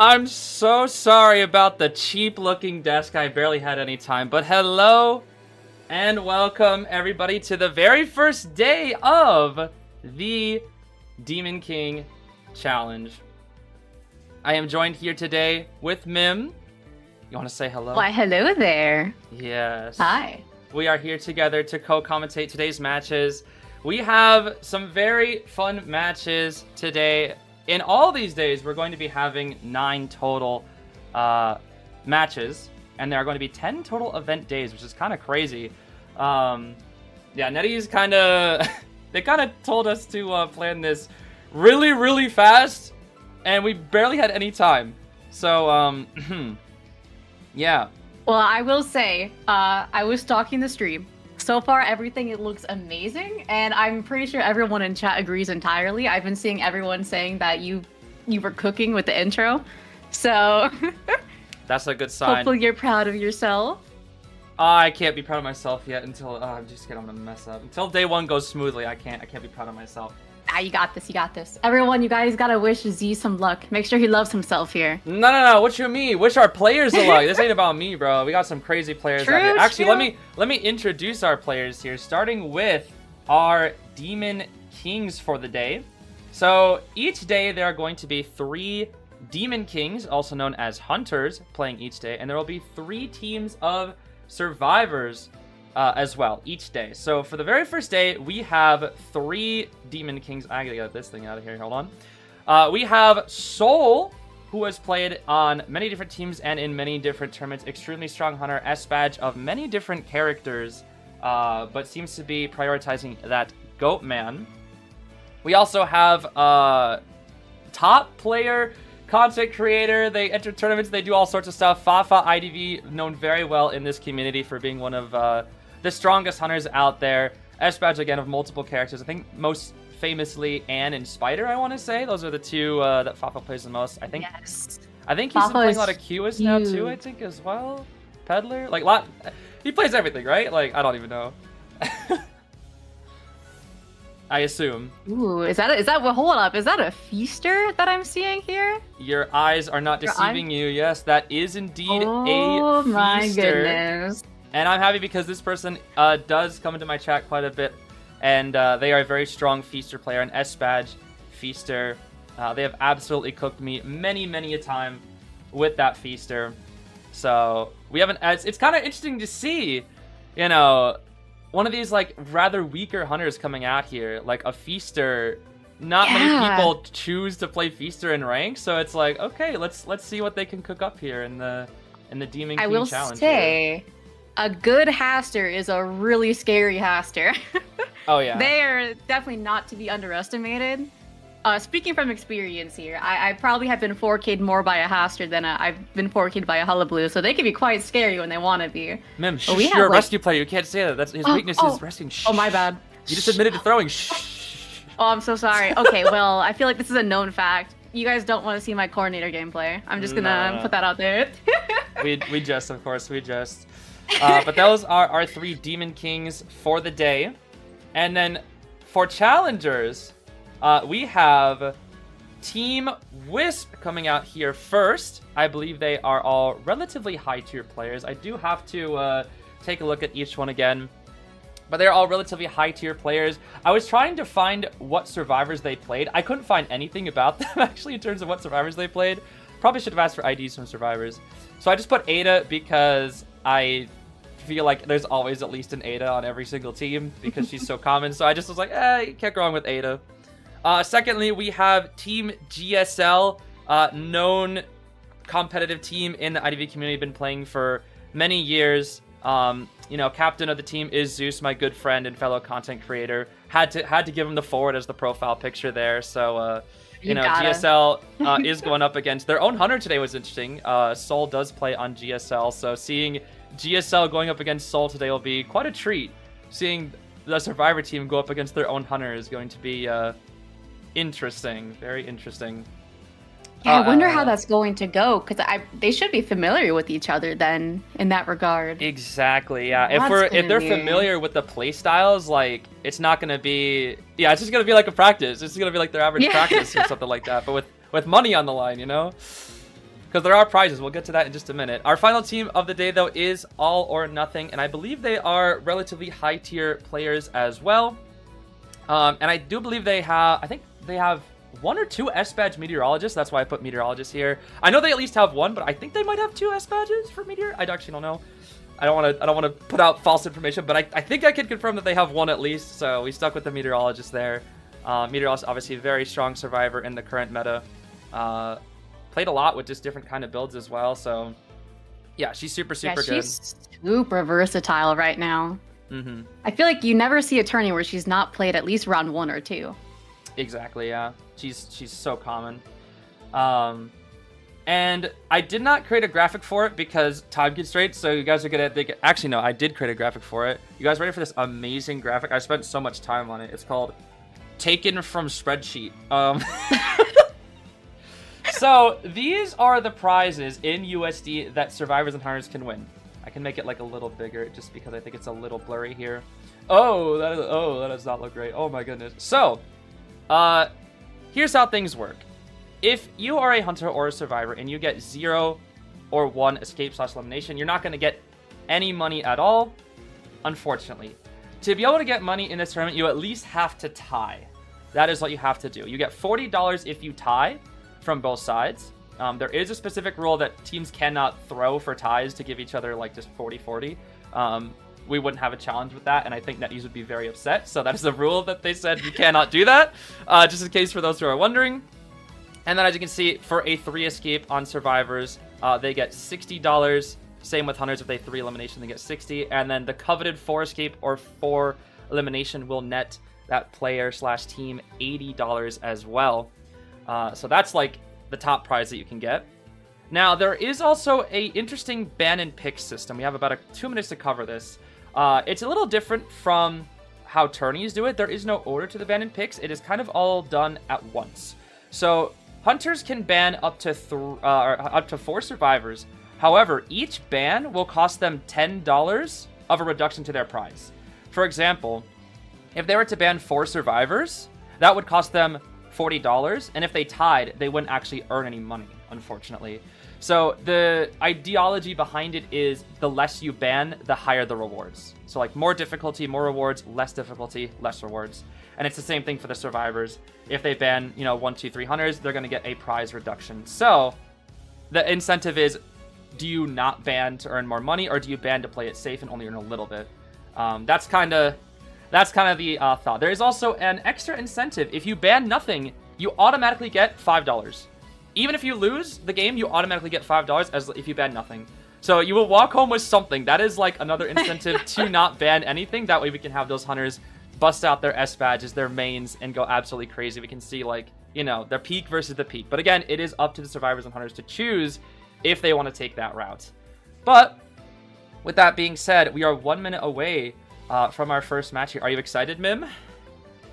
I'm so sorry about the cheap-looking desk. I barely had any time. But hello and welcome, everybody, to the very first day of the Demon King Challenge. I am joined here today with Mim. You want to say hello? Why, hello there. Yes. Hi. We are here together to co-commentate today's matches. We have some very fun matches today. In all these days, we're going to be having 9 total matches, and there are going to be 10 total event days, which is kind of crazy. Yeah, NetEase kind of they kind of told us to plan this really fast, and we barely had any time. So yeah. Well, I will say, I was stalking the stream. So far, everything, it looks amazing, and I'm pretty sure everyone in chat agrees entirely. I've been seeing everyone saying that you were cooking with the intro, so That's a good sign. hopefully you're proud of yourself. I can't be proud of myself yet until I'm just kidding, I'm gonna mess up. Until day 1 goes smoothly, I can't be proud of myself. Ah, you got this, you got this. Everyone, you guys gotta wish Zeez some luck. Make sure he loves himself here. No, what you mean? Wish our players the luck. This ain't about me, bro. We got some crazy players out here. Actually, let me introduce our players here, starting with our Demon Kings for the day. So each day there are going to be 3 Demon Kings, also known as Hunters, playing each day, and there will be 3 teams of Survivors as well each day. So for the very first day, we have 3 Demon Kings. I gotta get this thing out of here. Hold on. We have Soul, who has played on many different teams and in many different tournaments. Extremely strong hunter, S badge of many different characters, but seems to be prioritizing that Goat Man. We also have top player, content creator. They enter tournaments. They do all sorts of stuff. Fafaidv, known very well in this community for being one of the strongest hunters out there. S badge again of multiple characters. I think most famously Anne and Spider, I want to say. Those are the 2 that Fafa plays the most. I think Yes. I think he's been playing a lot of Cueist now too, I think, as well. Peddler. Like he plays everything, right? Like, I don't even know. I assume. Ooh, is that well, hold up, is that a feaster that I'm seeing here? Your eyes are not deceiving you. Yes, that is indeed a feaster. Oh my goodness. And I'm happy because this person does come into my chat quite a bit, and they are a very strong feaster player, an S badge feaster. They have absolutely cooked me many a time with that feaster. So we haven't. It's kind of interesting to see, you know, one of these like rather weaker hunters coming out here, like a feaster. Not many people choose to play feaster in rank, so it's like, okay, let's see what they can cook up here in the Demon King I will Challenge. say, a good Haster is a really scary Haster. Oh yeah. They are definitely not to be underestimated. Speaking from experience here, I probably have been 4K'd more by a Haster than I've been 4K'd by a Hullabaloo, so they can be quite scary when they want to be. Mim, you're a rescue player. You can't say that. That's his weakness is rescuing. Oh, my bad. You just admitted to throwing. Shh. Oh, I'm so sorry. Okay, well, I feel like this is a known fact. You guys don't want to see my coordinator gameplay. I'm just gonna put that out there. we just, of course, we just. But those are our 3 Demon Kings for the day. And then for challengers, we have Team Wisp coming out here first. I believe they are all relatively high tier players. I do have to take a look at each one again. But they're all relatively high tier players. I was trying to find what survivors they played. I couldn't find anything about them actually in terms of what survivors they played. Probably should have asked for IDs from survivors. So I just put Ada because I feel like there's always at least an Ada on every single team because she's so common. So I just was like, you can't go wrong with Ada. Secondly, we have Team GSL, known competitive team in the IDV community, been playing for many years. You know, captain of the team is Zeus, my good friend and fellow content creator. Had to give him the forward as the profile picture there. So, you know, GSL is going up against their own hunter today was interesting. Soul does play on GSL, so seeing GSL going up against Soul today will be quite a treat. Seeing the Survivor team go up against their own hunter is going to be interesting, very interesting. Yeah, I wonder how that's going to go, because they should be familiar with each other then, in that regard. Exactly, yeah. If they're familiar with the play styles, like, it's not gonna be, yeah, it's just gonna be like a practice. It's gonna be like their average practice or something like that, but with money on the line, you know? because there are prizes. We'll get to that in just a minute. Our final team of the day, though, is All or Nothing, and I believe they are relatively high-tier players as well. And I do believe they have, I think they have 1 or 2 S-Badge Meteorologists. That's why I put Meteorologist here. I know they at least have 1, but I think they might have 2 S-Badges for Meteor. I actually don't know. I don't want to put out false information, but I think I can confirm that they have 1 at least. So we stuck with the Meteorologist there. Meteorologist, obviously a very strong survivor in the current meta. Played a lot with just different kind of builds as well. So yeah, she's super good. She's super versatile right now. Mm-hmm. I feel like you never see a tourney where she's not played at least round 1 or 2. Exactly, yeah. She's so common. And I did not create a graphic for it because time constraints, so you guys are gonna think, actually no, I did create a graphic for it. You guys ready for this amazing graphic? I spent so much time on it. It's called Taken from Spreadsheet. So these are the prizes in USD that survivors and hunters can win. I can make it like a little bigger just because I think it's a little blurry here. Oh, that does not look great. Oh my goodness. So, here's how things work. If you are a hunter or a survivor and you get 0 or 1 escape/elimination, you're not going to get any money at all, unfortunately. To be able to get money in this tournament, you at least have to tie. That is what you have to do. You get $40 if you tie from both sides. There is a specific rule that teams cannot throw for ties to give each other like just 40-40. We wouldn't have a challenge with that, and I think NetEase would be very upset. So that is a rule that they said you cannot do that, just in case for those who are wondering. And then as you can see, for a 3 escape on survivors, they get $60. Same with hunters, if they 3 elimination, they get 60. And then the coveted 4 escape or 4 elimination will net that player/team $80 as well. So that's like the top prize that you can get. Now, there is also a interesting ban and pick system. We have about 2 minutes to cover this. It's a little different from how tourneys do it. There is no order to the ban and picks. It is kind of all done at once. So hunters can ban up to 4 survivors. However, each ban will cost them $10 of a reduction to their prize. For example, if they were to ban 4 survivors, that would cost them $40, and if they tied, they wouldn't actually earn any money, unfortunately. So the ideology behind it is the less you ban, the higher the rewards. So like more difficulty, more rewards, less difficulty, less rewards. And it's the same thing for the survivors. If they ban, 1, 2, 3 hunters, they're going to get a prize reduction. So the incentive is, do you not ban to earn more money, or do you ban to play it safe and only earn a little bit? That's kind of the thought. There is also an extra incentive. If you ban nothing, you automatically get $5. Even if you lose the game, you automatically get $5 as if you ban nothing. So you will walk home with something. That is like another incentive to not ban anything. That way we can have those hunters bust out their S badges, their mains, and go absolutely crazy. We can see their peak versus the peak. But again, it is up to the survivors and hunters to choose if they want to take that route. But with that being said, we are 1 minute away from our first match here. Are you excited, Mim?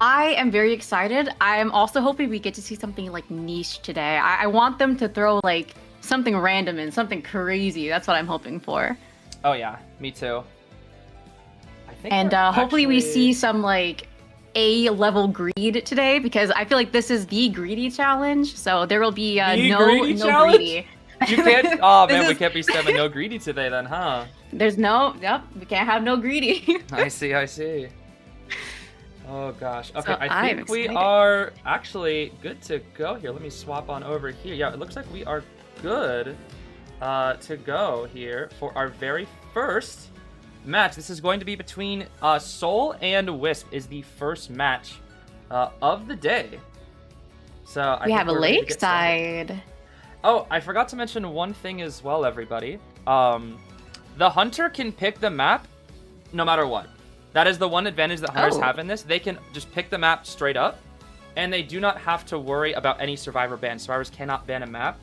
I am very excited. I am also hoping we get to see something like niche today. I want them to throw like something random and something crazy. That's what I'm hoping for. Oh yeah, me too. And hopefully we see some like A-level greed today, because I feel like this is the greedy challenge. So there will be no greedy. You can't. Oh man, we can't be stemming no greedy today then, huh? There's we can't have no greedy. I see. Oh gosh. Okay, So I think we are actually good to go here. Let me swap on over here. Yeah, it looks like we are good to go here for our very first match. This is going to be between Soul and Wisp. Is the first match of the day. So we have a lakeside. Oh, I forgot to mention one thing as well, everybody. The hunter can pick the map no matter what. That is the one advantage that hunters have in this. They can just pick the map straight up, and they do not have to worry about any survivor ban. Survivors cannot ban a map.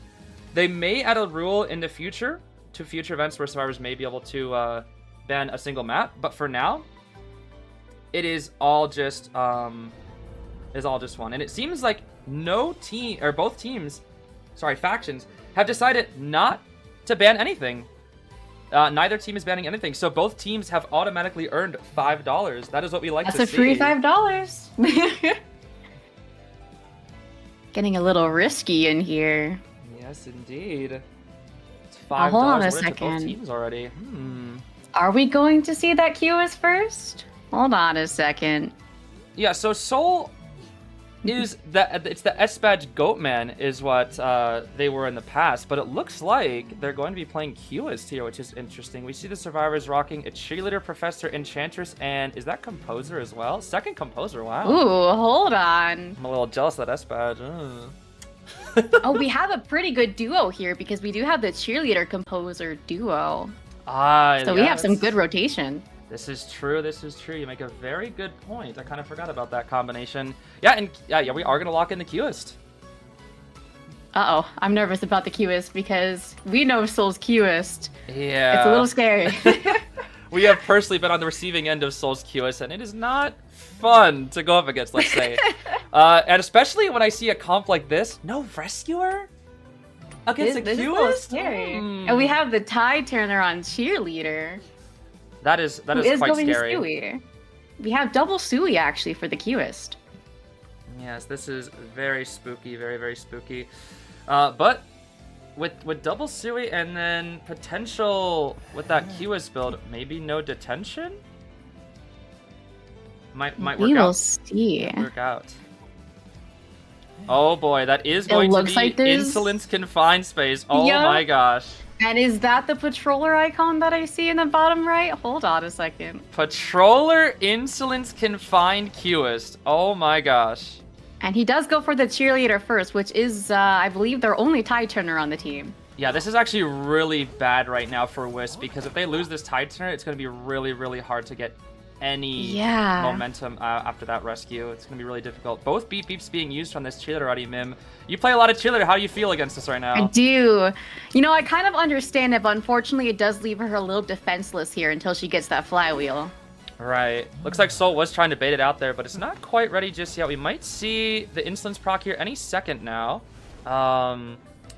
They may add a rule in the future to future events where survivors may be able to ban a single map, but for now, it is all just one. And it seems like factions have decided not to ban anything. Neither team is banning anything, so both teams have automatically earned $5. That is what we like to see. That's a free $5. Getting a little risky in here. Yes, indeed. $5. hold on a Winner to both second. teams already. Are we going to see that Cueist first? Hold on a second. Yeah, so Soul is it's the S-Badge Goatman is what they were in the past, but it looks like they're going to be playing Cueist here, which is interesting. We see the survivors rocking a cheerleader, professor, enchantress, and is that composer as well? Second composer, wow. Ooh, hold on. I'm a little jealous of that S-Badge. Oh, we have a pretty good duo here because we do have the cheerleader composer duo. So we have some good rotation. This is true. This is true. You make a very good point. I kind of forgot about that combination. Yeah, and yeah, we are gonna lock in the Cueist. Uh-oh, I'm nervous about the Cueist because we know Soul's Cueist. Yeah. It's a little scary. We have personally been on the receiving end of Soul's Cueist, and it is not fun to go up against, let's say. And especially when I see a comp like this. No Rescuer? Against this a is a little Cueist? scary. And we have the Tide Turner on cheerleader. That is who quite going scary. To Sui. We have double Sui actually for the Cueist. Yes, this is very spooky, very, very spooky. But with double Sui and then potential with that Cueist build, maybe no detention? Might work out. We will see. Work out. Oh boy, that is going to be like Insolence Confined Space. Oh my gosh. And is that the patroller icon that I see in the bottom right? Hold on a second. Patroller Insolence Confined Cueist. Oh my gosh. And he does go for the cheerleader first, which is, I believe, their only Tide Turner on the team. Yeah, this is actually really bad right now for Wisp, because if they lose this Tide Turner, it's going to be really, really hard to get any momentum after that rescue. It's going to be really difficult. Both beep beeps being used on this cheerleader already, Mim. You play a lot of cheerleader. How do you feel against this right now? I do. You know, I kind of understand it, but unfortunately it does leave her a little defenseless here until she gets that flywheel. Right. Looks like Soul was trying to bait it out there, but it's not quite ready just yet. We might see the Insolence proc here any second now.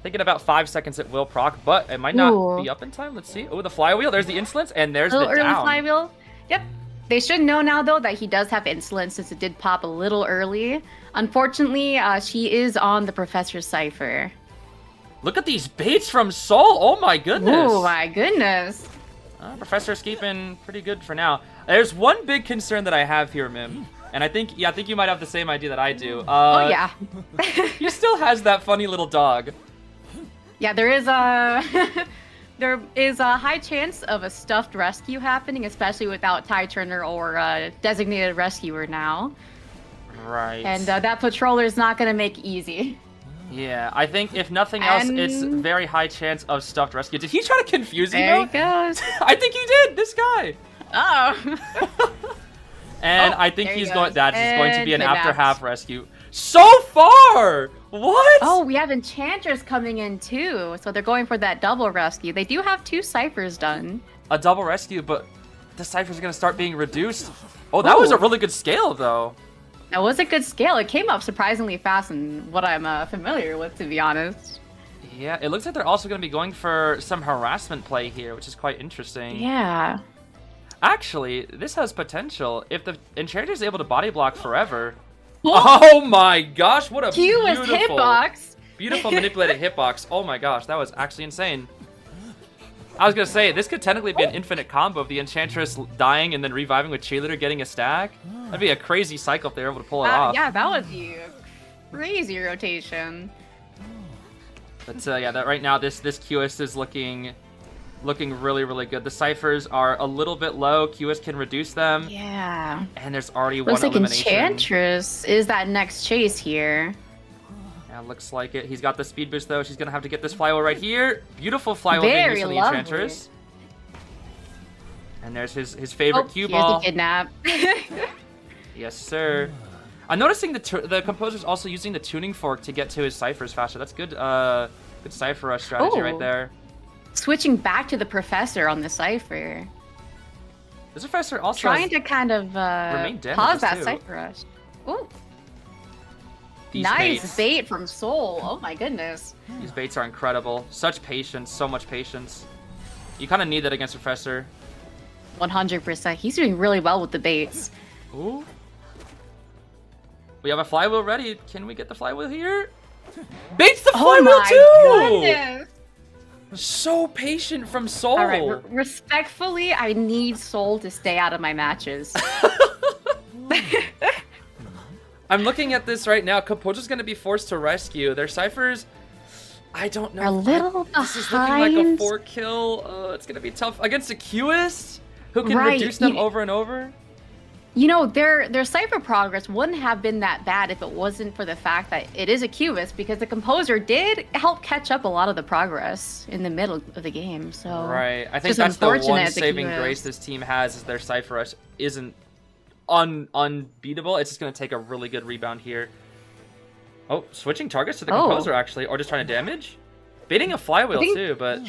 Thinking about 5 seconds it will proc, but it might not be up in time. Let's see. Oh, the flywheel. There's the Insolence, and there's the early down. Flywheel. Yep. They should know now, though, that he does have Insolence since it did pop a little early. Unfortunately, she is on the Professor's Cipher. Look at these baits from Soul. Oh, my goodness. Oh, my goodness. Professor escaping pretty good for now. There's one big concern that I have here, Mim. And I think you might have the same idea that I do. Oh, yeah. He still has that funny little dog. Yeah, there is a high chance of a stuffed rescue happening, especially without Tide Turner or designated rescuer now. Right. And that patroller is not going to make easy. Yeah, I think if nothing else, it's very high chance of stuffed rescue. Did he try to confuse you? There he goes. I think he did. This guy. Oh. And I think he's going. That is going to be an kidnapped. after half rescue. So far. What? Oh, we have Enchantress coming in too, so they're going for that double rescue. They do have 2 ciphers done. A double rescue, but the cipher's gonna start being reduced. Oh, that was a really good scale, though. That was a good scale. It came up surprisingly fast in what I'm familiar with, to be honest. Yeah, it looks like they're also gonna be going for some harassment play here, which is quite interesting. Yeah. Actually, this has potential. If the Enchantress is able to body block forever. Oh my gosh, what a Cueist hitbox. Beautiful manipulated hitbox. Oh my gosh, that was actually insane. I was gonna say, this could technically be an infinite combo of the Enchantress dying and then reviving with Cheerleader getting a stack. That'd be a crazy cycle if they were able to pull it off. Yeah, that would be a crazy rotation. But yeah, that right now this Cueist is looking really, really good. The ciphers are a little bit low. Cueist can reduce them. Yeah. And there's already Looks one like elimination. Enchantress is that next chase here. Yeah, looks like it. He's got the speed boost though. She's gonna have to get this flywheel right here. Beautiful flywheel being used for the Enchantress. And there's his favorite cue ball. Here's the kidnap. Yes, sir. I'm noticing the composer's also using the tuning fork to get to his ciphers faster. That's good. Good cipher rush strategy right there. Switching back to the Professor on the cipher. This Professor also trying to kind of pause that cipher rush. Ooh. Nice bait from Soul. Oh my goodness. These baits are incredible. Such patience, so much patience. You kind of need that against Professor. 100%. He's doing really well with the baits. Ooh. We have a flywheel ready. Can we get the flywheel here? Baits the flywheel too! Oh my goodness! So patient from Soul. All right, respectfully, I need Soul to stay out of my matches. I'm looking at this right now. Composer's going to be forced to rescue. Their ciphers, I don't know. A little This is looking like a 4-kill. It's going to be tough against a Cueist who can reduce them over and over. You know, their cipher progress wouldn't have been that bad if it wasn't for the fact that it is a Cueist, because the composer did help catch up a lot of the progress in the middle of the game. So right, I think that's the one saving grace this team has, is their cipher rush isn't unbeatable. It's just going to take a really good rebound here. Oh, switching targets to the composer actually, or just trying to damage, baiting a flywheel too, but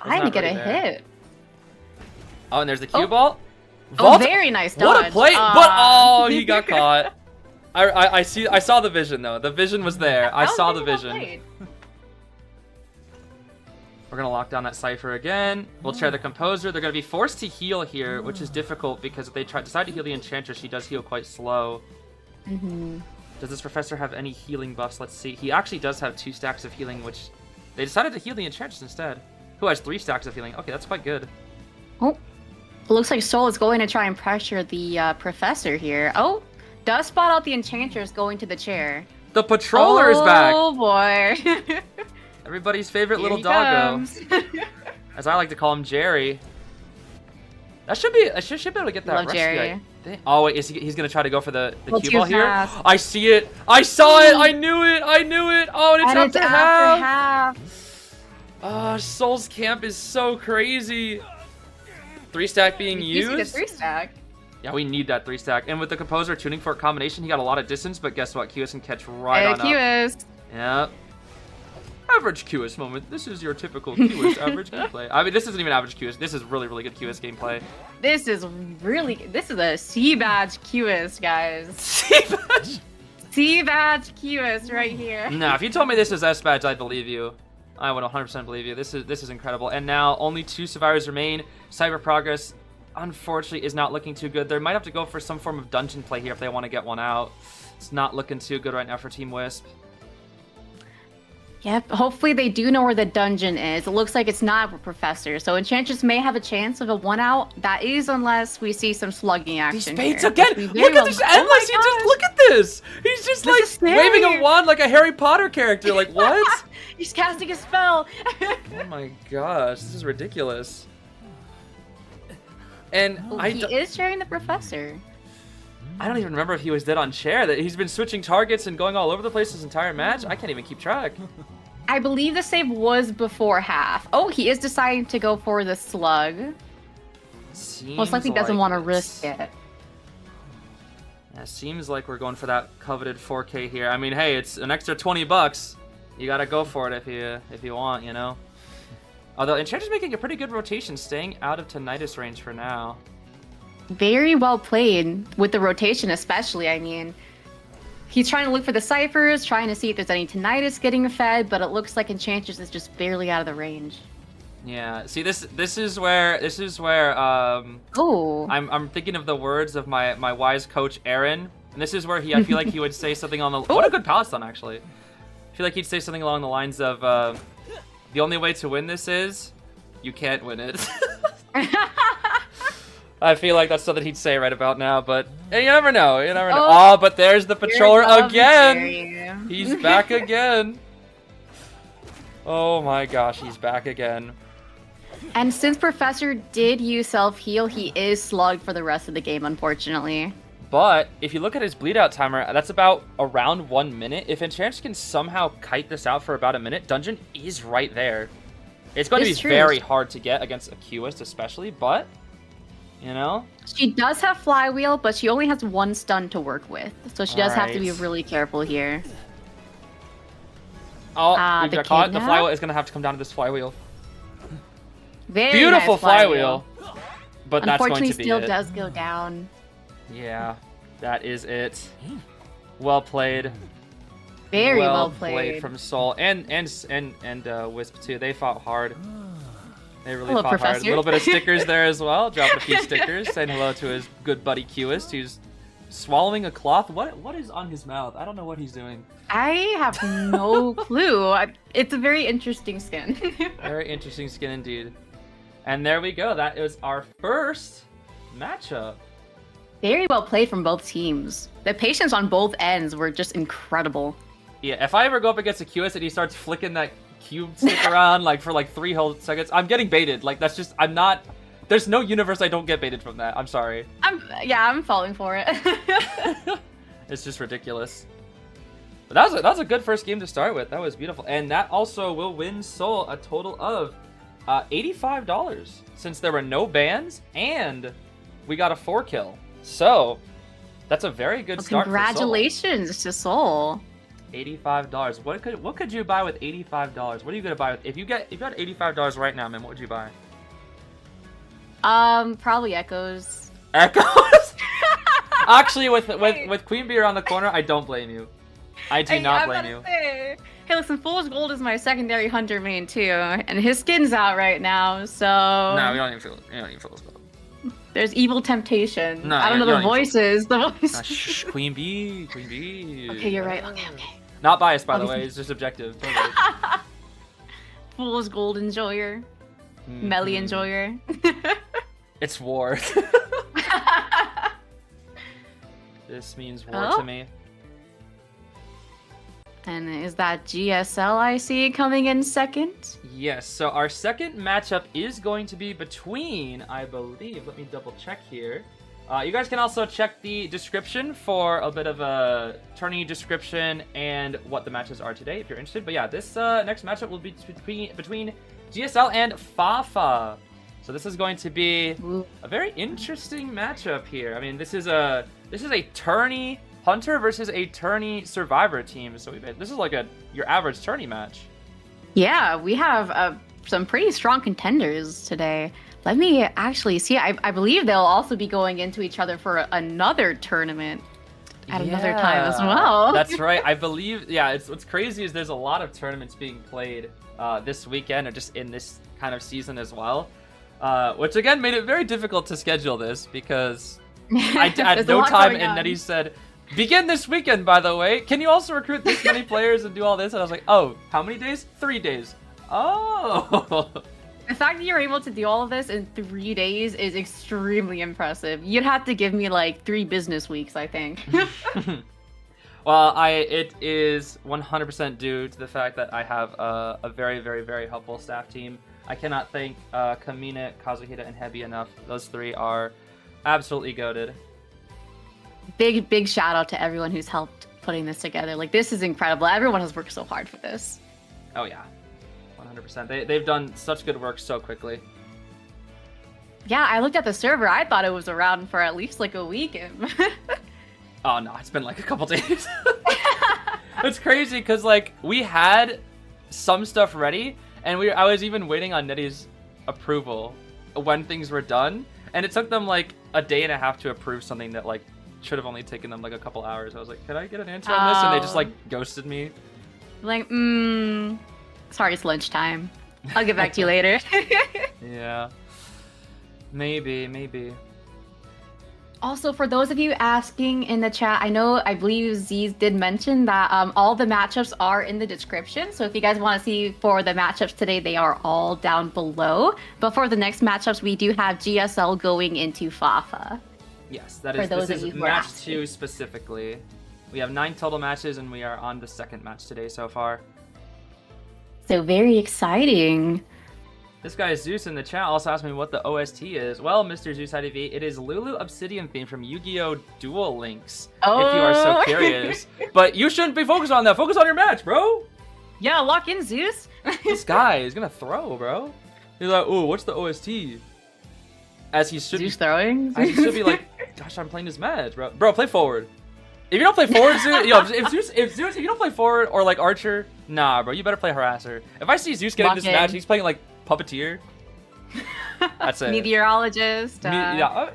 trying to get a hit. Oh, and there's the cue ball. Oh, very nice dodge. What a play! But he got caught. I saw the vision though. The vision was there. I saw the vision. We're gonna lock down that cipher again. We'll chair the composer. They're gonna be forced to heal here, which is difficult because if they decide to heal the enchantress, she does heal quite slow. Does this professor have any healing buffs? Let's see. He actually does have 2 stacks of healing, which they decided to heal the enchantress instead. Who has 3 stacks of healing? Okay, that's quite good. Oh. It looks like Soul is going to try and pressure the professor here. Oh, does spot out the enchantress going to the chair. The patroller is back. Oh boy. Everybody's favorite little doggo. As I like to call him, Jerry. I should be able to get that Love rescue. Jerry. Oh wait, he's gonna try to go for the cue ball here. I see it. I saw it. I knew it. Oh, and it's after half. Oh, Soul's camp is so crazy. 3-stack being used. You see the 3-stack. Yeah, we need that 3-stack. And with the composer tuning for a combination, he got a lot of distance, but guess what? Cueist can catch right on Cueist. up. Yep. Average Cueist moment. This is your typical Cueist average gameplay. I mean, this isn't even average Cueist. This is really, really good Cueist gameplay. This is a C-badge Cueist, guys. C-badge? C-badge Cueist right here. Nah, if you told me this is S-badge, I'd believe you. I would 100% believe you. This is incredible. And now only 2 survivors remain. Cyber progress, unfortunately, is not looking too good. They might have to go for some form of dungeon play here if they want to get one out. It's not looking too good right now for Team Wisp. Yep, hopefully they do know where the dungeon is. It looks like it's not a professor, so Enchantress may have a chance of a 1-out. That is unless we see some slugging action. These baits again! Look at this endless! Look at this! He's just like waving a wand like a Harry Potter character. Like, what? He's casting a spell! Oh my gosh, this is ridiculous. And he is sharing the professor. I don't even remember if he was dead on chair. That he's been switching targets and going all over the place this entire match. I can't even keep track. I believe the save was before half. Oh, he is deciding to go for the slug. Most likely doesn't want to risk it. Yeah, seems like we're going for that coveted 4K here. I mean, hey, it's an extra $20. You gotta go for it if you want, you know. Although Enchantress making a pretty good rotation, staying out of Tinnitus range for now. Very well played with the rotation, especially. I mean, he's trying to look for the ciphers, trying to see if there's any Tinnitus getting fed, but it looks like Enchantress is just barely out of the range. Yeah. See, this is where Oh. I'm thinking of the words of my wise coach Aaron, and this is where I feel like he would say something on the what a good palace stun actually. I feel like he'd say something along the lines of the only way to win this is you can't win it. I feel like that's something he'd say right about now, but hey, you never know. You never know. Oh, but there's the patroller again. He's back again. Oh my gosh, he's back again. And since Professor did use self-heal, he is slugged for the rest of the game, unfortunately. But if you look at his bleed out timer, that's about around 1 minute. If Enchantress can somehow kite this out for about a minute, dungeon is right there. It's going to be very hard to get against a Cueist especially, but you know? She does have flywheel, but she only has 1 stun to work with. So she does have to be really careful here. Oh, we got caught. The flywheel is going to have to come down to this flywheel. Very beautiful nice flywheel. But that's going to be it. Unfortunately, still does go down. Yeah, that is it. Well played. Very well played from Soul and Wisp too. They fought hard. They really fought hard. A little bit of stickers there as well. Dropped a few stickers. Saying hello to his good buddy Cueist, who's swallowing a cloth. What is on his mouth? I don't know what he's doing. I have no clue. It's a very interesting skin. Very interesting skin indeed. And there we go. That is our first matchup. Very well played from both teams. The patience on both ends were just incredible. Yeah, if I ever go up against a Cueist and he starts flicking that cube stick around like for like 3 whole seconds, I'm getting baited. Like that's just I'm not. There's no universe I don't get baited from that. I'm sorry. I'm falling for it. It's just ridiculous. But that was a good first game to start with. That was beautiful, and that also will win Soul a total of $85 since there were no bans and we got a 4-kill. So that's a very good start. Congratulations to Soul. $85. What could you buy with $85? What are you gonna buy with if you had $85 right now, man? What would you buy? Probably Echoes. Echoes? Actually, with Queen Bee around the corner, I don't blame you. I do not blame you. Hey, listen, Fool's Gold is my secondary hunter main too, and his skin's out right now, so. No, we don't even Fool's Gold. There's Evil Temptation. No, I don't know the voices. The voices. Shh, Queen Bee. Okay, you're right. Okay. Not biased, by the way. It's just objective. Totally. Fool's Gold enjoyer. Melly enjoyer. It's war. This means war to me. And is that GSL I see coming in second? Yes, so our second matchup is going to be between, I believe, let me double check here. You guys can also check the description for a bit of a tourney description and what the matches are today if you're interested. But yeah, this next matchup will be between GSL and Fafa. So this is going to be a very interesting matchup here. I mean, this is a tourney hunter versus a tourney survivor team. So this is like your average tourney match. Yeah, we have some pretty strong contenders today. Let me actually see. I believe they'll also be going into each other for another tournament at another time as well. That's right. I believe, what's crazy is there's a lot of tournaments being played this weekend or just in this kind of season as well. Which again made it very difficult to schedule this because I had no time and Nettie said, begin this weekend, by the way. Can you also recruit this many players and do all this? And I was like, oh, how many days? 3 days. Oh. The fact that you're able to do all of this in 3 days is extremely impressive. You'd have to give me like 3 business weeks, I think. Well, it is 100% due to the fact that I have a very, very, very helpful staff team. I cannot thank Kamina, Kazuhita, and Hebi enough. Those 3 are absolutely goated. Big shout out to everyone who's helped putting this together. Like, this is incredible. Everyone has worked so hard for this. Oh yeah, 100%. They've done such good work so quickly. Yeah, I looked at the server. I thought it was around for at least like a week. Oh no, it's been like a couple days. It's crazy because like we had some stuff ready, and I was even waiting on Nettie's approval when things were done, and it took them like a day and a half to approve something that like should have only taken them like a couple hours. I was like, can I get an answer on this? And they just like ghosted me. Like, sorry, it's lunchtime. I'll get back to you later. Yeah. Maybe. Also, for those of you asking in the chat, I believe Zeez did mention that all the matchups are in the description. So if you guys want to see for the matchups today, they are all down below. But for the next matchups, we do have GSL going into Fafa. Yes, this is match 2 specifically. We have 9 total matches, and we are on the second match today so far. So very exciting. This guy Zeus in the chat also asked me what the OST is. Well, Mr. Zeus IDV, it is Lulu Obsidian theme from Yu-Gi-Oh! Duel Links. Oh. If you are so curious. But you shouldn't be focused on that. Focus on your match, bro. Yeah, lock in, Zeus. This guy is gonna throw, bro. He's like, ooh, what's the OST? As he should Zeus throwing? As he should be like, gosh, I'm playing this match, bro. Bro, play forward. If you don't play forward, Zeus, if you don't play forward or like Archer, nah, bro, you better play Harasser. If I see Zeus getting this match, he's playing like Puppeteer. That's it. Meteorologist.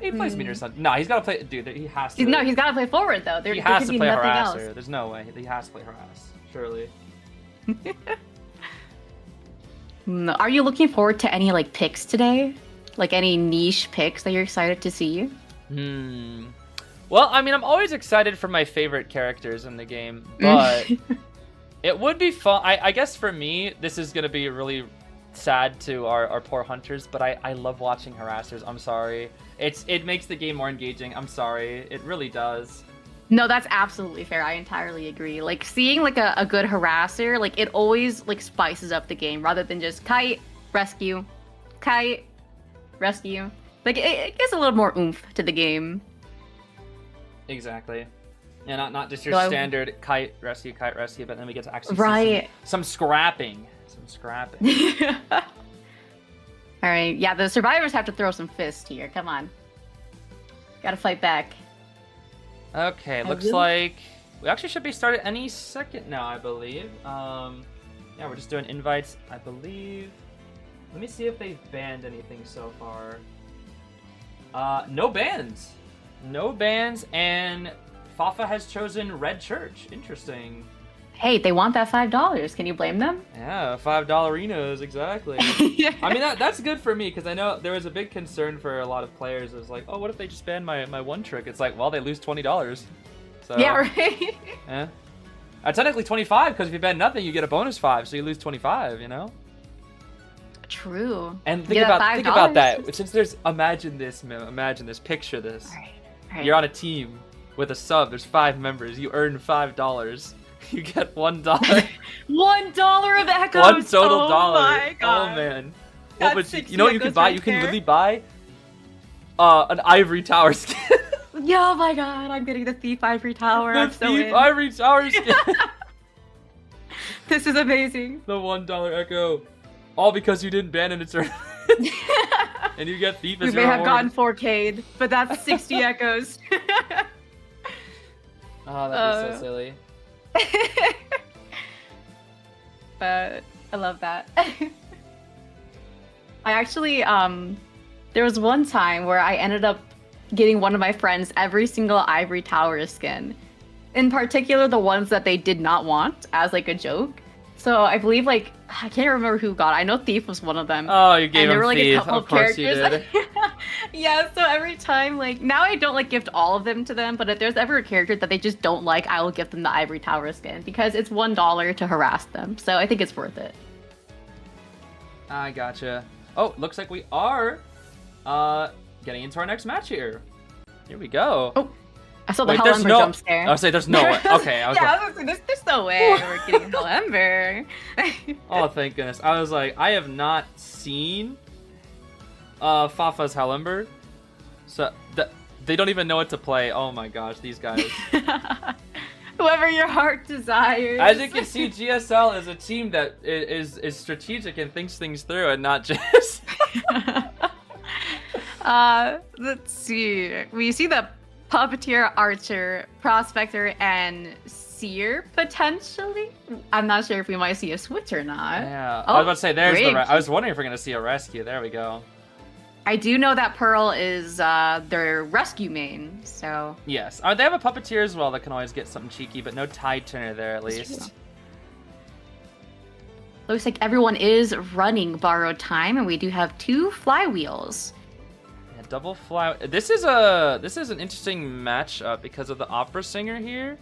He plays Meteor Sun. Nah, he's gotta play. Dude, he has to. No, he's gotta play forward though. He has to play Harasser. There's no way. He has to play Harass. Surely. Are you looking forward to any like picks today? Like any niche picks that you're excited to see? Well, I mean, I'm always excited for my favorite characters in the game, but it would be fun. I guess for me, this is going to be really sad to our poor hunters, but I love watching harassers. I'm sorry. It makes the game more engaging. I'm sorry. It really does. No, that's absolutely fair. I entirely agree. Like, seeing, like, a good harasser, like, it always, like, spices up the game rather than just kite, rescue, kite, rescue. Like, it gives a little more oomph to the game. Exactly. Yeah, not just your standard kite, rescue, but then we get to actually see some scrapping. Some scrapping. Alright, yeah, the survivors have to throw some fists here. Come on. Gotta fight back. Okay, looks like we actually should be started any second now, I believe. Yeah, we're just doing invites, I believe. Let me see if they've banned anything so far. No bans. No bans, and Fafa has chosen Red Church. Interesting. Hey, they want that $5. Can you blame them? Yeah, $5-inos, exactly. I mean, that's good for me, because I know there was a big concern for a lot of players. It was like, oh, what if they just ban my one trick? It's like, well, they lose $20. So, yeah, right? Yeah. Technically 25, because if you ban nothing, you get a bonus 5, so you lose 25, you know? True. And think about that. Since there's, imagine this, picture this. All right. You're on a team with a sub, there's 5 members, you earn $5. You get $1. $1 of echoes. One total dollar. My God. Oh man. You know what you can buy? You can literally buy an ivory tower skin. Yeah, oh my God, I'm getting the Thief Ivory Tower. I'm so in. Ivory Tower skin. This is amazing. The $1 echo. All because you didn't ban in a tournament. And you get Thief as we your may have reward. gotten 4K'd, but that's 60 echoes. Oh, that'd be so silly. But I love that. I actually, there was one time where I ended up getting one of my friends every single Ivory Tower skin. In particular, the ones that they did not want as like a joke. So I believe like, I can't remember who got it. I know Thief was one of them. Oh, you gave and there him were like Thief. a couple Of course characters. you did. Yeah, so every time, like, now I don't like gift all of them to them, but if there's ever a character that they just don't like, I will gift them the Ivory Tower skin because it's $1 to harass them. So I think it's worth it. I gotcha. Oh, looks like we are getting into our next match here. Here we go. Oh, I saw the Hell jump scare. I was say there's no way. Okay, I was like, there's no way we're getting Hell Ember. Oh, thank goodness. I was like, I have not seen Fafa's Hell Ember, so they don't even know what to play. Oh my gosh, these guys. Whoever your heart desires. As you can see, GSL is a team that is strategic and thinks things through, and not just. Let's see. We see the Puppeteer, Archer, Prospector, and Seer, potentially? I'm not sure if we might see a switch or not. Yeah, oh, I was about to say, there's I was wondering if we're going to see a rescue. There we go. I do know that Pearl is their rescue main, so... Yes. They have a Puppeteer as well that can always get something cheeky, but no Tide Turner there, at least. Looks like everyone is running Borrowed Time, and we do have 2 flywheels. Double fly. This is an interesting matchup because of the opera singer here.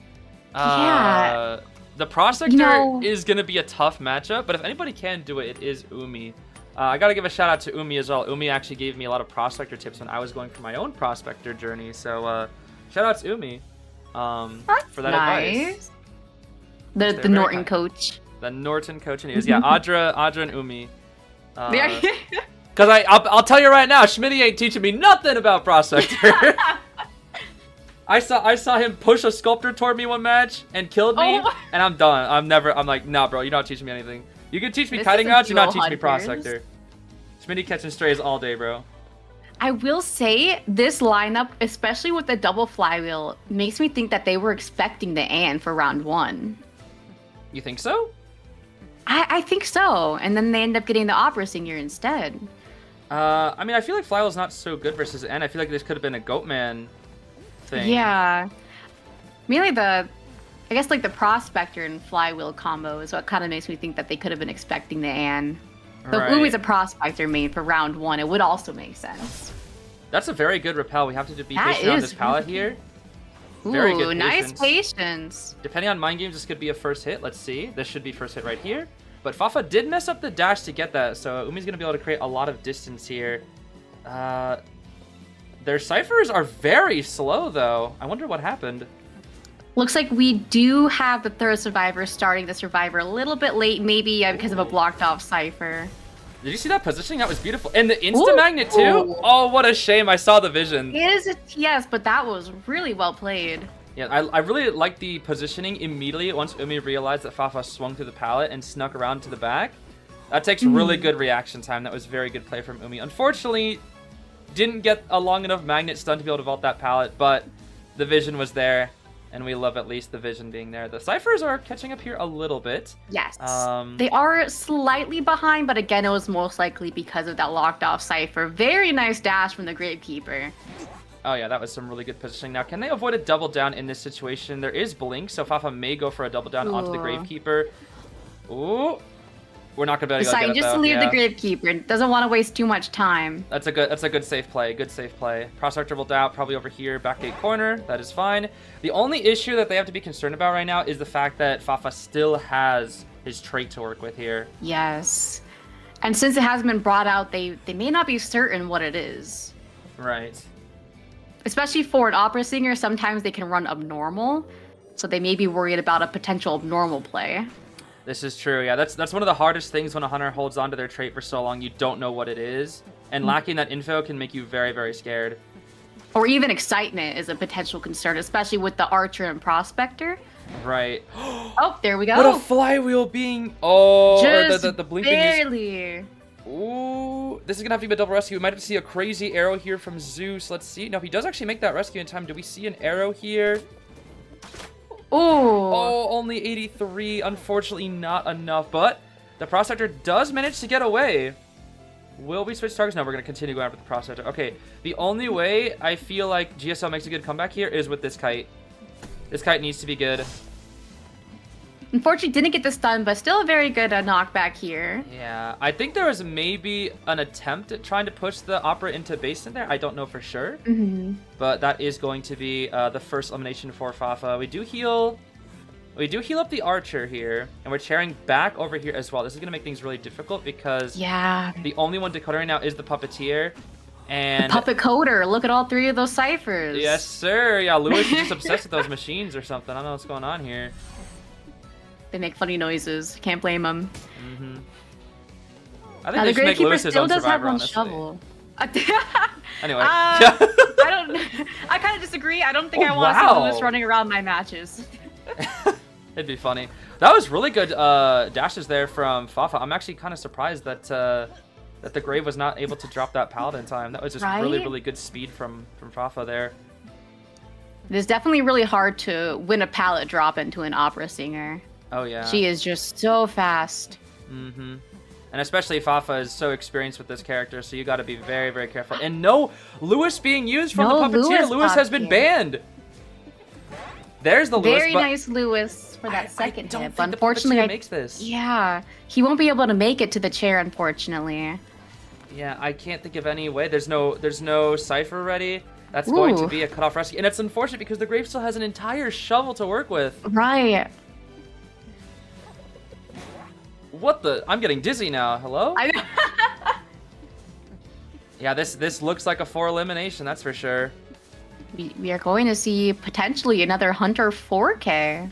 Yeah. The Prospector is gonna be a tough matchup, but if anybody can do it, it is Umi. I gotta give a shout out to Umi as well. Umi actually gave me a lot of Prospector tips when I was going for my own Prospector journey. So shout out to Umi for that advice. The Norton coach. The Norton coach and news. Yeah, Audra and Umi. Because I'll tell you right now, Schmitty ain't teaching me nothing about Prospector. I saw him push a Sculptor toward me one match and killed me, and I'm done. I'm like, nah, bro, you're not teaching me anything. You can teach me kiting routes, you're not teaching me Prospector. Schmitty catching strays all day, bro. I will say, this lineup, especially with the double flywheel, makes me think that they were expecting the Ann for round 1. You think so? I think so, and then they end up getting the opera singer instead. I mean, I feel like Flywheel's not so good versus N. I feel like this could have been a Goatman thing. Yeah. Mainly I guess like the Prospector and Flywheel combo is what kind of makes me think that they could have been expecting the Ann. So if Umi's a Prospector main for round 1, it would also make sense. That's a very good repel. We have to be patient on this palette here. Very good nice patience. patience. Depending on mind games, this could be a first hit. Let's see. This should be first hit right here. But Fafa did mess up the dash to get that, so Umi's going to be able to create a lot of distance here. Their ciphers are very slow, though. I wonder what happened. Looks like we do have the third survivor starting the survivor a little bit late, maybe because of a blocked off cipher. Did you see that positioning? That was beautiful. And the insta-magnet, too? Oh, what a shame. I saw the vision. It is a TS, but that was really well played. Yeah, I really like the positioning immediately once Umi realized that Fafa swung through the pallet and snuck around to the back. That takes really good reaction time. That was very good play from Umi. Unfortunately, didn't get a long enough magnet stun to be able to vault that pallet, but the vision was there, and we love at least the vision being there. The ciphers are catching up here a little bit. Yes. They are slightly behind, but again, it was most likely because of that locked off cipher. Very nice dash from the Gravekeeper. Oh yeah, that was some really good positioning. Now, can they avoid a double down in this situation? There is Blink, so Fafa may go for a double down onto the Gravekeeper. Ooh. We're not gonna be able to get it, just though. to leave the Gravekeeper. Doesn't want to waste too much time. That's a good safe play. Good safe play. Prospector will doubt probably over here, backgate corner. That is fine. The only issue that they have to be concerned about right now is the fact that Fafa still has his trait to work with here. Yes. And since it hasn't been brought out, they may not be certain what it is. Right. Especially for an opera singer, sometimes they can run abnormal. So they may be worried about a potential abnormal play. This is true. Yeah, that's one of the hardest things when a hunter holds onto their trait for so long. You don't know what it is. And lacking that info can make you very, very scared. Or even excitement is a potential concern, especially with the archer and prospector. Right. Oh, there we go. What a flywheel being. Oh, just or the blink barely. Ooh, this is gonna have to be a double rescue. We might have to see a crazy arrow here from Zeus. Let's see. No, he does actually make that rescue in time. Do we see an arrow here? Ooh. Oh, only 83. Unfortunately, not enough. But the Prospector does manage to get away. Will we switch targets? No, we're going to continue going after the Prospector. Okay, the only way I feel like GSL makes a good comeback here is with this kite. This kite needs to be good. Unfortunately, didn't get the stun, but still a very good knockback here. Yeah, I think there was maybe an attempt at trying to push the Opera into base in there. I don't know for sure. But that is going to be the first elimination for Fafa. We do heal up the Archer here, and we're chairing back over here as well. This is going to make things really difficult because the only one decoding right now is the Puppeteer. And the Puppet Coder, look at all three of those ciphers. Yes, sir. Yeah, Lewis is just obsessed with those machines or something. I don't know what's going on here. They make funny noises. Can't blame them. I think they should make Lewis his own survivor, honestly. Shovel. Anyway. I kind of disagree. I don't think I want to see Lewis running around my matches. It'd be funny. That was really good dashes there from Fafa. I'm actually kind of surprised that that the Grave was not able to drop that pallet in time. That was just really, really good speed from Fafa there. It is definitely really hard to win a pallet drop into an opera singer. Oh, yeah. She is just so fast. And especially Fafa is so experienced with this character, so you got to be very, very careful. And no Lewis being used from the Puppeteer. Lewis has been banned. There's the Lewis. Very nice Lewis for that second hit. But unfortunately, makes this. Yeah, he won't be able to make it to the chair, unfortunately. Yeah, I can't think of any way. There's no cipher ready. That's going to be a cutoff rescue, and it's unfortunate because the Grave still has an entire shovel to work with. Right. What the? I'm getting dizzy now. Hello? Yeah, this looks like a 4 elimination, that's for sure. We are going to see potentially another Hunter 4K.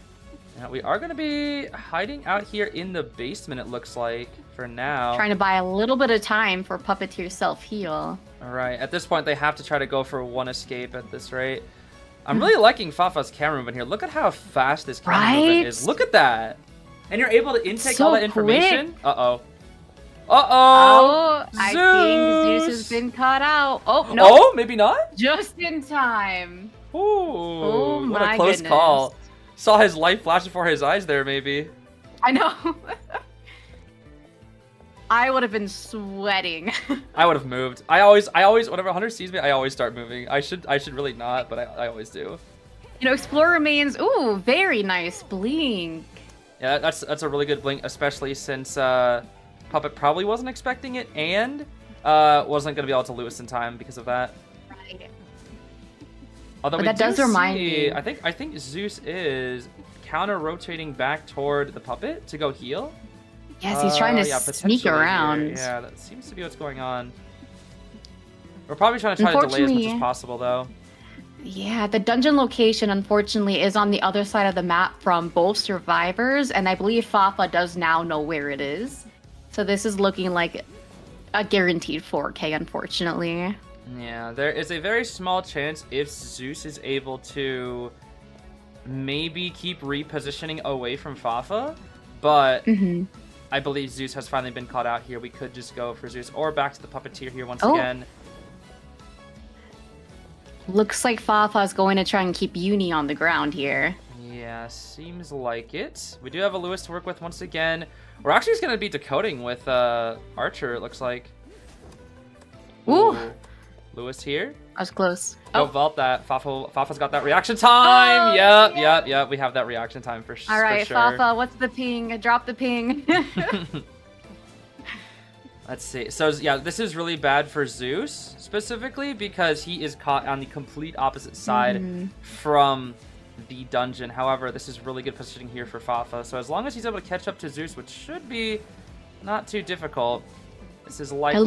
Yeah, we are going to be hiding out here in the basement, it looks like, for now. Trying to buy a little bit of time for Puppeteer self-heal. All right, at this point, they have to try to go for one escape at this rate. I'm really liking Fafa's camera movement here. Look at how fast this camera movement is. Look at that. And you're able to intake all that information. Uh-oh. Uh-oh. I think Zeus has been caught out. Oh, no. Oh, maybe not? Just in time. Ooh. Oh, what a close call. Saw his life flash before his eyes there, maybe. I know. I would have been sweating. I would have moved. I always, whenever Hunter sees me, I always start moving. I should really not, but I always do. You know, Explore remains. Ooh, very nice blink. Yeah, that's a really good blink, especially since Puppet probably wasn't expecting it and wasn't going to be able to Lewis in time because of that. Right. Although But we that do does remind see, me. I think Zeus is counter rotating back toward the puppet to go heal. Yes, he's trying to Yeah, sneak potentially here. around. Yeah, that seems to be what's going on. We're probably trying to delay as much as possible, though. Yeah, the dungeon location, unfortunately, is on the other side of the map from both survivors, and I believe Fafa does now know where it is. So this is looking like a guaranteed 4K, unfortunately. Yeah, there is a very small chance if Zeus is able to maybe keep repositioning away from Fafa, but I believe Zeus has finally been caught out here. We could just go for Zeus or back to the Puppeteer here once again. Looks like Fafa is going to try and keep Uni on the ground here. Yeah, seems like it. We do have a Lewis to work with once again. We're actually just going to be decoding with Archer, it looks like. Ooh. Lewis here. I was close. Go vault that. Fafa's got that reaction time. Yep. We have that reaction time for sure. All right, Fafa, what's the ping? Drop the ping. Let's see. So, yeah, this is really bad for Zeus, specifically, because he is caught on the complete opposite side from the dungeon. However, this is really good positioning here for Fafa. So, as long as he's able to catch up to Zeus, which should be not too difficult, this is likely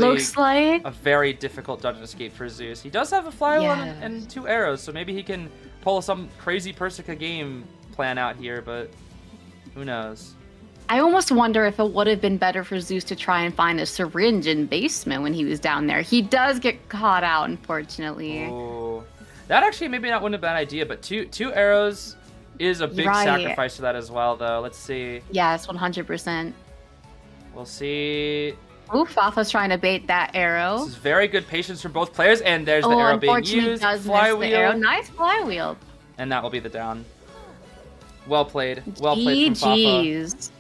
a very difficult dungeon escape for Zeus. He does have a flywheel and 2 arrows, so maybe he can pull some crazy Persica game plan out here, but who knows? I almost wonder if it would have been better for Zeus to try and find a syringe in basement when he was down there. He does get caught out, unfortunately. Ooh. That actually maybe not wouldn't have been a bad idea, but two arrows is a big sacrifice to that as well, though. Let's see. Yes, 100%. We'll see. Ooh, Fafa's trying to bait that arrow. This is very good patience from both players, and there's the arrow being used. Flywheel. Miss the arrow. Nice flywheel. And that will be the down. Well played. Well played from Fafa.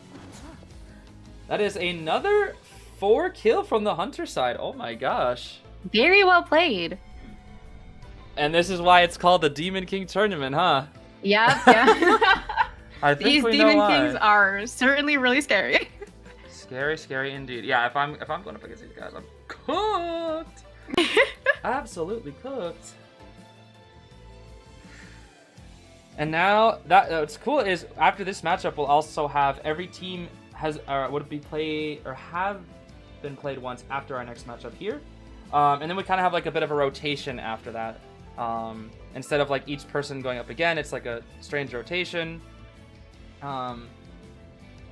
That is another 4 kill from the Hunter side. Oh my gosh. Very well played. And this is why it's called the Demon King Tournament, huh? Yep, I think these Demon Kings are certainly really scary. Scary indeed. Yeah, if I'm going up against these guys, I'm cooked. Absolutely cooked. And now what's cool is after this matchup, we'll also have every team would be played or have been played once after our next matchup here, and then we kind of have like a bit of a rotation after that. Instead of like each person going up again, it's like a strange rotation.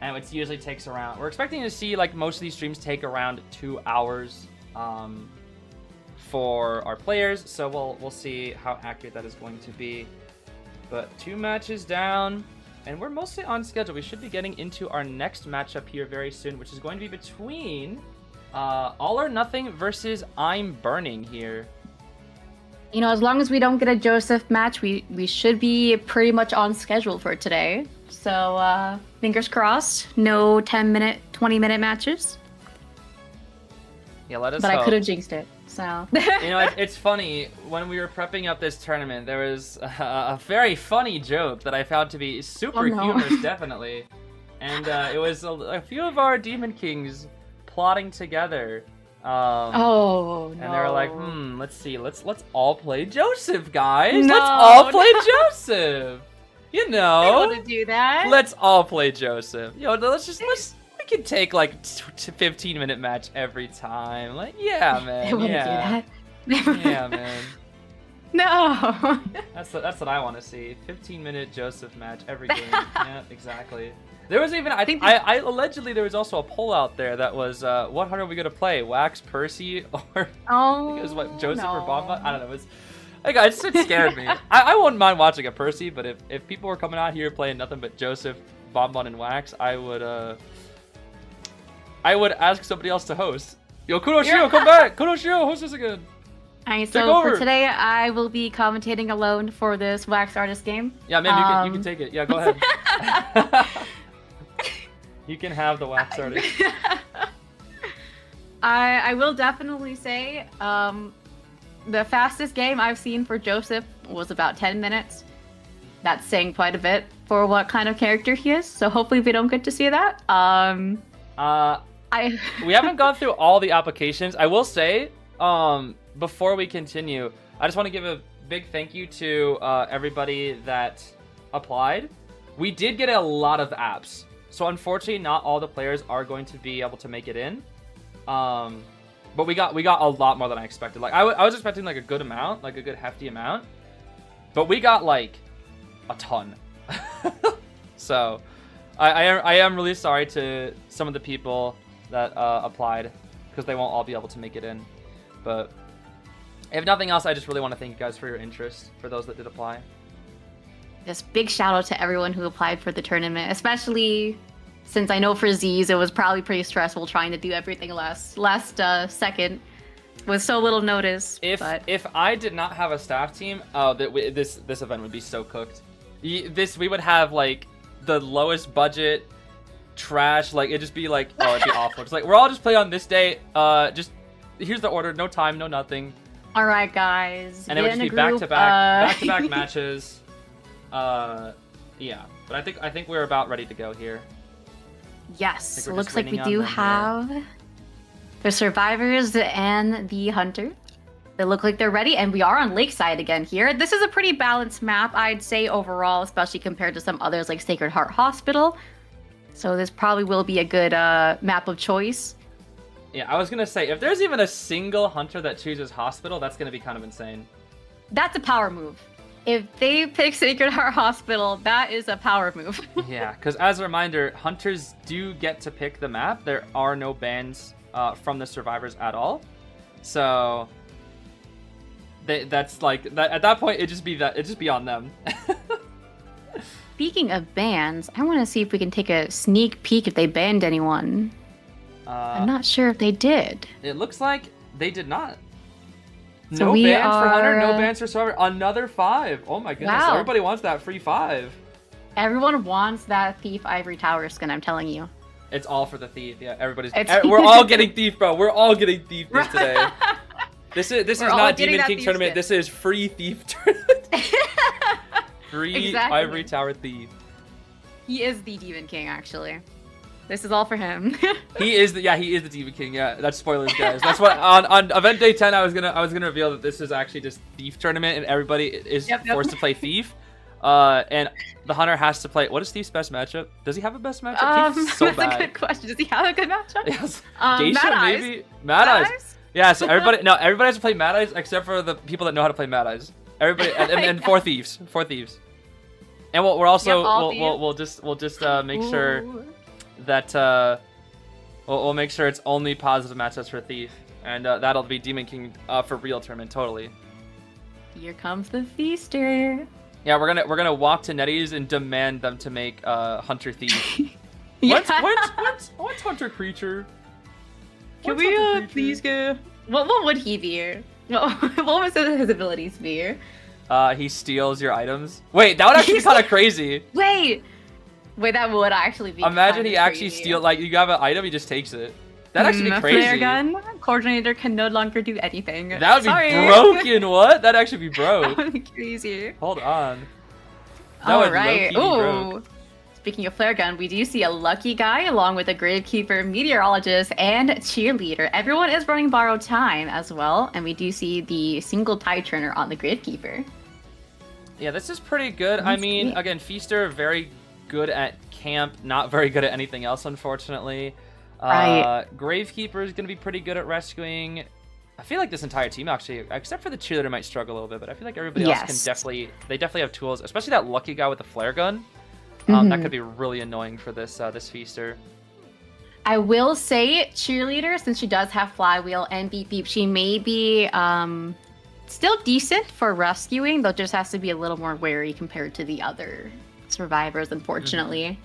And it usually takes around. We're expecting to see like most of these streams take around 2 hours for our players. So we'll see how accurate that is going to be. But 2 matches down. And we're mostly on schedule. We should be getting into our next matchup here very soon, which is going to be between All or Nothing versus Imburning here. You know, as long as we don't get a Joseph match, we should be pretty much on schedule for today. So, fingers crossed. No 10-minute, 20-minute matches. Yeah, let us But hope. I could have jinxed it, so... You know, it's funny. When we were prepping up this tournament, there was a very funny joke that I found to be super humorous, definitely. And it was a few of our Demon Kings plotting together. And they were like, let's see, let's all play Joseph, guys. Let's all play Joseph. You know, I want to do that. Let's all play Joseph. You know, we can take like 15-minute match every time. Like, yeah, man. I want to do that. Yeah, man. No. That's what I want to see. 15-minute Joseph match every game. Yeah, exactly. There was even, I think, I allegedly there was also a poll out there that was, what hunter are we gonna play? Wax, Percy, or I think it was what Joseph or Bomba? I don't know. It was, it scared me. I wouldn't mind watching a Percy, but if people were coming out here playing nothing but Joseph, Bonbon, and Wax, I would ask somebody else to host. Yo, Kuroshio, come back! Kuroshio, host us again. Alright, so for today, I will be commentating alone for this Wax Artist game. Yeah, man, you can take it. Yeah, go ahead. You can have the Wax Artist. I will definitely say, the fastest game I've seen for Joseph was about 10 minutes. That's saying quite a bit for what kind of character he is, so hopefully we don't get to see that. We haven't gone through all the applications. I will say, before we continue, I just want to give a big thank you to everybody that applied. We did get a lot of apps, so unfortunately, not all the players are going to be able to make it in. But we got a lot more than I expected. Like I was expecting like a good amount, like a good hefty amount, but we got like a ton. So I am really sorry to some of the people that applied, because they won't all be able to make it in. But if nothing else, I just really want to thank you guys for your interest, for those that did apply. Just big shout out to everyone who applied for the tournament, especially since I know for Zeez it was probably pretty stressful trying to do everything last second with so little notice. If I did not have a staff team, this event would be so cooked. We would have like the lowest budget trash, like it'd just be like, oh, it'd be awful. It's like, we're all just play on this day, just here's the order, no time, no nothing. All right, guys, and it would just be back-to-back matches. Yeah, but I think we're about ready to go here. Yes, it looks like we do have the survivors and the hunter. They look like they're ready, and we are on Lakeside again here. This is a pretty balanced map, I'd say, overall, especially compared to some others like Sacred Heart Hospital. So this probably will be a good map of choice. Yeah, I was gonna say, if there's even a single hunter that chooses Hospital, that's gonna be kind of insane. That's a power move. If they pick Sacred Heart Hospital, that is a power move. Yeah, because as a reminder, hunters do get to pick the map. There are no bans from the survivors at all. So that's like that. At that point, it'd just be on them. Speaking of bans, I want to see if we can take a sneak peek if they banned anyone. I'm not sure if they did. It looks like they did not. So no bans for Hunter, no bans for Survivor. Another 5. Oh my goodness, wow. Everybody wants that free 5. Everyone wants that Thief Ivory Tower skin, I'm telling you. It's all for the Thief, yeah. We're all getting Thief, bro. We're all getting Thief today. This is not Demon King tournament. Skin. This is free Thief tournament. Free Ivory Tower Thief. He is the Demon King, actually. This is all for him. He is the Demon King. Yeah, that's spoilers, guys. That's what on event day 10 I was gonna reveal that this is actually just Thief tournament and everybody is forced to play Thief. And the Hunter has to play. What is Thief's best matchup? Does he have a best matchup? Thief's so that's bad. a good question. Does he have a good matchup? Yes. Geisha, maybe. Mad Eyes. Yeah. So everybody has to play Mad Eyes except for the people that know how to play Mad Eyes. Everybody and 4 Thieves. 4 Thieves. And we're also we'll just make sure that we'll make sure it's only positive matchups for Thief, and that'll be Demon King for real tournament totally. Here comes the Feaster. Yeah, we're gonna walk to NetEase and demand them to make Hunter Thief. Yeah. What's Hunter Creature? Can we please go? What would he be? What was his abilities be? He steals your items. Wait, that would actually be kind of crazy. Wait, that would actually be. Imagine he actually steals, like, you have an item, he just takes it. That'd actually be crazy. Flare gun coordinator can no longer do anything. That would be broken. What? That'd actually be broke. That would be crazy. Hold on. All right. Ooh. Speaking of flare gun, we do see a lucky guy along with a gravekeeper, meteorologist, and cheerleader. Everyone is running borrowed time as well, and we do see the single tide turner on the gravekeeper. Yeah, this is pretty good. I mean, again, Feaster very good at camp, not very good at anything else, unfortunately. Right. Gravekeeper is going to be pretty good at rescuing. I feel like this entire team, actually, except for the cheerleader, might struggle a little bit, but I feel like everybody else can definitely have tools, especially that lucky guy with the flare gun. That could be really annoying for this Feaster. I will say, cheerleader, since she does have flywheel and beep beep, she may be still decent for rescuing, though just has to be a little more wary compared to the other survivors, unfortunately.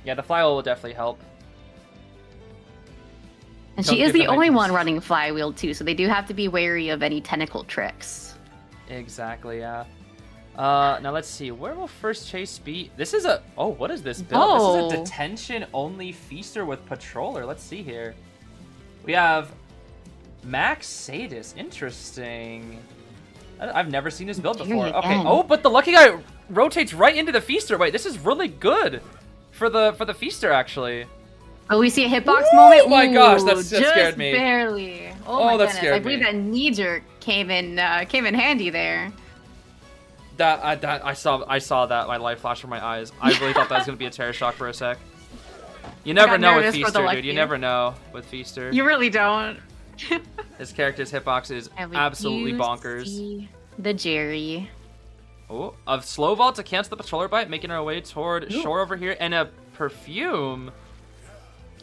Yeah, the flywheel will definitely help. And she is the only one running flywheel too, so they do have to be wary of any tentacle tricks. Exactly, yeah. Now let's see, where will first chase be? This is what is this build? This is a detention-only Feaster with Patroller. Let's see here. We have Max Sadis. Interesting. I've never seen this build before. Okay. Oh, but the lucky guy rotates right into the Feaster. Wait, this is really good for the Feaster, actually. Oh, we see a hitbox moment. Oh my gosh, that scared me. Just barely. Oh my goodness. I believe that knee jerk came in handy there. I saw that. My light flashed from my eyes. I really thought that was gonna be a terror shock for a sec. You never know with Feaster, dude. You never know with Feaster. You really don't. His character's hitbox is absolutely bonkers. The Jerry. Oh, a slow vault to cancel the patroller bite, making our way toward shore over here, and a perfume.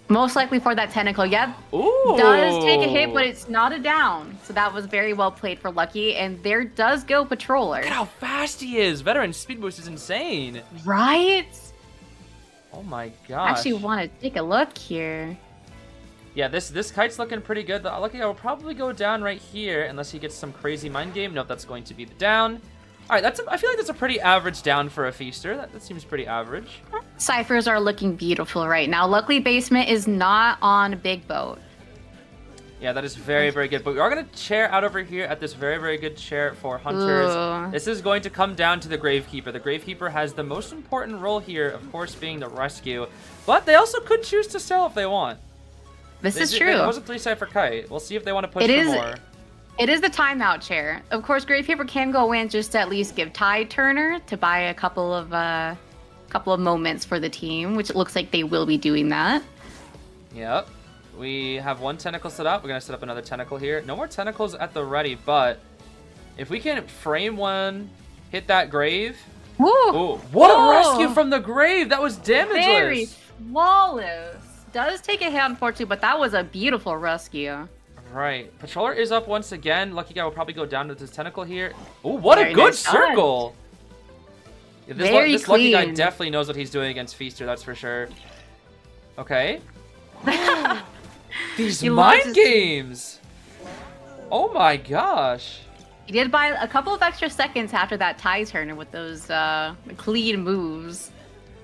Most likely for that tentacle. Yep. Ooh. Does take a hit, but it's not a down. So that was very well played for Lucky. And there does go Patroller. Look at how fast he is. Veteran speed boost is insane. Right? Oh my gosh. I actually want to take a look here. Yeah, this kite's looking pretty good. The Lucky guy will probably go down right here unless he gets some crazy mind game. Nope, that's going to be the down. All right, I feel like that's a pretty average down for a Feaster. That seems pretty average. Ciphers are looking beautiful right now. Luckily, Basement is not on Big Boat. Yeah, that is very, very good. But we are going to chair out over here at this very, very good chair for Hunters. Ooh. This is going to come down to the Gravekeeper. The Gravekeeper has the most important role here, of course, being the rescue. But they also could choose to sell if they want. This is true. It was a 3-cipher kite. We'll see if they want to push for more. It is the timeout chair. Of course, Gravekeeper can go in just to at least give Tide Turner to buy a couple of moments for the team, which it looks like they will be doing that. Yep. We have one tentacle set up. We're going to set up another tentacle here. No more tentacles at the ready, but if we can frame one, hit that grave. Woo! Ooh, what a rescue from the grave! That was damageless. Very flawless. Does take a hit, unfortunately, but that was a beautiful rescue. Right. Patroller is up once again. Lucky guy will probably go down to this tentacle here. Ooh, what a good circle! Yeah, this Lucky guy definitely knows what he's doing against Feaster, that's for sure. Okay. These mind games! Oh my gosh. He did buy a couple of extra seconds after that tie turner with those clean moves.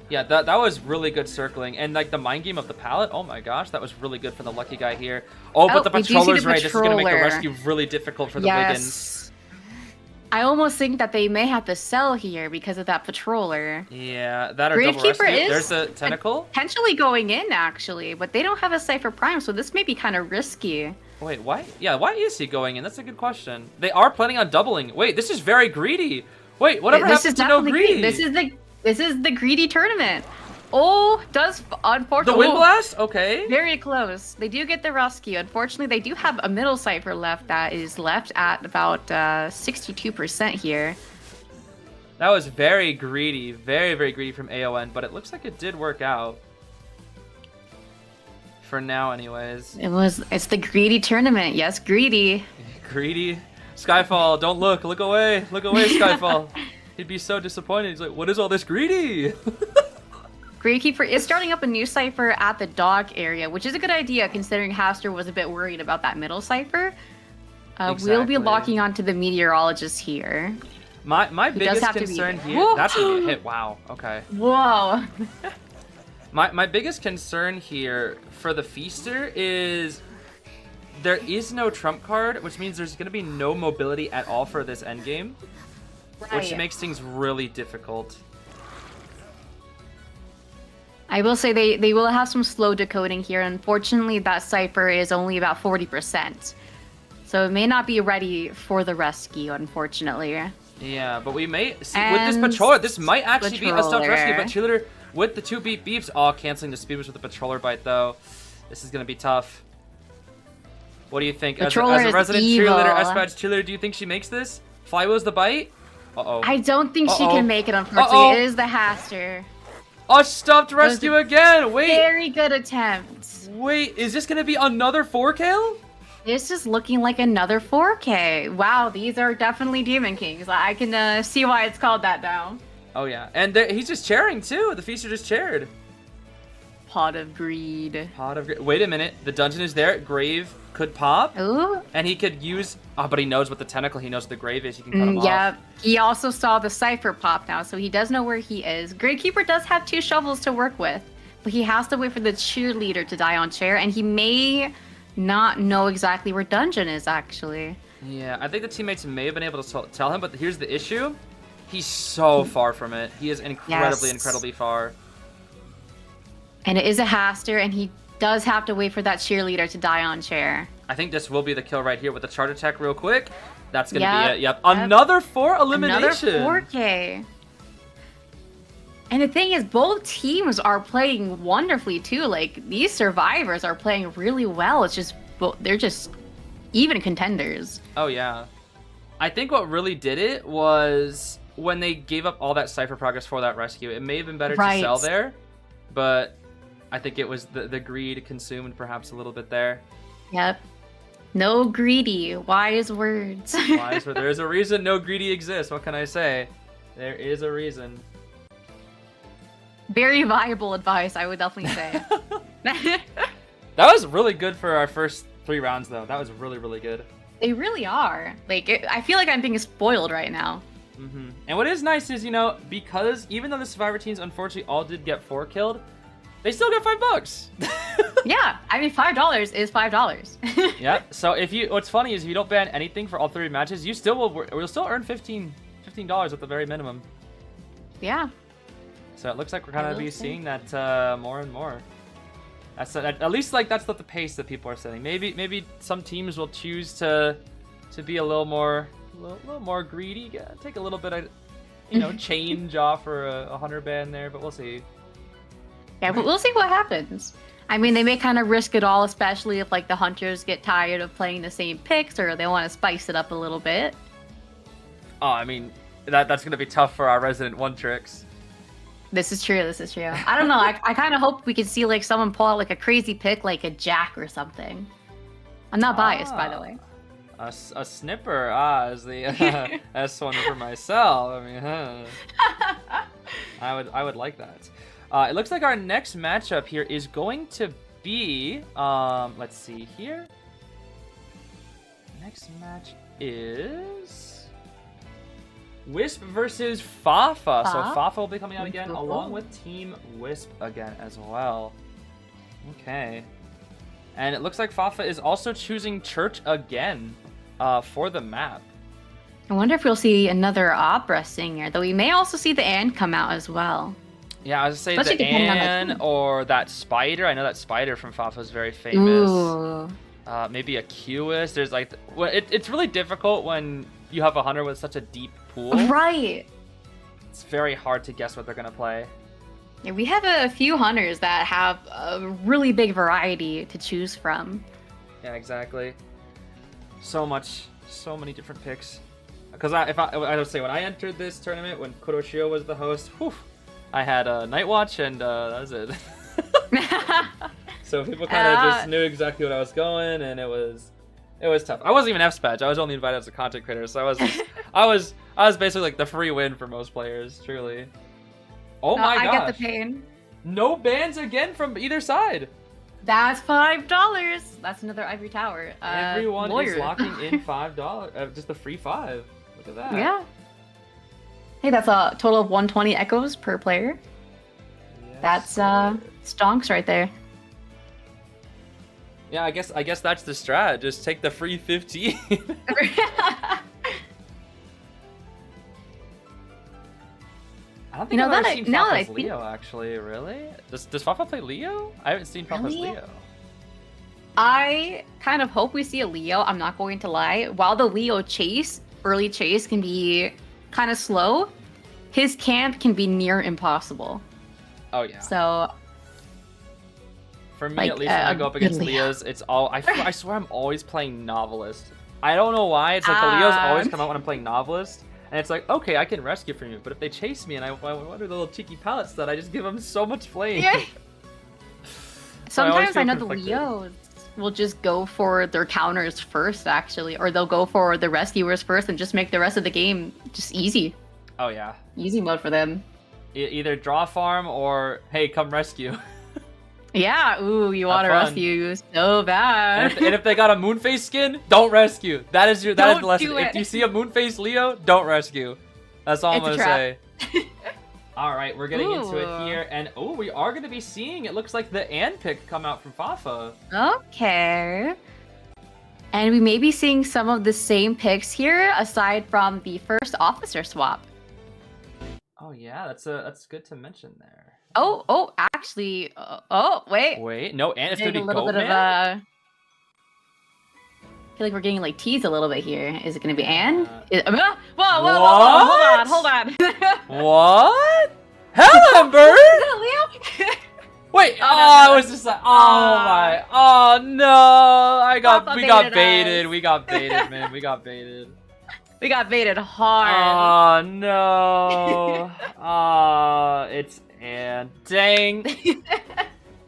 Yeah, that was really good circling. And like the mind game of the pallet, oh my gosh, that was really good for the Lucky guy here. Oh, but the Patroller's right. This is going to make the rescue really difficult for the Wiggins. I almost think that they may have to sell here because of that Patroller. Yeah, that or double rescue. There's the tentacle. Potentially going in, actually, but they don't have a Cypher Prime, so this may be kind of risky. Wait, why? Yeah, why is he going in? That's a good question. They are planning on doubling. Wait, this is very greedy. Wait, whatever happened to no greedy? This is the greedy tournament. Oh, does unfortunately the Wind Blast? Okay. Very close. They do get the rescue. Unfortunately, they do have a middle cipher left that is left at about 62% here. That was very greedy, very, very greedy from AON, but it looks like it did work out. For now, anyways. It's the greedy tournament. Yes, greedy. Greedy. Skyfall, don't look. Look away. Look away, Skyfall. He'd be so disappointed. He's like, what is all this greedy? Gravekeeper is starting up a new cipher at the dock area, which is a good idea considering Haster was a bit worried about that middle cipher. Exactly. We'll be locking onto the meteorologist here. My biggest concern here... That's going to be a hit. Wow. Okay. Whoa. My biggest concern here for the Feaster is there is no trump card, which means there's going to be no mobility at all for this endgame. Right. Which makes things really difficult. I will say they will have some slow decoding here. Unfortunately, that cipher is only about 40%. So it may not be ready for the rescue, unfortunately. Yeah, but we may see with this Patroller, this might actually be a stuffed rescue. But Cheerleader with the 2 beep beeps, canceling the speed boost with the Patroller bite though. This is going to be tough. What do you think? As a resident cheerleader, Espage cheerleader, do you think she makes this? Flywheel's the bite? Uh-oh. I don't think she can make it, unfortunately. It is the Haster. Oh, stuffed rescue again! Wait! Very good attempt. Wait, is this gonna be another 4K? This is looking like another 4K. Wow, these are definitely Demon Kings. I can see why it's called that now. Oh yeah, and he's just chairing too. The Feaster just chaired. Pot of Greed. Pot of Greed. Wait a minute, the dungeon is there. Grave could pop. Ooh. And he could use... Oh, but he knows what the tentacle, he knows what the grave is. He can cut him off. Yeah, he also saw the cipher pop now, so he does know where he is. Gravekeeper does have 2 shovels to work with, but he has to wait for the cheerleader to die on chair, and he may not know exactly where dungeon is, actually. Yeah, I think the teammates may have been able to tell him, but here's the issue. He's so far from it. He is incredibly far. And it is a Haster, and he does have to wait for that cheerleader to die on chair. I think this will be the kill right here with the charge attack real quick. That's going to be it. Yep. Another 4 elimination. Another 4K. And the thing is, both teams are playing wonderfully too. Like, these survivors are playing really well. It's just, they're just even contenders. Oh, yeah. I think what really did it was when they gave up all that Cypher progress for that rescue. It may have been better to sell there, but I think it was the greed consumed perhaps a little bit there. Yep. No greedy. Wise words. Wise words. There is a reason no greedy exists. What can I say? There is a reason. Very viable advice, I would definitely say. That was really good for our first 3 rounds, though. That was really, really good. They really are. Like, I feel like I'm being spoiled right now. Mm-hmm. And what is nice is, you know, because even though the Survivor teams unfortunately all did get 4 killed, they still get $5. Yeah, I mean, $5 is $5. Yeah. So what's funny is if you don't ban anything for all 3 matches, you still will still earn $15 at the very minimum. Yeah. So it looks like we're kind of be seeing that more and more. At least like that's not the pace that people are setting. Maybe some teams will choose to be a little more greedy, take a little bit of change off for a hunter ban there, but we'll see. Yeah, but we'll see what happens. I mean, they may kind of risk it all, especially if like the hunters get tired of playing the same picks or they want to spice it up a little bit. Oh, I mean that's gonna be tough for our resident one tricks. This is true. I don't know. I kind of hope we could see like someone pull out like a crazy pick, like a Jack or something. I'm not biased, by the way. A snipper, is the S1 for myself. I mean, I would like that. It looks like our next matchup here is going to be, let's see here. Next match is Wisp versus Fafa. So Fafa will be coming out again, along with Team Wisp again as well. Okay. And it looks like Fafa is also choosing Church again for the map. I wonder if we'll see another opera singer, though we may also see the Anne come out as well. Yeah, I was going to say the Anne or that Spider. I know that Spider from Fafa is very famous. Ooh. Maybe a Cueist. There's like, it's really difficult when you have a hunter with such a deep pool. Right. It's very hard to guess what they're going to play. Yeah, we have a few hunters that have a really big variety to choose from. Yeah, exactly. So many different picks. Because I would say when I entered this tournament, when Kuroshio was the host, whew, I had Night Watch and that was it. So people kind of just knew exactly what I was going, and it was tough. I wasn't even F-Spatch. I was only invited as a content creator, so I was basically like the free win for most players, truly. Oh my gosh. I get the pain. No bans again from either side. That's $5. That's another ivory tower. Everyone is locking in $5. Just a free 5. Look at that. Yeah. Hey, that's a total of 120 echoes per player. Yes, that's stonks right there. Yeah, I guess that's the strat. Just take the free 15. I don't think I've ever seen Fafa's Leo, actually. Really? Does Fafa play Leo? I haven't seen Fafa's Leo. I kind of hope we see a Leo. I'm not going to lie. While the Leo early chase can be kind of slow, his camp can be near impossible. Oh, yeah. So... For me, at least, when I go up against Leos, it's all... I swear I'm always playing Novelist. I don't know why. It's like the Leos always come out when I'm playing Novelist. And it's like, okay, I can rescue from you. But if they chase me and I wonder the little cheeky pallets that I just give them so much flame. Yeah. Sometimes I know the Leos will just go for their counters first, actually. Or they'll go for the rescuers first and just make the rest of the game just easy. Oh, yeah. Easy mode for them. Either draw farm or, hey, come rescue. Yeah, ooh, you want to rescue so bad. And if they got a Moonface skin, don't rescue. That is the lesson. If you see a Moonface Leo, don't rescue. That's all I'm going to say. All right, we're getting into it here. And, we are going to be seeing, it looks like the Anne pick come out from Fafa. Okay. And we may be seeing some of the same picks here, aside from the first officer swap. Oh, yeah, that's good to mention there. Oh, actually, wait. Wait, no, and it's going to be a little bit of feel like we're getting like teased a little bit here. Is it gonna be Anne? Whoa, hold on. What? Helen Bird? Leo? Wait, no. I was just like, oh no, we got baited, man, we got baited. We got baited hard. Oh no, it's Anne. Dang.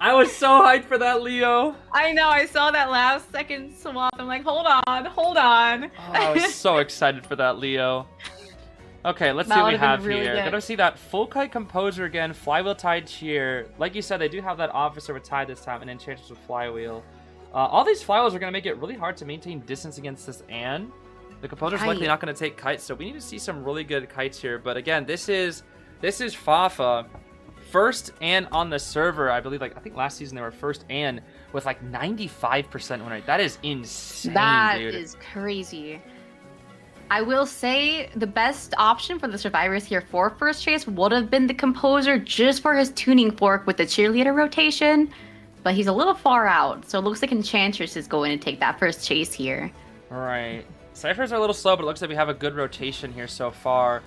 I was so hyped for that, Leo. I know, I saw that last second swap. I'm like, hold on. Oh, I was so excited for that, Leo. Okay, let's see what we have really here. Gotta see that full kite composer again, flywheel tied cheer. Like you said, they do have that officer with tie this time, and enchanters with flywheel. All these flywheels are gonna make it really hard to maintain distance against this Anne. The composer's likely not gonna take kites, so we need to see some really good kites here. But again, this is Fafa. First Anne on the server, I believe. I think last season they were first Anne with like 95% win rate. That is insane, dude. That is crazy. I will say the best option for the survivors here for first chase would have been the composer just for his tuning fork with the cheerleader rotation, but he's a little far out, so it looks like Enchantress is going to take that first chase here. All right. Ciphers are a little slow, but it looks like we have a good rotation here so far.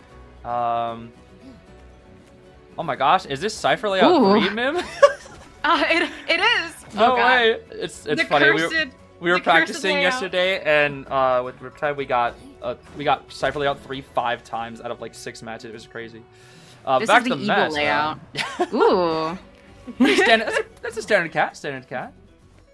Oh my gosh, is this Cypher layout 3, Mim? It is. No way. It's funny. We were practicing layout. yesterday, and with Riptide we got Cypher layout 3 5 times out of like 6 matches. It was crazy. This back is to the the mess, layout. Ooh. That's a standard cat.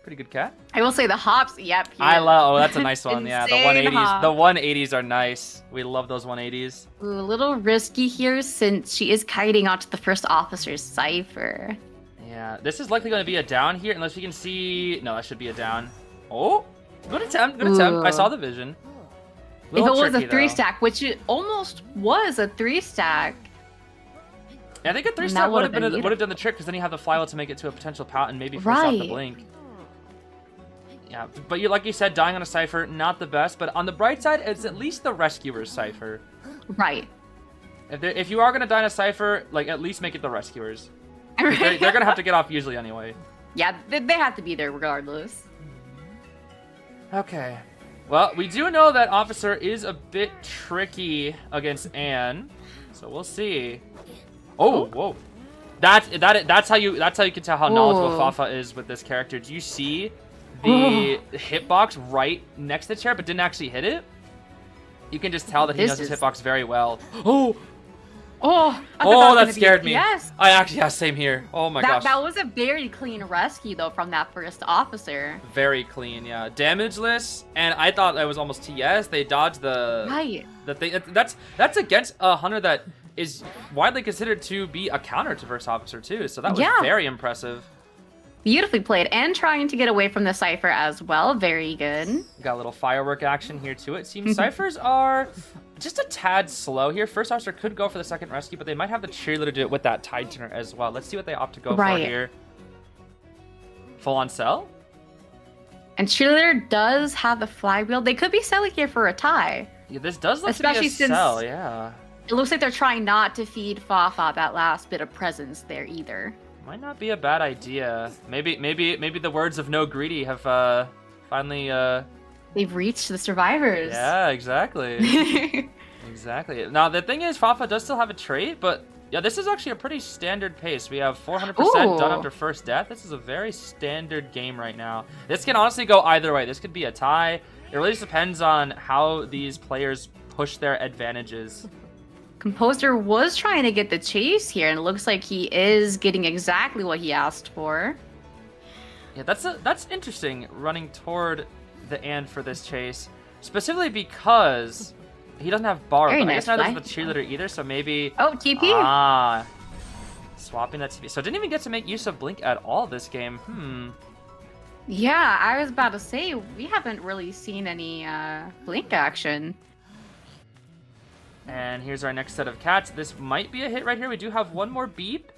Pretty good cat. I will say the hops. Yep. I love. Oh, that's a nice one. Yeah, the Insane 180s. hop. The 180s are nice. We love those 180s. Ooh, a little risky here since she is kiting onto the first officer's Cypher. Yeah, this is likely going to be a down here unless we can see. No, that should be a down. Oh, good attempt. Good attempt. I saw the vision. If it was a 3-stack, which it almost was a 3-stack. Yeah, I think a 3-stack would have done the trick because then you have the flywheel to make it to a potential pout and maybe force out the blink. Yeah, but like you said, dying on a Cypher, not the best. But on the bright side, it's at least the Rescuer's Cypher. Right. If you are going to die on a Cypher, like, at least make it the Rescuers. They're going to have to get off usually anyway. Yeah, they have to be there regardless. Okay. Well, we do know that Officer is a bit tricky against Anne. So we'll see. Oh, whoa. That's how you can tell how knowledgeable Fafa is with this character. Do you see the hitbox right next to the chair, but didn't actually hit it? You can just tell that he knows his hitbox very well. That scared me. Yes. Same here. Oh my gosh. That was a very clean rescue though from that first officer. Very clean, yeah. Damageless, and I thought that was almost TS. They dodged the thing. That's against a hunter that is widely considered to be a counter to first officer too. So that was very impressive. Beautifully played, and trying to get away from the Cypher as well. Very good. Got a little firework action here too. It seems Cyphers are just a tad slow here. First officer could go for the second rescue, but they might have the cheerleader do it with that tide turner as well. Let's see what they opt to go for here. Full on sell? And cheerleader does have the flywheel. They could be selling here for a tie. Yeah, this does look to be a sell, yeah. It looks like they're trying not to feed Fafa that last bit of presence there either. Might not be a bad idea. Maybe the words of No Greedy have finally they've reached the survivors. Yeah, exactly. Exactly. Now the thing is, Fafa does still have a trait, but yeah, this is actually a pretty standard pace. We have 400% done after first death. This is a very standard game right now. This can honestly go either way. This could be a tie. It really just depends on how these players push their advantages. Composer was trying to get the chase here, and it looks like he is getting exactly what he asked for. Yeah, that's interesting, running toward the Anne for this chase. Specifically because he doesn't have borrow. I guess neither does the cheerleader either, so maybe... Oh, TP! Swapping that TP. So didn't even get to make use of Blink at all this game. Yeah, I was about to say, we haven't really seen any Blink action. And here's our next set of cats. This might be a hit right here. We do have one more beep.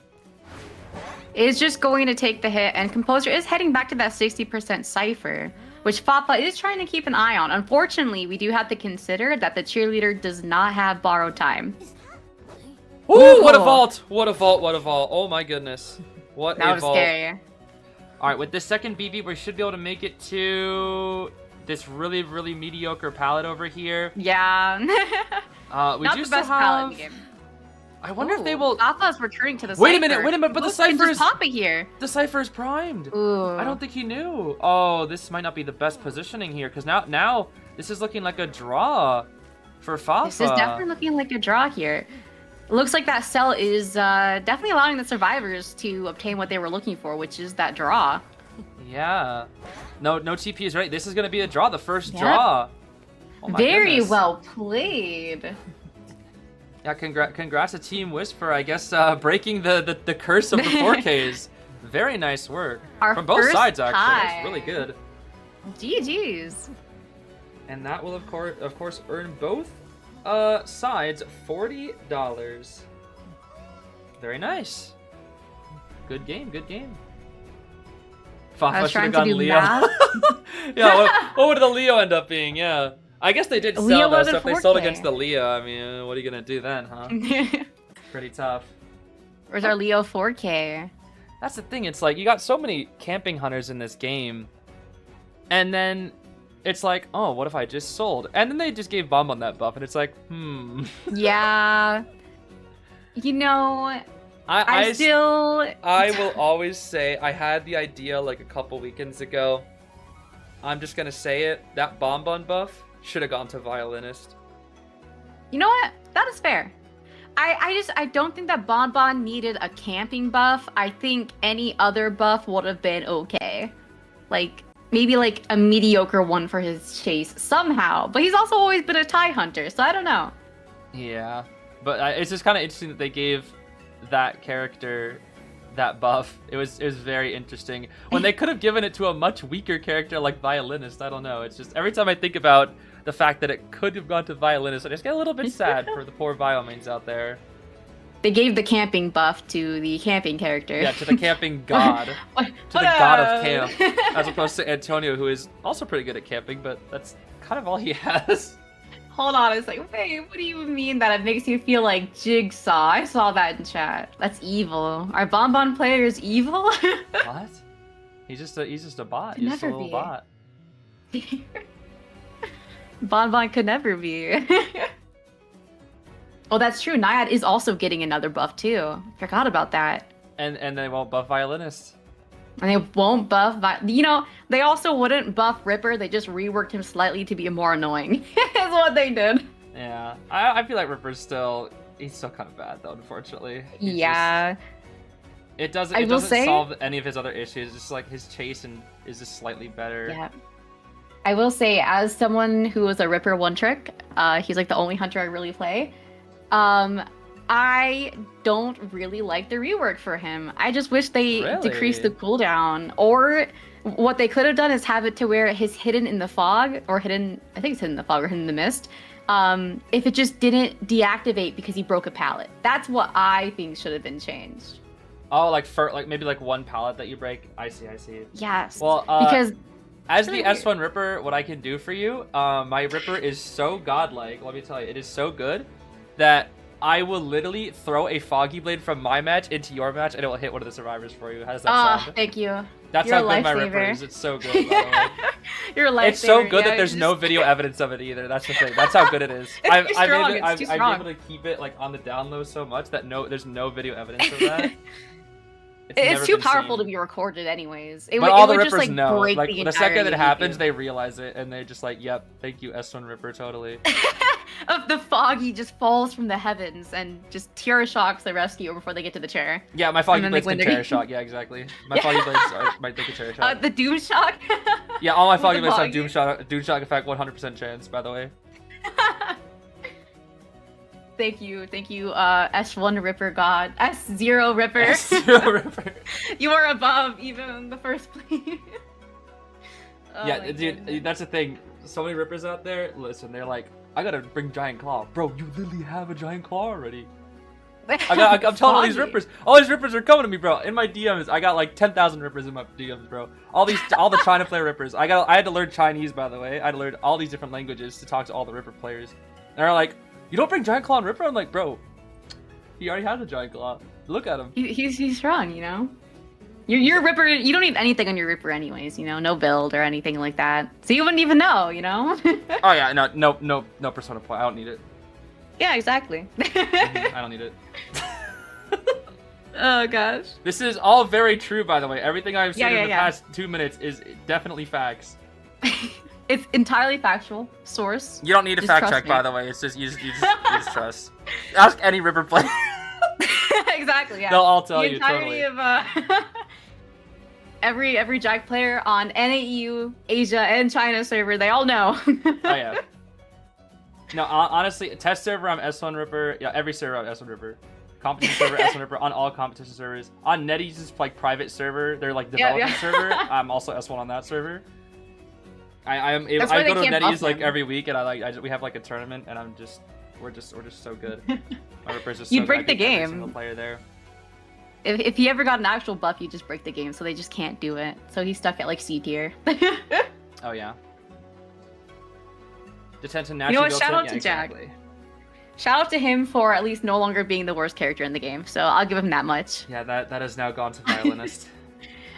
Is just going to take the hit, and Composer is heading back to that 60% Cypher, which Fafa is trying to keep an eye on. Unfortunately, we do have to consider that the cheerleader does not have borrowed time. Ooh, what a vault! What a vault, what a vault. Oh my goodness. What a vault. That was scary. Alright, with this second BB, we should be able to make it to this really, really mediocre palette over here. Yeah. We Not do the still best palette in the have. game. I wonder if they will. Fafa's returning to the Wait a Cypher. minute, but the Look, Cypher is just popping here. The Cypher is primed. Ooh. I don't think he knew. Oh, this might not be the best positioning here, because now this is looking like a draw for Fafa. This is definitely looking like a draw here. It looks like that cell is definitely allowing the survivors to obtain what they were looking for, which is that draw. Yeah. No TP is right. This is gonna be a draw, the first Yep. draw. Oh my Very goodness. well played. Yeah, congrats to Team Wisp, I guess, breaking the curse of the 4Ks. Very nice work. Our from both first sides, actually. tie. It's really good. GG's. And that will, of course, earn both sides $40. Very nice. Good game, good game. Fafa should have gone Leo. Yeah, what would the Leo end up being? Yeah. I guess they did sell though, so if they sold against the Leo, I mean, what are you gonna do then, huh? Pretty tough. Where's our Leo 4K? That's the thing, it's like, you got so many camping hunters in this game, and then it's like, oh, what if I just sold? And then they just gave Bomb on that buff, and it's like, Yeah. You know, I will always say, I had the idea like a couple weekends ago. I'm just gonna say it, that Bonbon buff should have gone to Violinist. You know what? That is fair. I don't think that Bonbon needed a camping buff. I think any other buff would have been okay. Like, maybe like a mediocre one for his chase somehow. But he's also always been a tie hunter, so I don't know. Yeah, but it's just kind of interesting that they gave that character that buff. It was very interesting. When they could have given it to a much weaker character like Violinist, I don't know. It's just, every time I think about the fact that it could have gone to Violinist, I just get a little bit sad for the poor Vio mains out there. They gave the camping buff to the camping character. Yeah, to the camping god. To the god of camp. As opposed to Antonio, who is also pretty good at camping, but that's kind of all he has. Hold on, it's like, wait, what do you mean that it makes you feel like Jigsaw? I saw that in chat. That's evil. Our Bonbon player is evil? What? He's just a bot. Could He's just a never little be. bot. Bonbon could never be. Oh, that's true. Naiad is also getting another buff too. Forgot about that. And they won't buff Violinist. And they won't buff. You know, they also wouldn't buff Ripper. They just reworked him slightly to be more annoying. Is what they did. Yeah, I feel like Ripper's he's still kind of bad though, unfortunately. Yeah. It doesn't solve any of his other issues. It's just like his chase is just slightly better. Yeah. I will say, as someone who was a Ripper one trick, he's like the only hunter I really play. I don't really like the rework for him. I just wish they decreased the cooldown. Or what they could have done is have it to where his hidden in the fog, or hidden, I think it's hidden in the fog or hidden in the mist, if it just didn't deactivate because he broke a pallet. That's what I think should have been changed. Oh, like maybe like one pallet that you break? I see. Yes. Well, because as the S1 Ripper, what I can do for you, my Ripper is so godlike, let me tell you, it is so good that I will literally throw a Foggy Blade from my match into your match, and it will hit one of the survivors for you. How does that sound? Thank you. That's You're how good my Ripper is. It's so good, by the way. You're a lifesaver. It's so good that there's no video evidence of it either. That's the thing. That's how good it is. I've been able to keep it like on the down low so much that there's no video evidence of that. It's too powerful to be recorded anyways. But all the Rippers know. Like, the second it happens, they realize it, and they're just like, yep, thank you, S1 Ripper, totally. Of the Foggy just falls from the heavens and just Terra shocks the rescue before they get to the chair. Yeah, my Foggy Blades can Terra shock. Yeah, exactly. My Foggy Blades might take a Terra shock. The Doom shock? Yeah, all my Foggy Blades have Doom shock effect, 100% chance, by the way. Thank you, S1 Ripper God. S0 Ripper. S0 Ripper. You are above even the first place. Yeah, dude, that's the thing. So many Rippers out there, listen, they're like, I gotta bring Giant Claw. Bro, you literally have a Giant Claw already. I'm telling all these Rippers are coming to me, bro. In my DMs, I got like 10,000 Rippers in my DMs, bro. All the China player Rippers. I had to learn Chinese, by the way. I had to learn all these different languages to talk to all the Ripper players. And they're like, you don't bring Giant Claw and Ripper? I'm like, bro, he already has a Giant Claw. Look at him. He's strong, you know? Your Ripper, you don't need anything on your Ripper anyways, you know, no build or anything like that. So you wouldn't even know, you know? Oh yeah, no Persona point. I don't need it. Yeah, exactly. I don't need it. Oh gosh. This is all very true, by the way. Everything I've said in the yeah. past 2 minutes is definitely facts. It's entirely factual. Source. You don't need a Just fact trust check, me. by the way. It's just you just trust. Ask any Ripper player. Exactly, yeah. They'll all tell the you, entirety totally. of every Jack player on NAU, Asia, and China server, they all know. Oh yeah. No, honestly, test server I'm S1 Ripper. Yeah, every server I'm S1 Ripper. Competition server S1 Ripper on all competition servers. On NetEase's like private server, they're like development server. I'm also S1 on that server. I go to NetEase like every week, and we have like a tournament, and we're just so good. My Ripper's just You'd so break good. the Every game. single player there. If he ever got an actual buff, you just break the game, so they just can't do it. So he's stuck at like C tier. Oh yeah. Detention You naturally know what? built Shout in? out Yeah, to Jack. exactly. Shout out to him for at least no longer being the worst character in the game. So I'll give him that much. Yeah, that has now gone to violinist.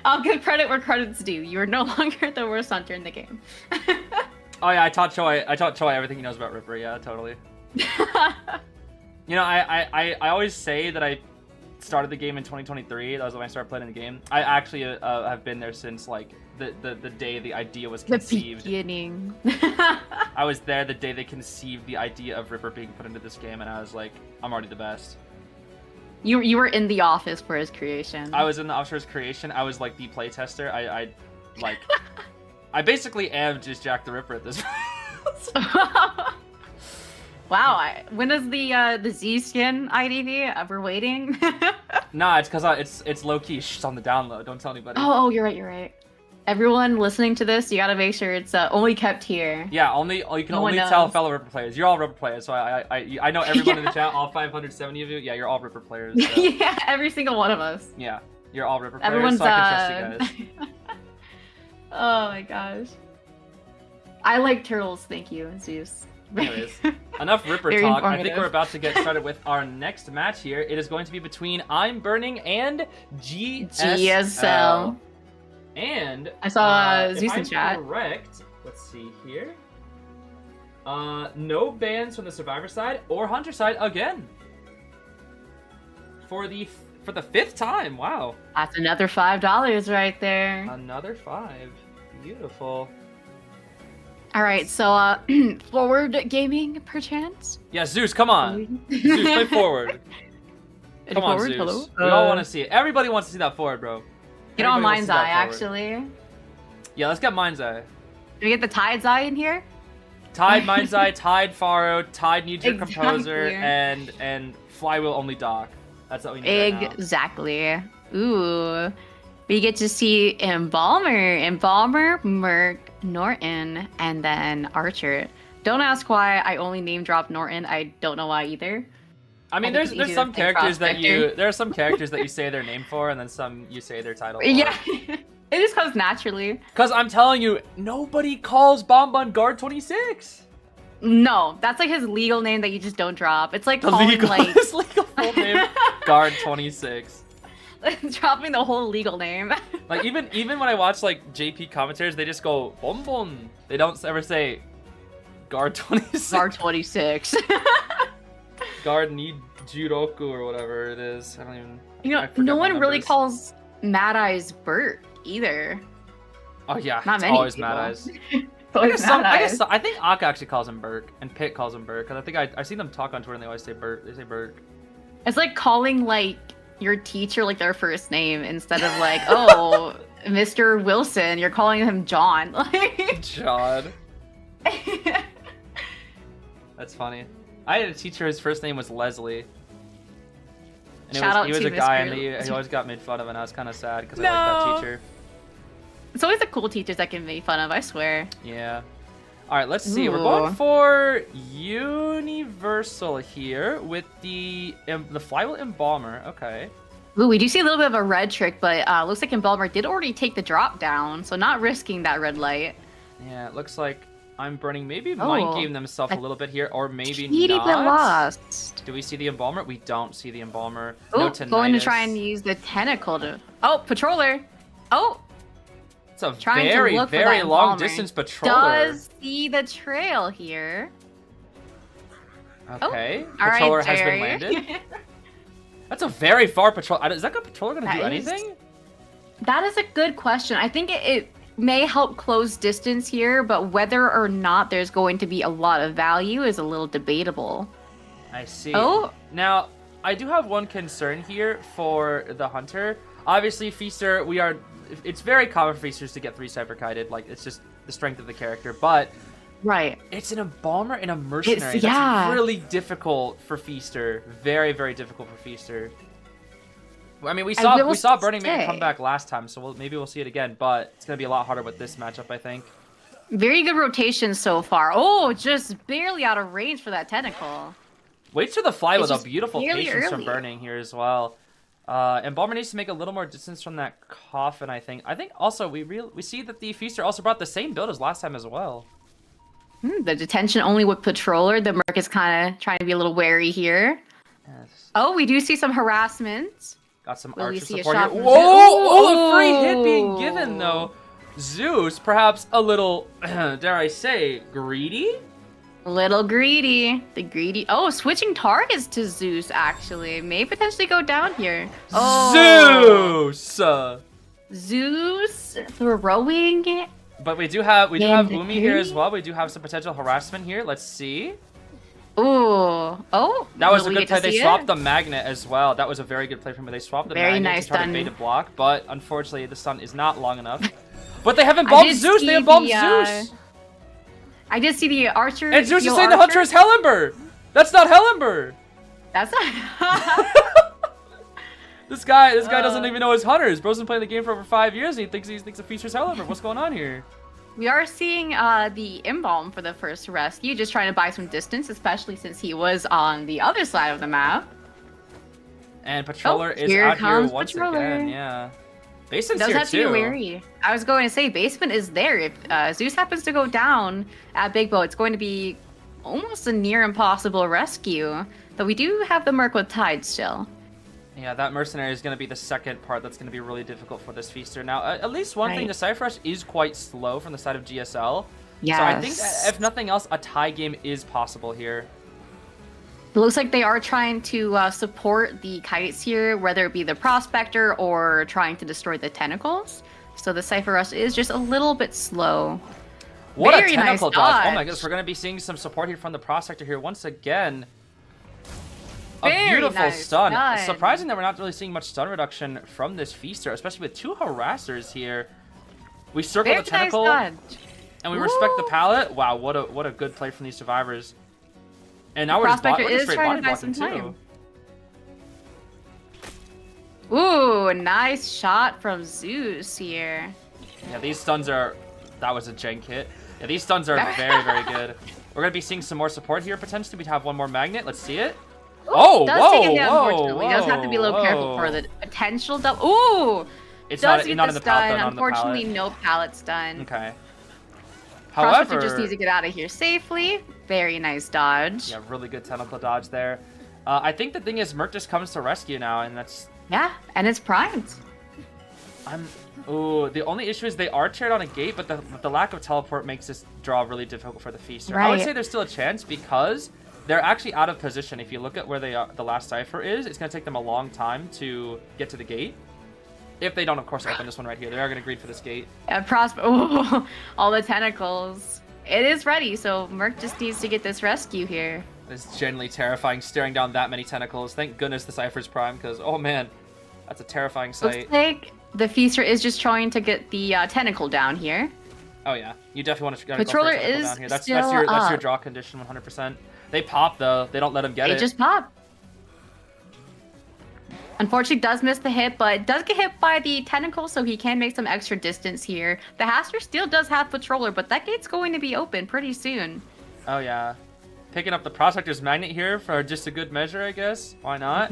I'll give credit where credit's due. You are no longer the worst hunter in the game. Oh yeah, I taught Choi everything he knows about Ripper. Yeah, totally. You know, I always say that I started the game in 2023. That was when I started playing the game. I actually have been there since like the day the idea was conceived. The beginning. I was there the day they conceived the idea of Ripper being put into this game, and I was like, I'm already the best. You were in the office for his creation. I was in the office for his creation. I was like the playtester. I like I basically am just Jack the Ripper at this point. Wow, when is the Zeez skin IDV? We're waiting. Nah, it's because it's low key. Shh, it's on the download. Don't tell anybody. Oh, you're right. Everyone listening to this, you gotta make sure it's only kept here. Yeah, you can only tell fellow Ripper players. You're all Ripper players, so I know everyone in the chat, all 570 of you. Yeah, you're all Ripper players. So. Yeah, every single one of us. Yeah, you're all Ripper players, Everyone's so I can trust you guys. Oh my gosh. I like turtles, thank you, Zeus. Anyways, enough Ripper Very talk. I think informative. we're about to get started with our next match here. It is going to be between Imburning and GSL. And I saw if Zeus in I'm chat. correct, let's see here. No bans from the Survivor side or Hunter side again. For the fifth time. Wow. That's another $5 right there. Another 5. Beautiful. All right, so forward gaming perchance. Yeah, Zeus, come on. Zeus, play forward. Come on, Forward? Zeus. Hello? We all want to see it. Everybody wants to see that forward, bro. Get on Everybody wants Mind's to see that Eye, forward. actually. Yeah, let's get Mind's Eye. Can we get the Tide's Eye in here? Tide Mind's Eye, Tide Faro, Tide Knee Jerk Composer, Exactly. and Flywheel Only Dock. That's what we need right now. Exactly. Ooh. We get to see Embalmer, Merc, Norton, and then Archer. Don't ask why I only name dropped Norton. I don't know why either. I mean, I think there's it's some easier to characters think Prospector. there are some characters that you say their name for, and then some you say their title for. Yeah. It just comes naturally. Because I'm telling you, nobody calls Bonbon Guard 26. No, that's like his legal name that you just don't drop. It's like The calling legal, like his legal full name, Guard 26. dropping the whole legal name. Like even when I watch like JP commentators, they just go Bonbon. They don't ever say Guard 26. Guard 26. Guard Need Juroku or whatever it is. I don't even. You know, I forget no my one really numbers. calls Mad Eyes Bert either. Oh yeah, Not it's many always people. Mad Eyes. It's I always guess Mad Eyes. I think Akka actually calls him Burke, and Pitt calls him Burke. Cause I think I've seen them talk on Twitter, and they always say Burke. They say Burke. It's like calling like your teacher like their first name instead of like, oh, Mr. Wilson. You're calling him John. Like, John. That's funny. I had a teacher whose first name was Leslie. And Shout out he was to a guy, Mr. and he always got made fun of, and I was kind of sad because No. I liked that teacher. it's always the cool teachers that can make fun of. I swear. Yeah. All right, let's see. We're Ooh. going for Universal here with the Flywheel Embalmer. Okay. Ooh, we do see a little bit of a red trick, but looks like Embalmer did already take the drop down, so not risking that red light. Yeah, it looks like Imburning maybe mind game themselves a little bit here, or maybe not. Bit lost. Do we see the Embalmer? We don't see the Embalmer. Oh, No tinnitus. going to try and use the tentacle to... Oh, Patroller. Oh. It's a very, very long distance Patroller. Does see the trail here. Okay. Oh. Patroller right, has been landed. That's a very far patrol. Is that Patroller going to do anything? That is a good question. I think it may help close distance here, but whether or not there's going to be a lot of value is a little debatable. I see. Oh. Now, I do have one concern here for the Hunter. Obviously, Feaster, it's very common for Feasters to get 3 Cyber-Kited. Like, it's just the strength of the character. But right, it's an Embalmer and a Mercenary. That's really difficult for Feaster. Very, very difficult for Feaster. I mean, we saw Burning make a comeback last time, so maybe we'll see it again, but it's going to be a lot harder with this matchup, I think. Very good rotation so far. Oh, just barely out of range for that tentacle. Waits for the fly with a beautiful patience from Burning here as well. Embalmer needs to make a little more distance from that coffin, I think. I think also we see that the Feaster also brought the same build as last time as well. The detention only with Patroller. The Merc is kind of trying to be a little wary here. Yes. Oh, we do see some harassment. Got some archer support here. Whoa! Oh, a free hit being given, though. Zeus, perhaps a little, dare I say, greedy? A little greedy. The greedy. Oh, switching targets to Zeus, actually. May potentially go down here. Oh. Zeus! Zeus throwing. But we do have Umi here as well. We do have some potential harassment here. Let's see. Ooh. Oh. That was a good play. They swapped the magnet as well. That was a very good play from me. They swapped the magnet to try to bait a block, but unfortunately the stun is not long enough. But they have embalmed Zeus! They embalmed Zeus! I did see the archer. And Zeus is saying the Hunter is Hellenber! That's not Hellenber! That's not... This guy doesn't even know his Hunters. Bro's been playing the game for over 5 years and he thinks a Feaster's Hellenber. What's going on here? We are seeing the Embalm for the first rescue, just trying to buy some distance, especially since he was on the other side of the map. And Patroller is out here once again, yeah. Basement's here too. To be wary. I was going to say, Basement is there. If Zeus happens to go down at Big Bow, it's going to be almost a near impossible rescue. But we do have the Merc with Tide still. Yeah, that Mercenary is going to be the second part that's going to be really difficult for this Feaster. Now, at least one thing, the Cypher Rush is quite slow from the side of GSL. Yes. So I think, if nothing else, a tie game is possible here. It looks like they are trying to support the kites here, whether it be the Prospector or trying to destroy the tentacles. So the Cypher Rush is just a little bit slow. What a tentacle dodge. Oh my goodness, we're going to be seeing some support here from the Prospector here once again. A beautiful stun. Surprising that we're not really seeing much stun reduction from this Feaster, especially with 2 harassers here. We circle the tentacle, and we respect the pallet. Wow, what a good play from these survivors. And now we're just straight body blocking too. Ooh, nice shot from Zeus here. Yeah, these stuns are... That was a jank hit. Yeah, these stuns are very, very good. We're going to be seeing some more support here, potentially. We'd have one more magnet. Let's see it. Oh, whoa. He does have to be a little careful for the potential double. Ooh! It's not in the pallet, though. Unfortunately, no pallet stun. Okay. However, just needs to get out of here safely. Very nice dodge. Yeah, really good tentacle dodge there. I think the thing is, Merc just comes to rescue now, and that's... Yeah, and it's primed. Ooh, the only issue is they are tiered on a gate, but the lack of teleport makes this draw really difficult for the Feaster. Right. I would say there's still a chance because they're actually out of position. If you look at where the last Cypher is, it's going to take them a long time to get to the gate. If they don't, of course, open this one right here. They are going to greed for this gate. Yeah, ooh, all the tentacles. It is ready, so Merc just needs to get this rescue here. It's genuinely terrifying staring down that many tentacles. Thank goodness the Cypher's Prime, because, oh man, that's a terrifying sight. Looks like the Feaster is just trying to get the tentacle down here. Oh yeah, you definitely want to go Patroller for a tentacle down here. That's your draw condition 100%. They pop though. They don't let him get it. They just pop. Unfortunately, does miss the hit, but does get hit by the tentacle, so he can make some extra distance here. The Haster still does have Patroller, but that gate's going to be open pretty soon. Oh yeah. Picking up the Prospector's Magnet here for just a good measure, I guess. Why not?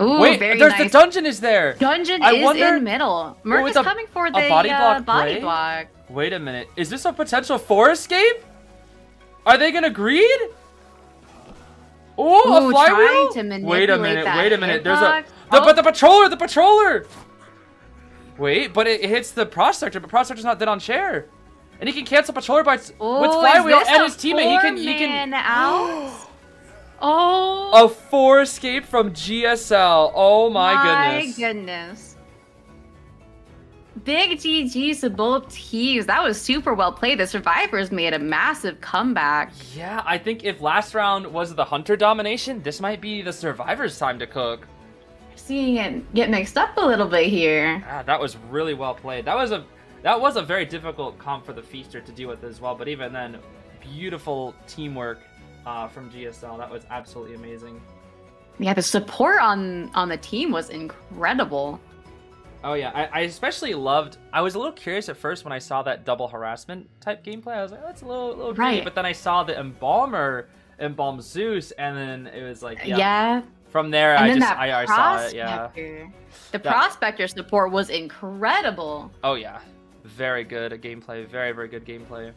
Ooh, wait, very there's nice. The dungeon is there. Dungeon is in middle. Merc is coming for the body block. Wait a minute. Is this a potential 4 escape? Are they gonna greed? Oh, a flywheel? Trying to Wait a manipulate minute, that wait a minute. There's hitbox. but the patroller! Wait, but it hits the prospector, but prospector's not dead on chair. And he can cancel patroller by with flywheel and his teammate. He can out. Oh. A 4 escape from GSL. Oh my goodness. Big GG's to both teams. That was super well played. The survivors made a massive comeback. Yeah, I think if last round was the hunter domination, this might be the survivors' time to cook. Seeing it get mixed up a little bit here. Ah, that was really well played. That was a very difficult comp for the Feaster to deal with as well. But even then, beautiful teamwork from GSL. That was absolutely amazing. Yeah, the support on the team was incredible. Oh yeah, I especially loved. I was a little curious at first when I saw that double harassment type gameplay. I was like, oh, that's a little greedy. Right. But then I saw the Embalmer embalm Zeus, and then it was like, yeah. From there, and I saw it. Yeah. The prospector support was incredible. Oh yeah, very good gameplay. Very good gameplay.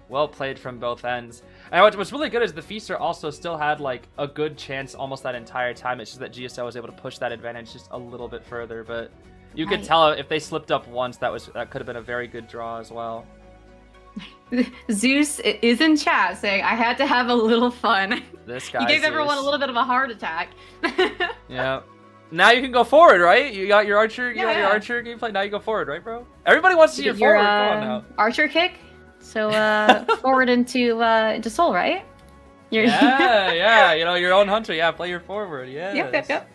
Well played from both ends. And what's really good is the Feaster also still had like a good chance almost that entire time. It's just that GSL was able to push that advantage just a little bit further, but. You could tell if they slipped up once, that could have been a very good draw as well. Zeus is in chat saying, I had to have a little fun. This guy, You gave Zeus. everyone a little bit of a heart attack. Yeah. Now you can go forward, right? You got your archer, your archer gameplay. Now you go forward, right, bro? Everybody wants to see your forward. Go on now. Archer kick. So forward into soul, right? Yeah. You know, your own hunter. Yeah, play your forward. Yeah. Yep.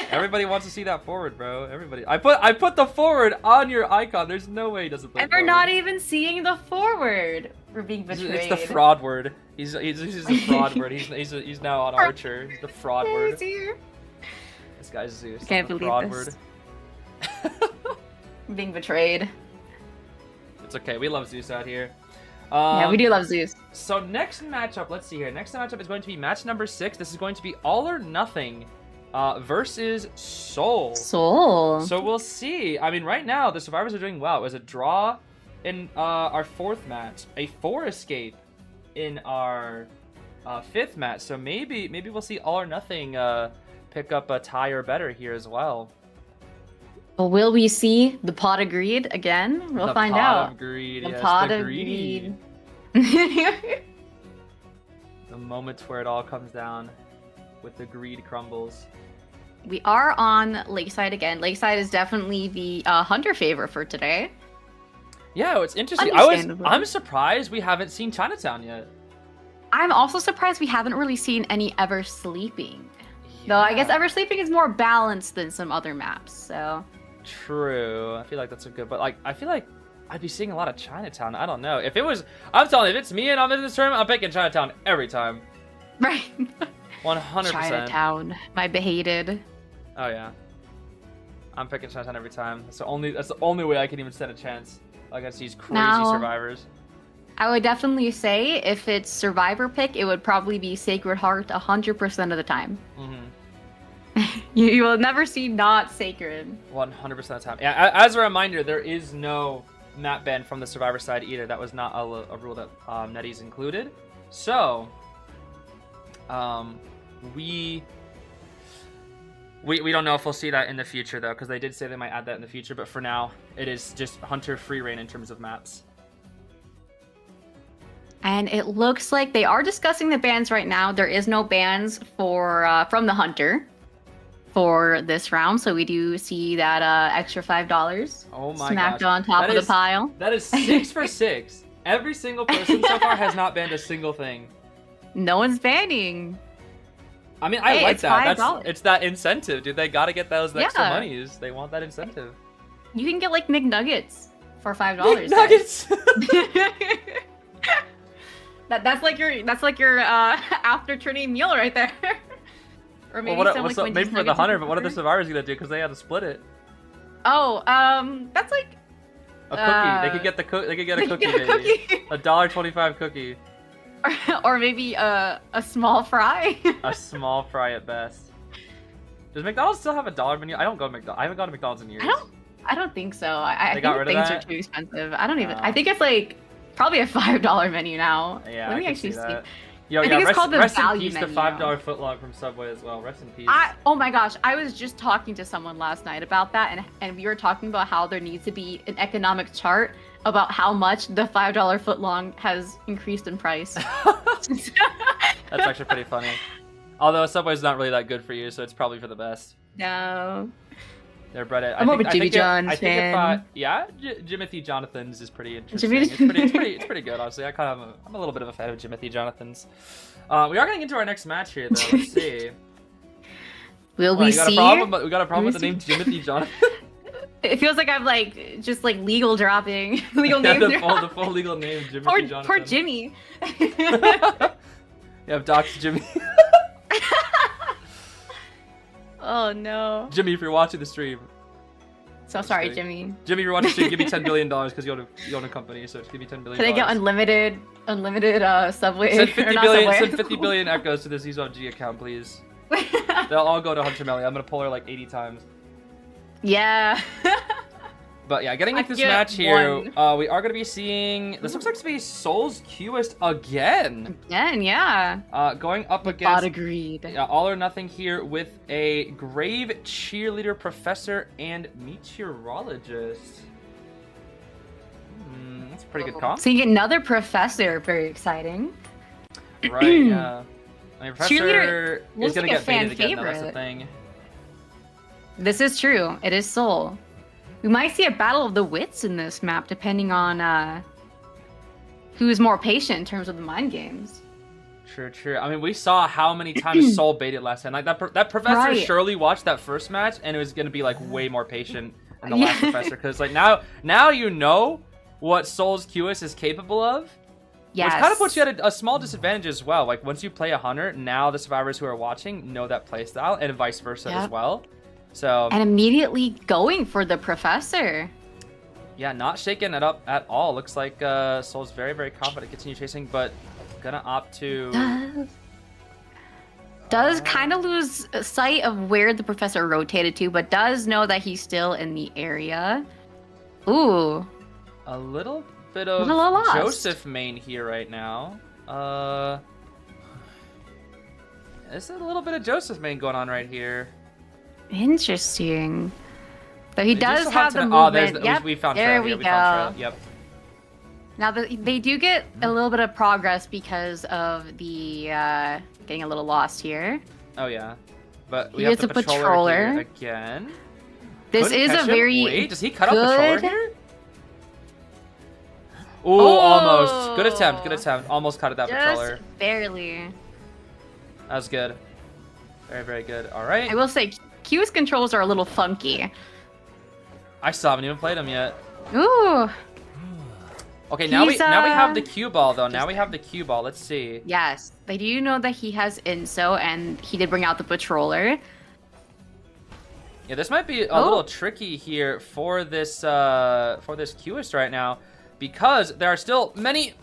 Everybody wants to see that forward, bro. Everybody. I put the forward on your icon. There's no way he doesn't play. And we're not even seeing the forward. We're being betrayed. It's the fraud word. He's the fraud word. He's now on Archer. He's the fraud word. This guy's Zeus. Can't believe fraud this. Word. Being betrayed. It's okay. We love Zeus out here. Yeah, we do love Zeus. So next matchup, let's see here. Next matchup is going to be match number 6. This is going to be All or Nothing. Versus Soul. So we'll see. I mean, right now the survivors are doing well. It was a draw in our 4th match, a 4 escape in our 5th match. So maybe we'll see All or Nothing pick up a tie or better here as well. Well, will we see the pot of greed again? We'll find out. Of greed. The yes, pot the of greed. greed. The moment where it all comes down, with the greed crumbles. We are on Lakeside again. Lakeside is definitely the hunter favorite for today. Yeah, it's interesting. I'm surprised we haven't seen Chinatown yet. I'm also surprised we haven't really seen any Ever Sleeping. Yeah. Though I guess Ever Sleeping is more balanced than some other maps, so. True. I feel like that's a good, but like I feel like I'd be seeing a lot of Chinatown. I don't know. I'm telling you, if it's me and I'm in this tournament, I'm picking Chinatown every time. Right. 100%. Chinatown, my behated. Oh yeah, I'm picking Chinatown every time. That's the only way I can even stand a chance against these crazy survivors. I would definitely say if it's survivor pick, it would probably be Sacred Heart 100% of the time. Mm-hmm. you will never see not Sacred. 100% of the time. Yeah. As a reminder, there is no map ban from the survivor side either. That was not a rule that NetEase included. So. We don't know if we'll see that in the future though, because they did say they might add that in the future, but for now it is just hunter free reign in terms of maps. And it looks like they are discussing the bans right now. There is no bans for from the hunter for this round, so we do see that extra $5 smacked on top of the pile. That is 6 for 6. Every single person so far has not banned a single thing. No one's banning. I mean, I like that. It's that incentive, dude. They gotta get those extra monies. They want that incentive. You can get like McNuggets for $5. Nuggets. that's like your after Trinity meal right there. Or maybe maybe for the hunter, but what are the survivors gonna do? Because they had to split it. Oh, that's like a cookie. They could get They could get a cookie. Baby. A $1.25 cookie. Or maybe a small fry. A small fry at best. Does McDonald's still have a $1 menu? I don't go to McDonald's. I haven't gone to McDonald's in years. I don't think so. I think things are too expensive. I don't even. I think it's like probably a $5 menu now. Yeah, Let me I can actually see that. Yo, I yeah, think it's called the rest in value peace, the menu. $5 footlong from Subway as well. Rest in peace. Oh my gosh, I was just talking to someone last night about that, and we were talking about how there needs to be an economic chart about how much the $5 footlong has increased in price. That's actually pretty funny. Although Subway's not really that good for you, so it's probably for the best. No. They're bread. I'm more of a Jimmy John's fan. Jimothy Jonathan's is pretty interesting. It's pretty good, honestly. I'm a little bit of a fan of Jimothy Jonathan's. We are getting into our next match here, though. Let's see. Will we see? We got a problem with the name Jimothy Jonathan. It feels like I'm like just like legal dropping legal names. The full legal name, Jimothy Jonathan. Poor Jimmy. You have Doc's Jimmy. Oh no. Jimmy, if you're watching the stream. So sorry, Jimmy. Jimmy, if you're watching the stream, give me $10 billion because you own a company, so just give me $10 billion. Can I get unlimited Subway? Send 50 billion echoes to the Zeez G account, please. They'll all go to Hunter Melly. I'm gonna pull her like 80 times. Yeah. But yeah, getting into this match here, we are going to be seeing... This looks like to be Soul's Cueist again. Again, yeah. Going up against... Bot agreed. All or Nothing here with a Grave Cheerleader Professor and Meteorologist. That's a pretty good comp. Seeing another Professor, very exciting. Right, yeah. I mean, Professor Cheerleader is going to get baited again, favorite. though, that's the thing. This is true. It is Soul. We might see a battle of the wits in this map, depending on who's more patient in terms of the mind games. True. I mean, we saw how many times Soul baited last time. Like that Professor surely watched that first match, and it was gonna be like way more patient than the last Professor, because like now you know what Soul's Cueist is capable of. Yes. Which kind of puts you at a small disadvantage as well. Like once you play a Hunter, now the survivors who are watching know that playstyle, and vice versa as well. So and immediately going for the Professor. Yeah, not shaking it up at all. Looks like Soul's very, very confident, continue chasing, but gonna opt to... Does kind of lose sight of where the Professor rotated to, but does know that he's still in the area. Ooh. A little bit of Joseph main here right now. There's a little bit of Joseph main going on right here. Interesting. So he does have the movement. We found there Trail. We We go. found Trail. Yep. Now they do get a little bit of progress because of the getting a little lost here. Oh yeah, but we have the patroller here again. This is a very wait. Does he cut out the patroller here? Ooh, almost. Good attempt. Good attempt. Almost cut that patroller. Just barely. That was good. Very, very good. All right. I will say, Q's controls are a little funky. I still haven't even played them yet. Ooh. Okay, now we have the cue ball though. Now we have the cue ball. Let's see. Yes, they do know that he has INSO, and he did bring out the patroller. Yeah, this might be a little tricky here for this Cueist right now, because there are still many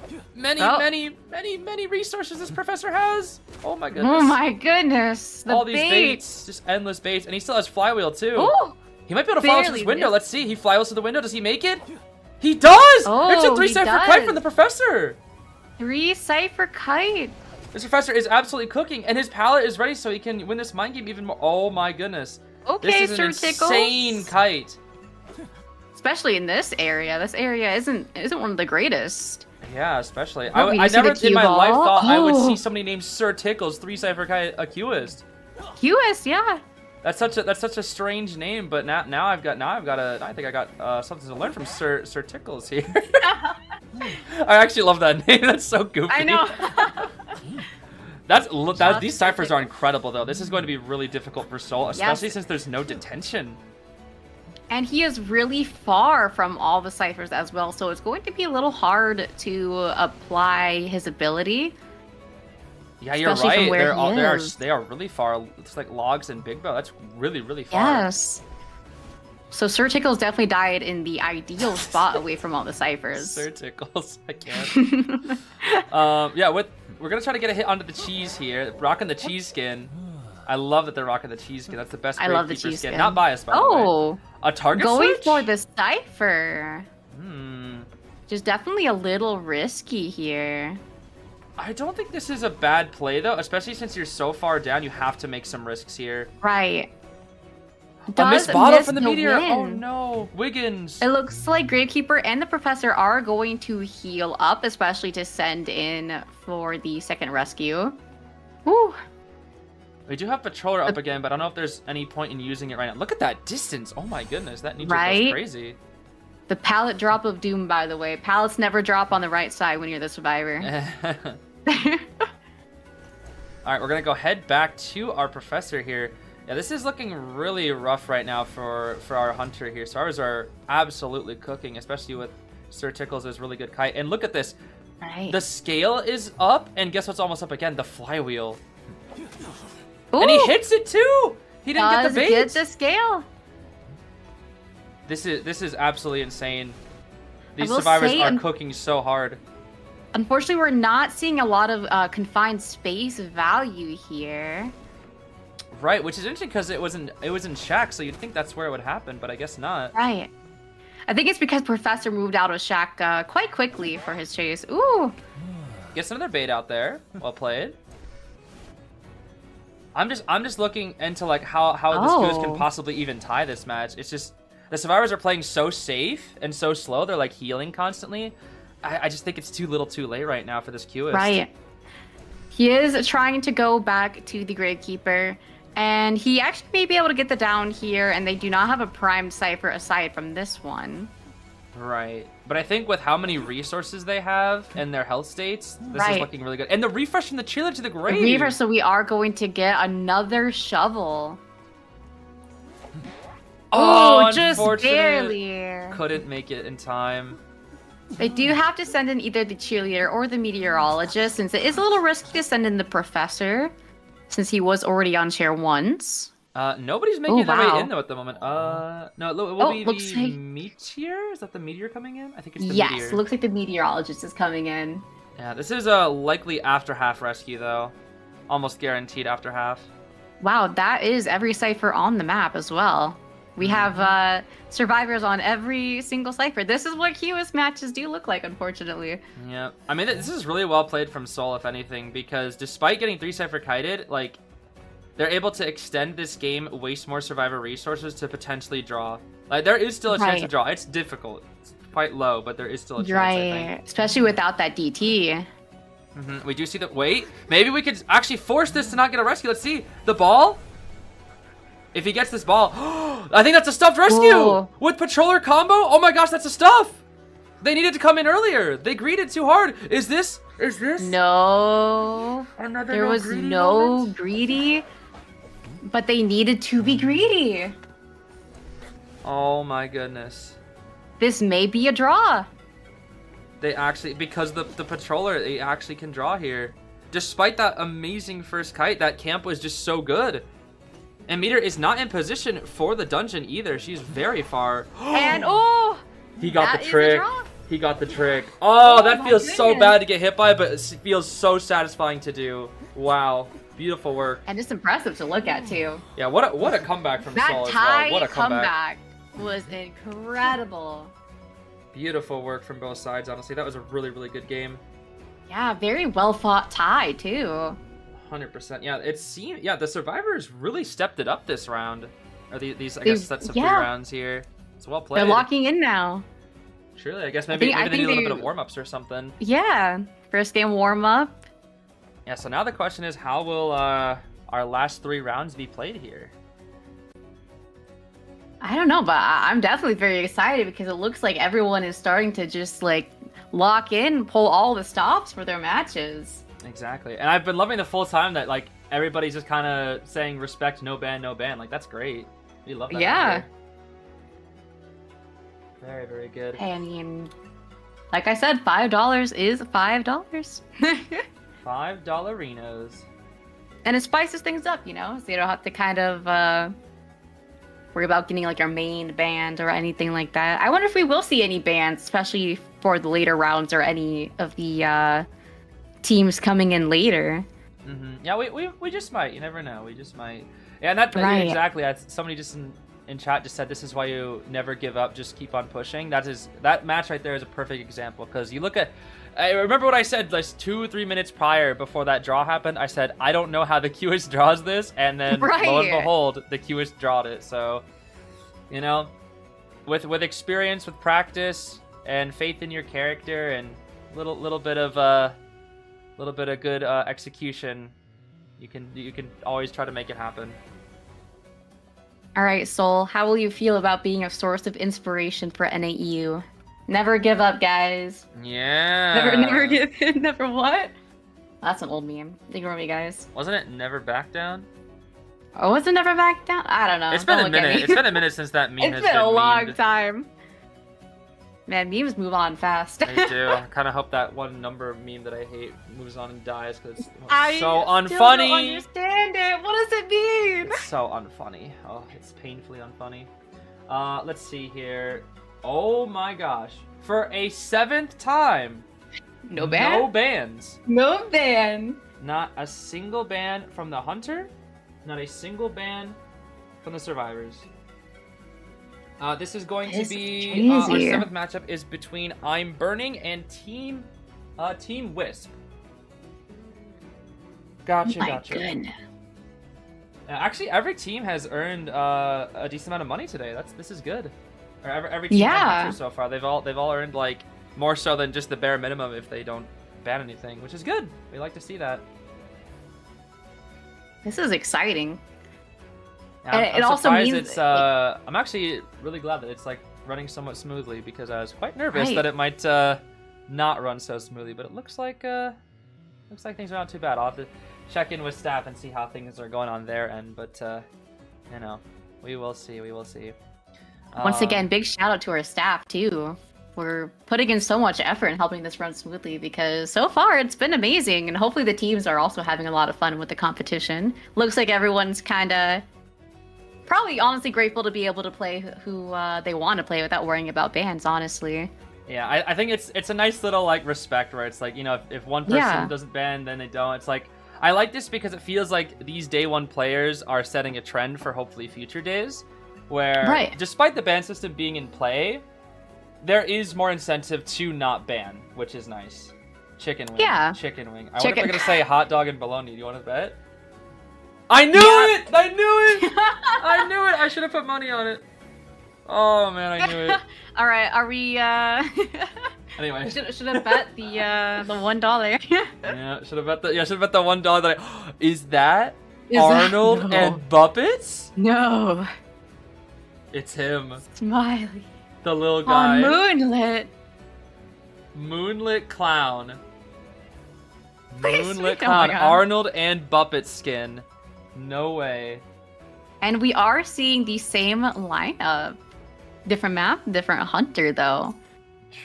resources this professor has. Oh my goodness. Oh my goodness. All these baits, just endless baits, and he still has flywheel too. Ooh, he might be able to fly out to this window. Let's see. He flywheels to the window. Does he make it? He does! Oh, it's a 3-cipher kite from the professor! 3-cipher kite. This professor is absolutely cooking, and his palette is ready so he can win this mind game even more. Oh my goodness. Okay, this is an insane kite. Especially in this area. This area isn't one of the greatest. Yeah, especially. I never in my life thought I would see somebody named Sir Tickles 3-cipher kite a Cueist. Cueist, yeah. That's such a strange name, but now I think I got something to learn from Sir Tickles here. I actually love that name. That's so goofy. I know. These ciphers are incredible though. This is going to be really difficult for Soul, especially since there's no detention. And he is really far from all the ciphers as well, so it's going to be a little hard to apply his ability. Yeah, you're right. They are really far. It's like Logs and Big Bow. That's really, really far. Yes. So Sir Tickles definitely died in the ideal spot away from all the ciphers. Sir Tickles, I can't. Yeah, we're gonna try to get a hit onto the cheese here. Rocking the cheese skin. I love that they're rocking the cheese skin. That's the best. I love the cheese skin. Not biased, by the way. A target going switch? for the cipher. Just definitely a little risky here. I don't think this is a bad play, though, especially since you're so far down. You have to make some risks here. Right. A missed bottle from the miss meteor. win. Oh, no. Wiggins. It looks like Gravekeeper and the Professor are going to heal up, especially to send in for the second rescue. Woo. We do have Patroller up again, but I don't know if there's any point in using it right now. Look at that distance. Oh, my goodness. That Ninja goes crazy. The pallet drop of doom, by the way. Pallets never drop on the right side when you're the survivor. All right, we're going to go head back to our Professor here. Yeah, this is looking really rough right now for our Hunter here. Survivors are absolutely cooking, especially with Sir Tickles' really good kite. And look at this. Right. The scale is up, and guess what's almost up again? The flywheel. Ooh, And he hits it too! He didn't get the bait! Get the scale. This is absolutely insane. These survivors are cooking so hard. Unfortunately, we're not seeing a lot of confined space value here. Right, which is interesting because it was in shack, so you'd think that's where it would happen, but I guess not. Right. I think it's because Professor moved out of shack quite quickly for his chase. Ooh. Gets another bait out there. Well played. I'm just looking into like how this Cueist can possibly even tie this match. It's just the survivors are playing so safe and so slow. They're like healing constantly. I just think it's too little too late right now for this Cueist. Right. He is trying to go back to the Gravekeeper, and he actually may be able to get the down here, and they do not have a primed cipher aside from this one. Right. But I think with how many resources they have and their health states, this is looking really good. And the refresh from the cheerleader to the grave. The refresh, so we are going to get another shovel. Oh, just barely. Couldn't make it in time. They do have to send in either the cheerleader or the meteorologist, since it is a little risky to send in the Professor, since he was already on chair once. Nobody's making their way in though at the moment. No, it will be the meteor. Is that the meteor coming in? I think it's the meteor. Yes, looks like the meteorologist is coming in. Yeah, this is a likely after half rescue though, almost guaranteed after half. Wow, that is every cipher on the map as well. We have survivors on every single cipher. This is what Cueist matches do look like, unfortunately. Yeah, I mean this is really well played from Soul, if anything, because despite getting 3 cipher kited, like, they're able to extend this game, waste more survivor resources to potentially draw. Like, there is still a chance to draw. It's difficult. It's quite low, but there is still a chance, I think. Especially without that DT. We do see the... Wait, maybe we could actually force this to not get a rescue. Let's see. The ball? If he gets this ball... I think that's a stuffed rescue! Whoa. With Patroller combo? Oh my gosh, that's a stuff! They needed to come in earlier. They greeted too hard. Is this... No. Another there was no greedy. But they needed to be greedy. Oh my goodness. This may be a draw. They actually, because the Patroller, they actually can draw here. Despite that amazing first kite, that camp was just so good. And Meteor is not in position for the dungeon either. She's very far. And he got the trick. He got the trick. Oh, that feels so bad to get hit by, but it feels so satisfying to do. Wow. Beautiful work. And it's impressive to look at, too. Yeah, what a comeback from Saul as well. What a comeback. Was incredible. Beautiful work from both sides, honestly. That was a really, really good game. Yeah, very well fought tie, too. 100%. Yeah, it seemed... Yeah, the survivors really stepped it up this round. Or these I guess, sets of 3 rounds here. It's well played. They're locking in now. Surely, I guess maybe they need a little bit of warm-ups or something. Yeah, first game warm-up. Yeah, so now the question is, how will our last 3 rounds be played here? I don't know, but I'm definitely very excited because it looks like everyone is starting to just, like, lock in, pull all the stops for their matches. Exactly. And I've been loving the full time that, like, everybody's just kind of saying respect, no ban, no ban. Like, that's great. We love that. Yeah. Very, very good. I mean, like I said, $5 is $5. $5-rinos. And it spices things up, you know? So you don't have to kind of worry about getting, like, our main band or anything like that. I wonder if we will see any bands, especially for the later rounds or any of the teams coming in later. Yeah, we just might. You never know. We just might. Yeah, and that exactly. Somebody just in chat just said this is why you never give up, just keep on pushing. That match right there is a perfect example, because you look at, I remember what I said like 2-3 minutes prior before that draw happened. I said I don't know how the Cueist draws this, and then lo and behold, the Cueist drawed it. So, you know, with experience, with practice, and faith in your character, and little bit of good execution, you can always try to make it happen. All right, Soul, how will you feel about being a source of inspiration for NAEU? Never give up, guys. Yeah. Never what? That's an old meme. Ignore me, guys. Wasn't it never back down? Oh, was it never back down? I don't know. It's been a minute. It's been a minute since that meme has been It's been a long memed. time. Man, memes move on fast. They do. I kind of hope that one number meme that I hate moves on and dies, because it's I so unfunny. still don't understand it. What does it mean? It's so unfunny. Oh, it's painfully unfunny. Let's see here. Oh my gosh. For a 7th time. No ban? No bans. No ban. Not a single ban from the Hunter. Not a single ban from the Survivors. This is going to be our 7th matchup is between Imburning and Team Wisp. Gotcha, gotcha. Goodness. Actually, every team has earned a decent amount of money today. This is good. Or every team has so far, they've all earned like more so than just the bare minimum if they don't ban anything, which is good. We like to see that. This is exciting. Yeah, it also means it's. I'm actually really glad that it's like running somewhat smoothly, because I was quite nervous that it might not run so smoothly. But it looks like things are not too bad. I'll have to check in with staff and see how things are going on their end. But you know, we will see. We will see. Once again, big shout out to our staff too. We're putting in so much effort in helping this run smoothly, because so far it's been amazing, and hopefully the teams are also having a lot of fun with the competition. Looks like everyone's kind of probably honestly grateful to be able to play who they want to play without worrying about bans, honestly. Yeah, I think it's a nice little like respect where it's like, you know, if one person doesn't ban, then they don't. It's like, I like this because it feels like these day one players are setting a trend for hopefully future days, where despite the ban system being in play, there is more incentive to not ban, which is nice. Chicken wing. Yeah. Chicken wing. I wonder if they're going to say hot dog and bologna. Do you want to bet? I knew it! I knew it! I knew it! I should have put money on it. Oh, man, I knew it. All right, are we, Anyway. Should have bet the $1. Yeah, should have bet the $1 that Is that Arnold and Buppets? No. It's him. Smiley. The little guy. Moonlit. Moonlit clown. Moonlit Oh clown. Arnold and Buppet skin. No way. And we are seeing the same lineup. Different map, different hunter though.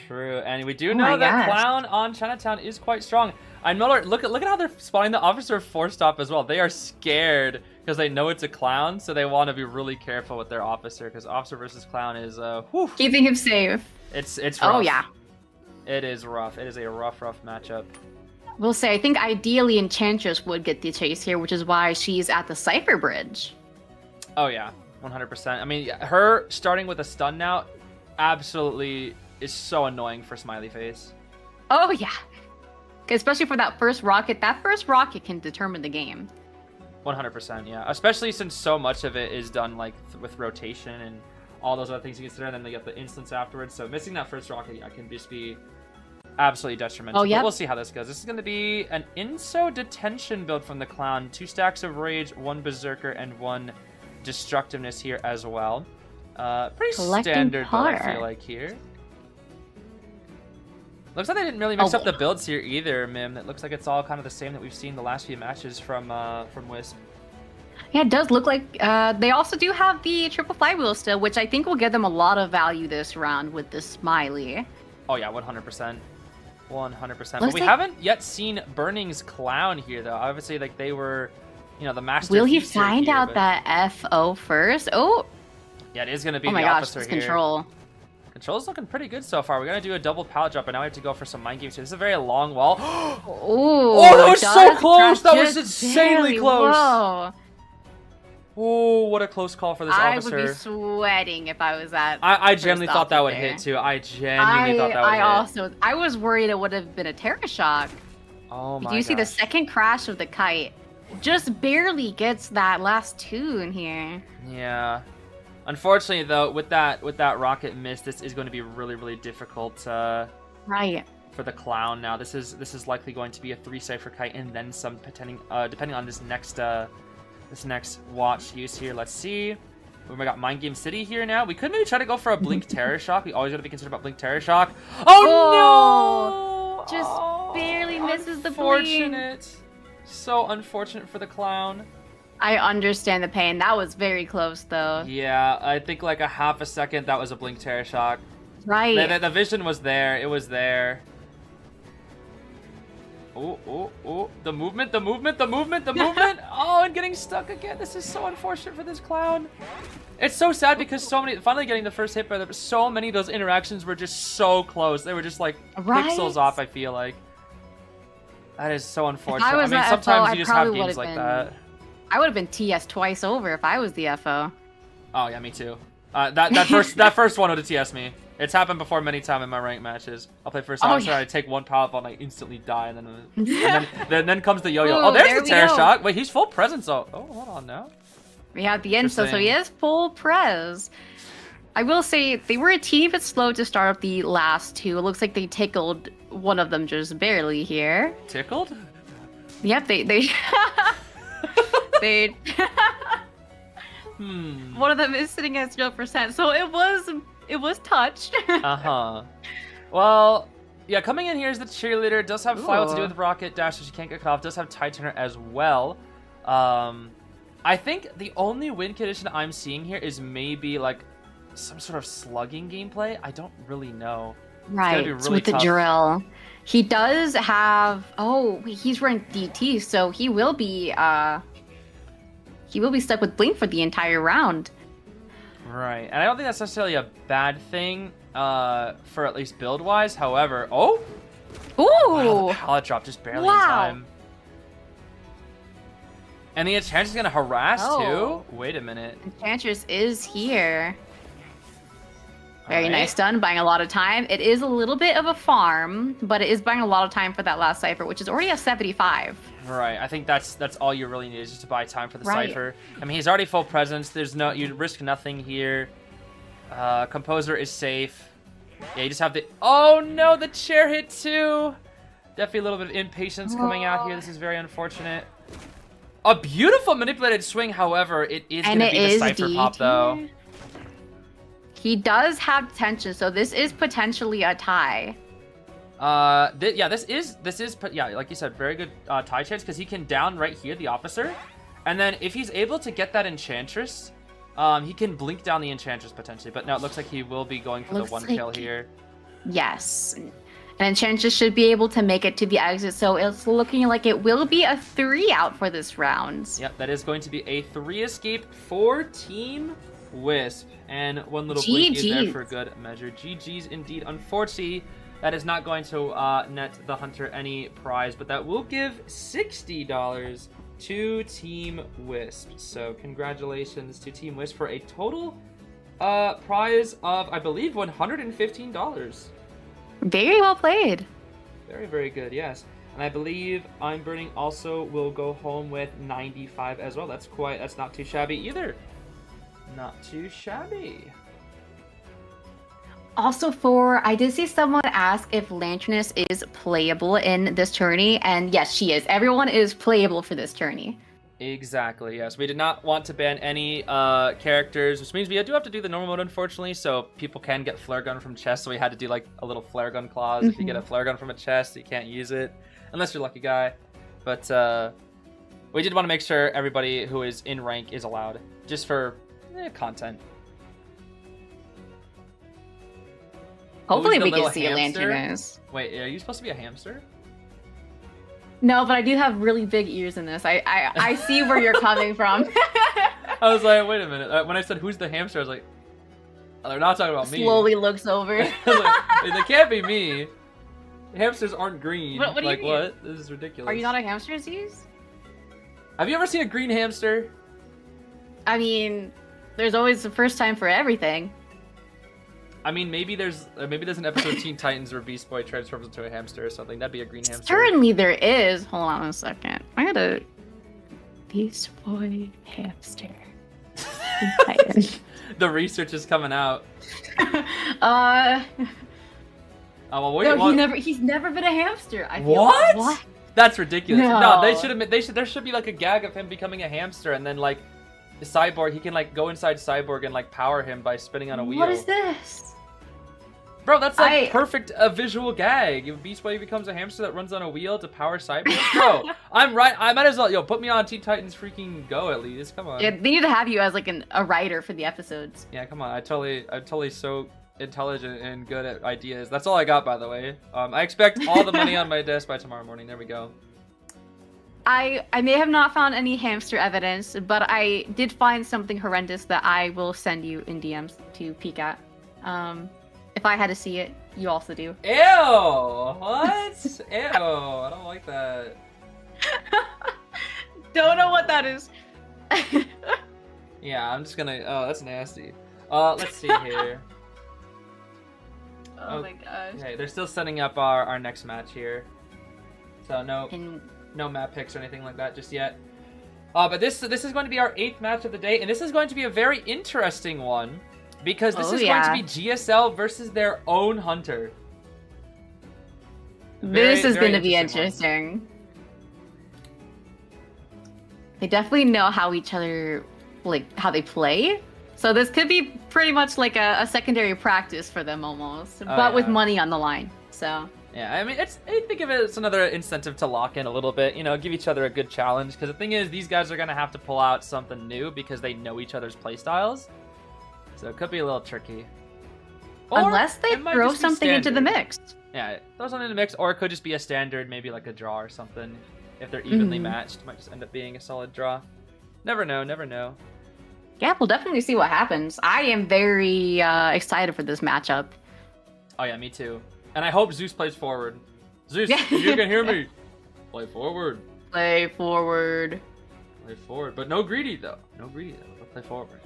True, and we do know that clown on Chinatown is quite strong. I know. Look at how they're spawning the officer 4-stop as well. They are scared because they know it's a clown, so they want to be really careful with their officer, because officer versus clown is keeping him safe. It's rough. Oh yeah. It is rough. It is a rough matchup. We'll say, I think ideally Enchantress would get the chase here, which is why she's at the Cypher Bridge. Oh yeah, 100%. I mean, her starting with a stun now absolutely is so annoying for Smiley Face. Oh yeah. Especially for that first rocket. That first rocket can determine the game. 100%, yeah. Especially since so much of it is done like with rotation and all those other things you consider, and then they get the instance afterwards. So missing that first rocket can just be absolutely detrimental. Oh, yeah. But we'll see how this goes. This is going to be an Inso detention build from the clown. 2 stacks of rage, 1 berserker, and 1 destructiveness here as well. Pretty standard build, I feel like, here. Looks like they didn't really mix up the builds here either, Mim. It looks like it's all kind of the same that we've seen the last few matches from Wisp. Yeah, it does look like they also do have the triple flywheel still, which I think will give them a lot of value this round with the Smiley. Oh yeah, 100%. 100%. But we haven't yet seen Burning's clown here, though. Obviously, like, they were, you know, the master. Will he find out that FO first? Oh. Yeah, it is going to be the officer here. Control. Control's looking pretty good so far. We're going to do a double pallet drop, and now we have to go for some mind games here. This is a very long wall. Oh, that was so close! That was insanely close! Whoa. Oh, what a close call for this officer. I would be sweating if I was that. I genuinely thought that would there. hit too. I genuinely thought that would hit. I was worried it would have been a Terra Shock. Oh my Do you see the gosh. second crash of the kite? Just barely gets that last two in here. Yeah. Unfortunately, though, with that rocket miss, this is going to be really, really difficult. Right. For the clown now. This is likely going to be a 3 cipher kite and then some, depending on this next watch use here. Let's see. We got Mind Game City here now. We could maybe try to go for a Blink Terror Shock. We always got to be concerned about Blink Terror Shock. Oh no! Just barely misses the blink. Unfortunate. So unfortunate for the clown. I understand the pain. That was very close though. Yeah, I think like a half a second that was a Blink Terror Shock. Right. The vision was there. It was there. Oh, the movement. Oh, and getting stuck again. This is so unfortunate for this clown. It's so sad because finally getting the first hit, but so many of those interactions were just so close. They were just like pixels off, I feel like. That is so unfortunate. I mean, sometimes you just have games like that. I would have been TS twice over if I was the FO. Oh, yeah, me too. That first one would have TS me. It's happened before many times in my ranked matches. I'll play first time, I take one power up and I instantly die, and then comes the yo-yo. Oh, there's the Terror Shock. Wait, he's full presence. Oh, hold on now. We have the insta, so he is full pres. I will say they were a teeny bit slow to start up the last two. It looks like they tickled one of them just barely here. Tickled? Yep, they they. One of them is sitting at 0%, so it was touched. Well, yeah, coming in here is the cheerleader. Does have fly to do with rocket dash, so she can't get cut off. Does have tie turner as well. I think the only win condition I'm seeing here is maybe like some sort of slugging gameplay. I don't really know. Right, it's gonna be really with tough. the drill. He does have. Oh, he's wearing DT, so he will be stuck with blink for the entire round. Right, and I don't think that's necessarily a bad thing, for at least build-wise. However, ooh, wow, the pallet drop just barely in time. And the Enchantress is gonna harass too. Wait a minute. Enchantress is here. Very nice done, buying a lot of time. It is a little bit of a farm, but it is buying a lot of time for that last cipher, which is already a 75. Right, I think that's all you really need is just to buy time for the cipher. I mean, he's already full presence. You risk nothing here. Composer is safe. Yeah, you just have the. Oh no, the chair hit too. Definitely a little bit of impatience coming out here. This is very unfortunate. A beautiful manipulated swing, however, it is going to be the cipher pop though. He does have tension, so this is potentially a tie. This is like you said, very good tie chance because he can down right here the officer, and then if he's able to get that Enchantress, he can blink down the Enchantress potentially. But now it looks like he will be going for the one kill here. Yes, and Enchantress should be able to make it to the exit, so it's looking like it will be a 3 out for this round. Yep, that is going to be a 3 escape for Team Wisp, and one little blink is there for good measure. GG's indeed. Unfortunately, that is not going to net the hunter any prize, but that will give $60 to Team Wisp. So congratulations to Team Wisp for a total prize of, I believe, $115. Very well played. Very, very good, yes. And I believe Imburning also will go home with 95 as well. That's not too shabby either. Not too shabby. Also I did see someone ask if Lanterness is playable in this tourney, and yes, she is. Everyone is playable for this tourney. Exactly, yes. We did not want to ban any characters, which means we do have to do the normal mode, unfortunately, so people can get flare gun from chests, so we had to do like a little flare gun clause. If you get a flare gun from a chest, you can't use it, unless you're a lucky guy. But we did want to make sure everybody who is in rank is allowed, just for content. Hopefully we can see a Lanterness. Wait, are you supposed to be a hamster? No, but I do have really big ears in this. I see where you're coming from. I was like, wait a minute. When I said who's the hamster, I was like, oh, they're not talking about me. Slowly looks over. Like, they can't be me. Hamsters aren't green. What do you mean? What? This is ridiculous. Are you not a hamster, Zeez? Have you ever seen a green hamster? I mean, there's always the first time for everything. I mean, maybe there's an episode of Teen Titans where Beast Boy transforms into a hamster or something. That'd be a green hamster. Certainly there is. Hold on a second. I gotta... Beast Boy hamster. The research is coming out. Oh, well, wait, no, he's never been a hamster. I feel what? What? That's ridiculous. No. There should be like a gag of him becoming a hamster, and then like the Cyborg, he can like go inside Cyborg and like power him by spinning on a wheel. What is this? Bro, that's like perfect visual gag. If Beast Boy becomes a hamster that runs on a wheel to power Cyborg, bro, I'm right. I might as well, put me on Teen Titans freaking Go at least. Come on. Yeah, they need to have you as like a writer for the episodes. Yeah, come on. I'm totally so intelligent and good at ideas. That's all I got, by the way. I expect all the money on my desk by tomorrow morning. There we go. I may have not found any hamster evidence, but I did find something horrendous that I will send you in DMs to peek at. If I had to see it, you also do. Ew! What? Ew! I don't like that. Don't know what that is. Yeah, I'm just gonna. Oh, that's nasty. Let's see here. Oh my gosh. Okay, they're still setting up our next match here. So no map picks or anything like that just yet. But this is going to be our 8th match of the day, and this is going to be a very interesting one. Because this is going to be GSL versus their own hunter. This is going to be interesting. They definitely know how each other, like, how they play. So this could be pretty much like a secondary practice for them almost. But with money on the line, so... Yeah, I mean, I think of it as another incentive to lock in a little bit, give each other a good challenge. Because the thing is, these guys are going to have to pull out something new because they know each other's playstyles. So it could be a little tricky. Or unless they throw something into the mix. Yeah, throw something in the mix, or it could just be a standard, maybe like a draw or something. If they're evenly matched, it might just end up being a solid draw. Never know, never know. Yeah, we'll definitely see what happens. I am very excited for this matchup. Oh yeah, me too. And I hope Zeus plays forward. Zeus, if you can hear me, play forward. Play forward. Play forward, but no greedy though. No greedy though. But play forward.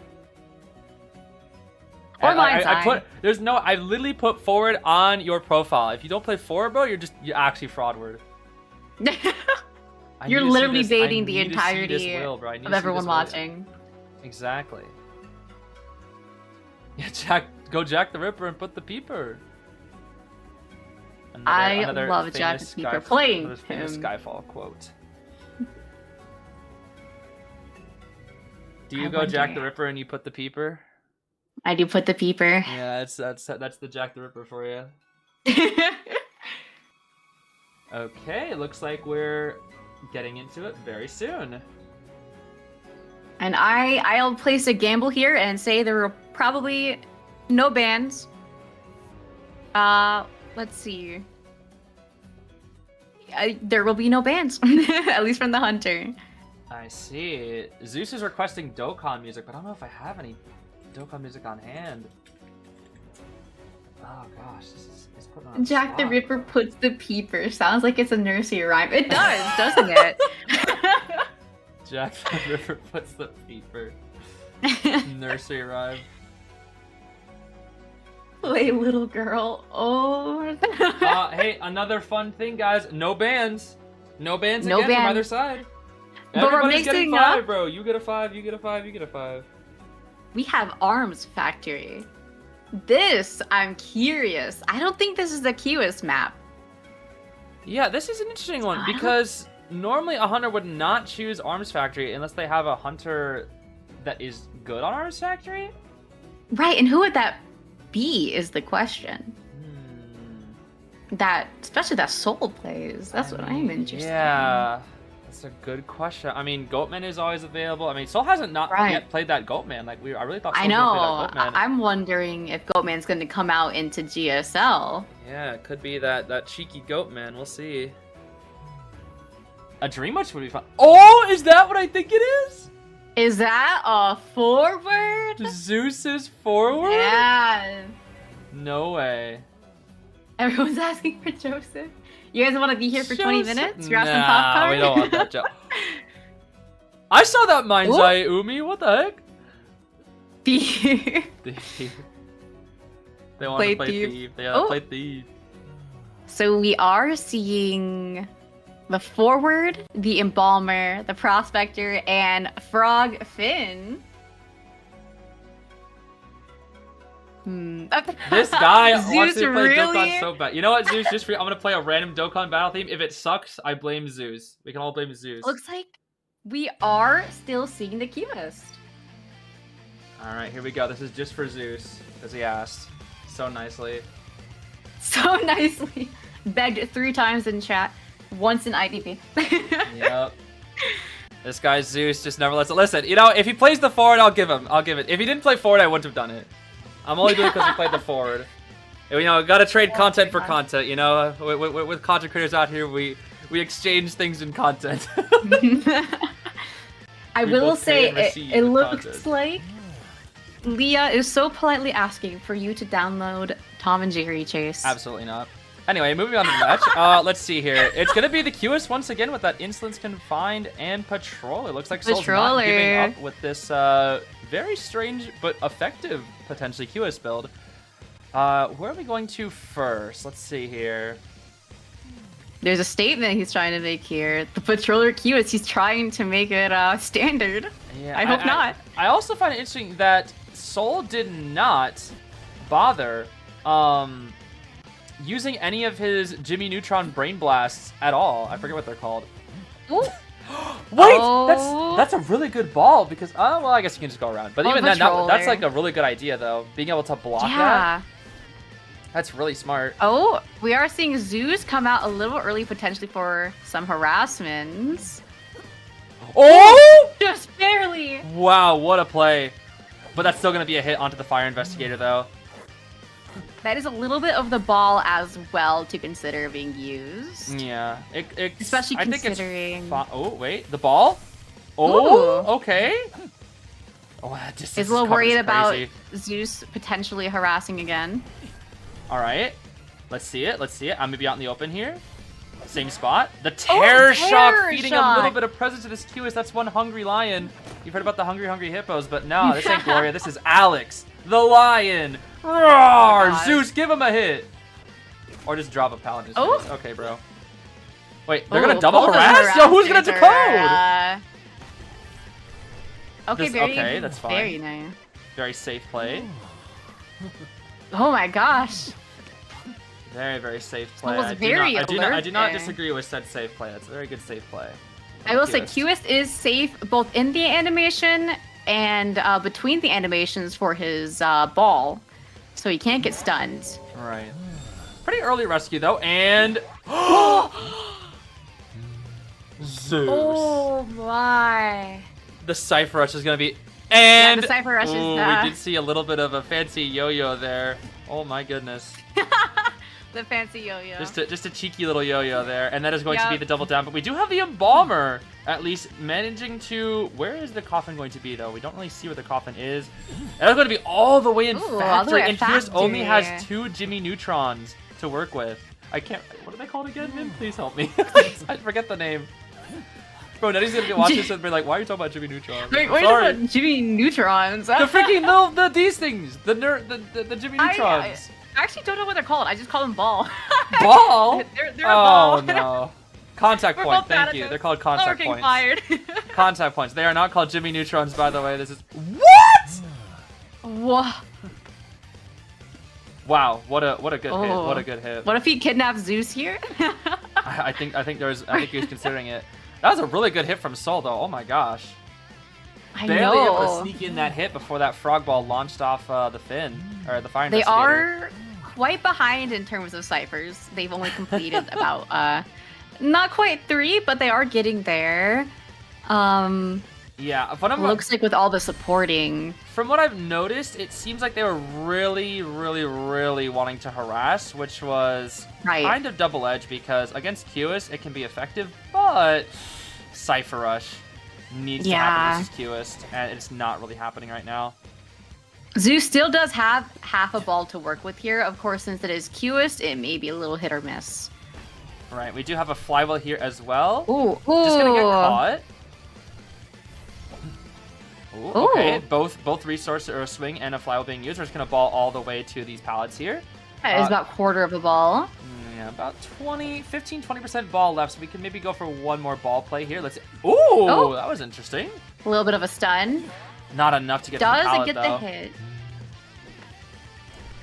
Or I literally put forward on your profile. If you don't play forward, bro, you're actually fraudward. You're literally baiting the entirety of everyone watching. Exactly. Yeah, go Jack the Ripper and put the peeper. I love Jack the Ripper playing him. Famous Skyfall quote. Do you go Jack the Ripper and you put the peeper? I do put the peeper. Yeah, that's the Jack the Ripper for you. Okay, looks like we're getting into it very soon. And I'll place a gamble here and say there are probably no bans. Let's see. There will be no bans, at least from the hunter. I see. Zeus is requesting Dokkan music, but I don't know if I have any Dokkan music on hand. Oh gosh, this putting on Jack the Ripper puts the peeper. Sounds like it's a nursery rhyme. It does, doesn't it? Jack the Ripper puts the peeper. Nursery rhyme. Play little girl. Oh. Hey, another fun thing, guys. No bans. No bans no again ban. from either side. But everybody's we're getting 5, bro. You get a 5, you get a 5, you get a 5. We have Arms Factory. This, I'm curious. I don't think this is the Cueist map. Yeah, this is an interesting one because normally a hunter would not choose Arms Factory unless they have a hunter that is good on Arms Factory. Right, and who would that be is the question. That, especially that Soul plays. That's what I'm interested in. Yeah, that's a good question. I mean, Goatman is always available. I mean, Soul hasn't yet played that Goatman. Like I really thought Soul I know. Play that Goatman. I'm wondering if Goatman's going to come out into GSL. Yeah, it could be that cheeky Goatman. We'll see. A Dream Witch would be fun. Oh, is that what I think it is? Is that a forward? Zeus is forward? Yeah. No way. Everyone's asking for Joseph. You guys want to be here for 20 minutes? Grab some Nah, popcorn? we don't want that joke. I saw that Mind's Eye Umi. What the heck? Thief. Thief. They want Play to play thief. thief. They Oh. play thief. So we are seeing the Forward, the Embalmer, the Prospector, and Frog Finn. This guy wants Zeus to play really? Dokkan so bad. You know what, Zeus? Just for you, I'm gonna play a random Dokkan battle theme. If it sucks, I blame Zeus. We can all blame Zeus. Looks like we are still seeing the Cueist. All right, here we go. This is just for Zeus, because he asked so nicely. So nicely. Begged 3 times in chat, once in IDP. Yep. This guy Zeus just never lets it. Listen, you know, if he plays the forward, I'll give him. I'll give it. If he didn't play forward, I wouldn't have done it. I'm only doing it because he played the forward. You know, gotta trade content for content. You know, with content creators out here, we exchange things in content. I We will both pay say and receive it the looks content. like Leah is so politely asking for you to download Tom and Jerry Chase. Absolutely not. Anyway, moving on to the match. Let's see here. It's gonna be the Cueist once again with that Insolence Confined and Patrol. It looks like Soul's not giving Patroller. up with this very strange but effective, potentially, Cueist build. Where are we going to first? Let's see here. There's a statement he's trying to make here. The Patroller Cueist, he's trying to make it standard. Yeah, I hope not. I also find it interesting that Soul did not bother using any of his Jimmy Neutron Brain Blasts at all. I forget what they're called. Ooh. Wait, Oh. that's a really good ball because well, I guess you can just go around. But Oh, even then, Patroller. that's like a really good idea though. Being able to block that, Yeah. that's really smart. Oh, we are seeing Zeus come out a little early potentially for some harassments. Oh! Just barely. Wow, what a play! But that's still gonna be a hit onto the Fire Investigator though. That is a little bit of the ball as well to consider being used. Yeah, Especially I considering- think it's oh wait, the ball. Oh, Ooh. okay. Oh, that just Is a little worried about Zeus potentially harassing again. All right, let's see it. Let's see it. I'm gonna be out in the open here. Same spot. The Terror Shock Terror feeding a Shock. little bit of presence to this Cueist. That's one hungry lion. You've heard about the hungry hippos, but no, this ain't Gloria. This is Alex, the lion. Roar! God. Zeus, give him a hit. Or just drop a pallet in his Oh. face. Okay, bro. Wait, they're Ooh, gonna double both of the harass? Yo, who's gonna harassers decode? are, Okay, This- very, okay, that's fine. Very nice. Very safe play. Oh my gosh. Very, very safe play. was I very I do not alert there. disagree with said safe play. That's a very good safe play. I will say Cueist. Cueist is safe both in the animation and between the animations for his ball, so he can't get stunned. Right. Pretty early rescue though, and Zeus. Oh my. The Cypher Rush is gonna be, and the Cypher Rush is, ooh, we did see a little bit of a fancy yo-yo there. Oh my goodness. The fancy yo-yo. Just a cheeky little yo-yo there, and that is going to be Yep. the double down. But we do have the Embalmer, at least managing to. Where is the coffin going to be though? We don't really see where the coffin is. It's going to be all the way in Ooh, all the factory, way at and Cueist only factory. has 2 Jimmy Neutrons to work with. I can't. What are they called again, Min? Please help me. I forget the name. Bro, Nettie's gonna be watching this and be like, "Why are you talking about Jimmy Neutrons?" Wait, I'm what sorry. about Jimmy Neutrons? The freaking little these things, the Jimmy Neutrons. I actually don't know what they're called. I just call them ball. Ball? They're a Oh ball. no. Contact We're point, both thank bad you. at They're this. called Oh, we're contact getting points. fired. Contact points. They are not called Jimmy Neutrons, by the way. This is what? Whoa. Wow, what a good hit. Oh. What a good hit. What if he kidnaps Zeus here? I think he was considering it. That was a really good hit from Sol though. Oh my gosh. I Barely able to know. sneak in that hit before that frog ball launched off the fin or the fire They investigator. are quite behind in terms of ciphers. They've only completed about not quite 3, but they are getting there. Yeah, Looks like with all the supporting. from what I've noticed, it seems like they were really wanting to harass, which was Right. kind of double-edged because against Cueist it can be effective, but Cypher Rush needs to happen versus Cueist, and it's not really happening right now. Zeus still does have half a ball to work with here. Of course, since it is Cueist, it may be a little hit or miss. Right, we do have a flywheel here as well. Ooh, Just gonna get caught. Ooh, okay, both resource or a swing and a fly being used. We're just gonna ball all the way to these pallets here. That is about quarter of a ball. Yeah, about 15-20% ball left, so we can maybe go for one more ball play here. Let's. Ooh, that was interesting. A little bit of a stun. Not enough to get to the pallet, Does it get though. the hit?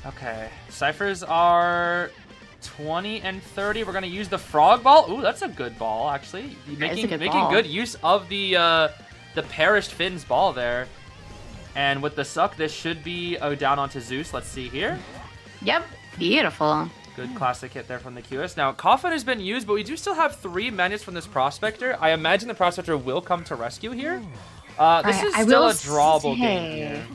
Okay, ciphers are 20 and 30. We're gonna use the frog ball. Ooh, that's a good ball, actually. Making good use of the perished Finn's ball there. And with the suck, this should be down onto Zeus. Let's see here. Yep, beautiful. Good classic hit there from the Cueist. Now, Coffin has been used, but we do still have 3 magnets from this Prospector. I imagine the Prospector will come to rescue here. This is still a drawable game here.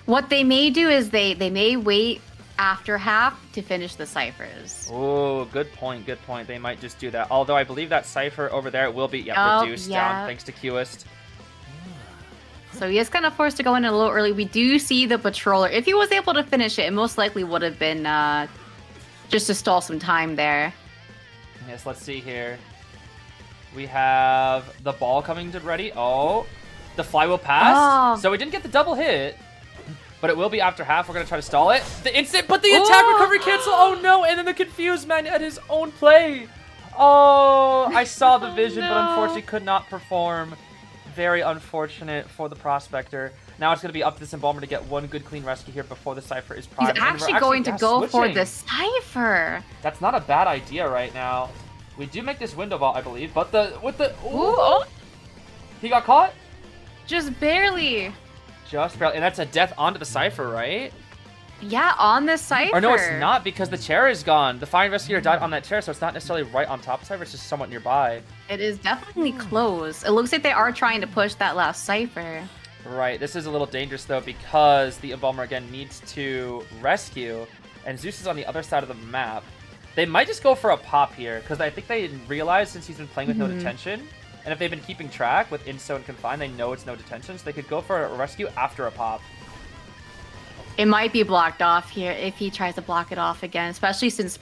What they may do is they may wait after half to finish the ciphers. Oh, good point, good point. They might just do that. Although I believe that cipher over there will be reduced down thanks to Cueist. So he is kind of forced to go in a little early. We do see the Patroller. If he was able to finish it, it most likely would have been just to stall some time there. Yes, let's see here. We have the ball coming to ready. Oh, the fly will pass. So we didn't get the double hit, but it will be after half. We're going to try to stall it. The instant, but the attack recovery cancel. Oh no, and then the confused man at his own play. Oh, I saw the vision, but unfortunately could not perform. Very unfortunate for the Prospector. Now it's going to be up to this Embalmer to get one good clean rescue here before the Cypher is primed. He's actually going to go for the Cypher. That's not a bad idea right now. We do make this window vault, I believe, but he got caught? Just barely. Just barely. And that's a death onto the Cypher, right? Yeah, on the Cypher. Or no, it's not, because the chair is gone. The Fire Investigator died on that chair, so it's not necessarily right on top of Cypher, it's just somewhat nearby. It is definitely close. It looks like they are trying to push that last Cypher. Right, this is a little dangerous, though, because the Embalmer, again, needs to rescue, and Zeus is on the other side of the map. They might just go for a pop here, because I think they realize, since he's been playing with no detention, and if they've been keeping track with Insto and Confine, they know it's no detention, so they could go for a rescue after a pop. It might be blocked off here if he tries to block it off again, especially since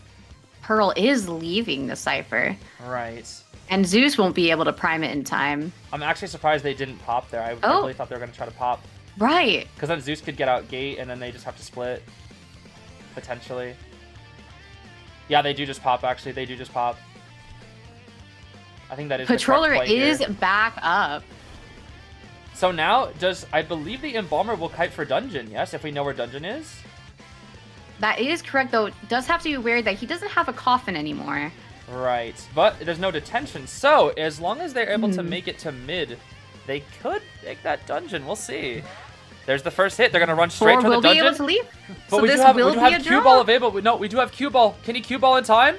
Pearl is leaving the Cypher. Right. And Zeus won't be able to prime it in time. I'm actually surprised they didn't pop there. I really thought they were going to try to pop. Right. Because then Zeus could get out gate, and then they just have to split. Potentially. Yeah, they do just pop, actually. They do just pop. I think that is Patroller the correct play is here. back up. So now, I believe the Embalmer will kite for Dungeon, yes? If we know where Dungeon is? That is correct, though. It does have to be aware that he doesn't have a coffin anymore. Right. But there's no detention. So, as long as they're able to make it to mid, they could make that Dungeon. We'll see. There's the first hit. They're going to run straight for the Dungeon. Will be able to leave. But so we this do have will be a Cue Ball available. No, we do have Cue Ball. Can he Cue Ball in time?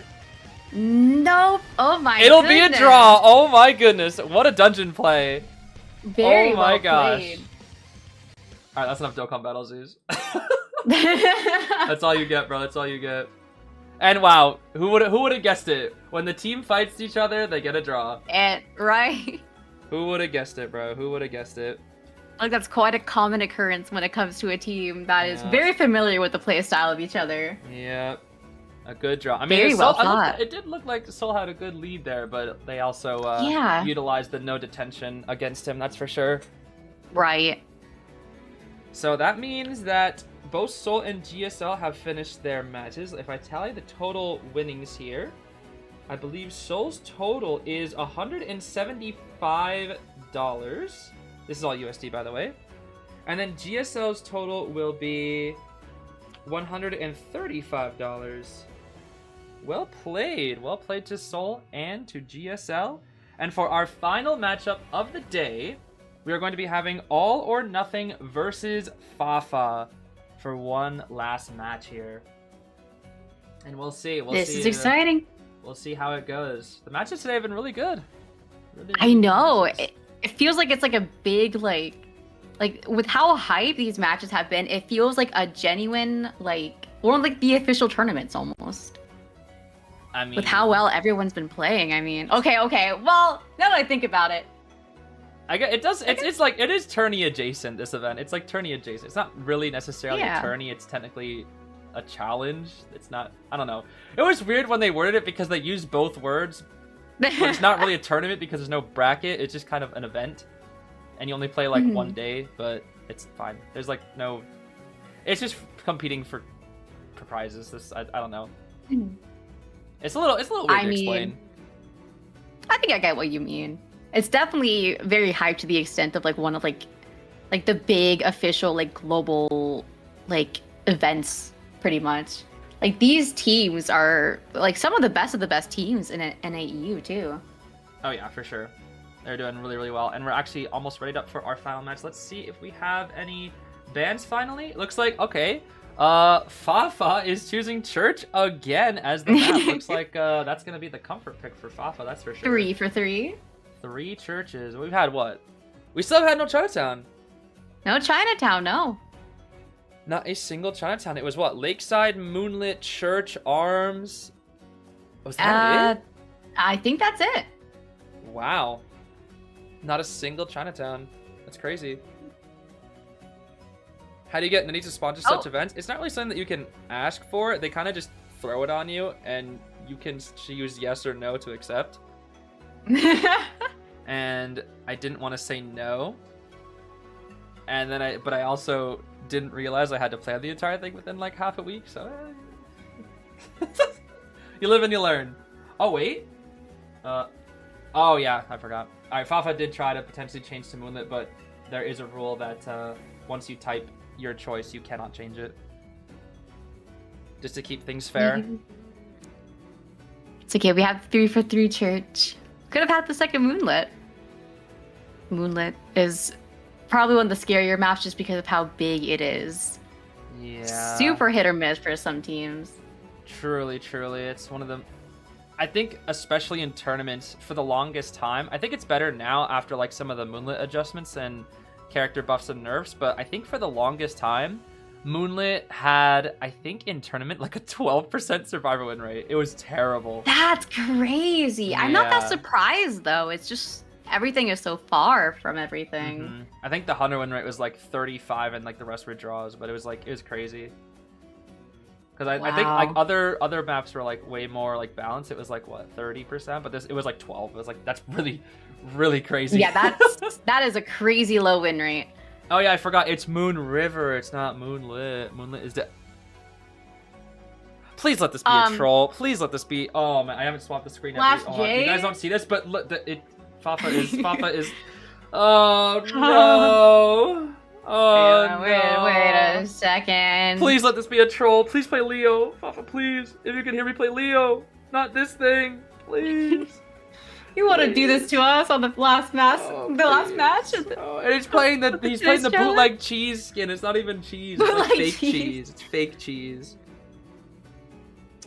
Nope. Oh my It'll goodness. be a draw. Oh my goodness. What a Dungeon play. Very oh my well gosh. played. Alright, that's enough Dokkan battles, Zeez. That's all you get, bro. That's all you get. And wow, who would have guessed it? When the team fights each other, they get a draw. Right. Who would have guessed it, bro? Who would have guessed it? Like, that's quite a common occurrence when it comes to a team that is very familiar with the play style of each other. Yeah. A good draw. I mean, Very well thought. It did look like Soul had a good lead there, but they also utilized the no detention against him, that's for sure. Right. So that means that both Soul and GSL have finished their matches. If I tally the total winnings here, I believe Soul's total is $175. This is all USD, by the way. And then GSL's total will be $135. Well played. Well played to Soul and to GSL. And for our final matchup of the day, we are going to be having All or Nothing versus Fafa for one last match here. And we'll see. This is exciting. We'll see how it goes. The matches today have been really good. I know. It feels like it's like a big, like with how hype these matches have been, it feels like a genuine, one of like the official tournaments almost. I mean, with how well everyone's been playing. I mean, okay. Well, now that I think about it, it is tourney adjacent, this event. It's like tourney adjacent. It's not really necessarily a tourney. It's technically a challenge. It's not, I don't know. It was weird when they worded it because they used both words. But it's not really a tournament because there's no bracket. It's just kind of an event. and you only play like one day, but it's fine. There's like no, it's just competing for prizes. This I don't know. It's a little weird to explain. I think I get what you mean. It's definitely very hyped to the extent of like one of like the big official like global like events, pretty much. Like these teams are like some of the best teams in NAEU too. Oh yeah, for sure. They're doing really, really well. And we're actually almost ready up for our final match. Let's see if we have any bans finally. Looks like, okay. Fafa is choosing Church again as the map. Looks like that's going to be the comfort pick for Fafa, that's for sure. 3 for 3. 3 churches. We've had what? We still have had no Chinatown. No Chinatown, no. Not a single Chinatown. It was what? Lakeside, Moonlit, Church, Arms. Was that it? I think that's it. Wow. Not a single Chinatown. That's crazy. How do you get Nani to sponsor such events? It's not really something that you can ask for. They kind of just throw it on you, and you can choose yes or no to accept. And I didn't want to say no. And then but I also didn't realize I had to plan the entire thing within like half a week, so you live and you learn. Oh wait. Oh yeah, I forgot. Alright, Fafa did try to potentially change to Moonlit, but there is a rule that once you type your choice, you cannot change it. Just to keep things fair. It's okay, we have 3 for 3 Church. Could have had the second Moonlit. Moonlit is probably one of the scarier maps just because of how big it is. Yeah. Super hit or miss for some teams. Truly, truly. It's one of them. I think especially in tournaments for the longest time. I think it's better now after like some of the Moonlit adjustments and character buffs and nerfs, but I think for the longest time, Moonlit had, I think in tournament, like a 12% survivor win rate. It was terrible. That's crazy. Yeah. I'm not that surprised though. It's just everything is so far from everything. I think the Hunter win rate was like 35 and like the rest were draws, but it was crazy. Because I think like other maps were like way more like balanced. It was like what, 30%, but it was like 12. It was like, that's really, really crazy. Yeah, that is a crazy low win rate. Oh yeah, I forgot. It's Moon River. It's not Moonlit. Moonlit is the. Please let this be a troll. Please let this be. Oh man, I haven't swapped the screen. You guys don't see this, but look, Fafa is. Oh no. Oh no. Wait a second. Please let this be a troll. Please play Leo. Fafa, please. If you can hear me play Leo. Not this thing. Please. You want to do this to us on the last match? Last match? Oh, and he's playing the bootleg cheese skin. It's not even cheese. It's like fake cheese. It's fake cheese.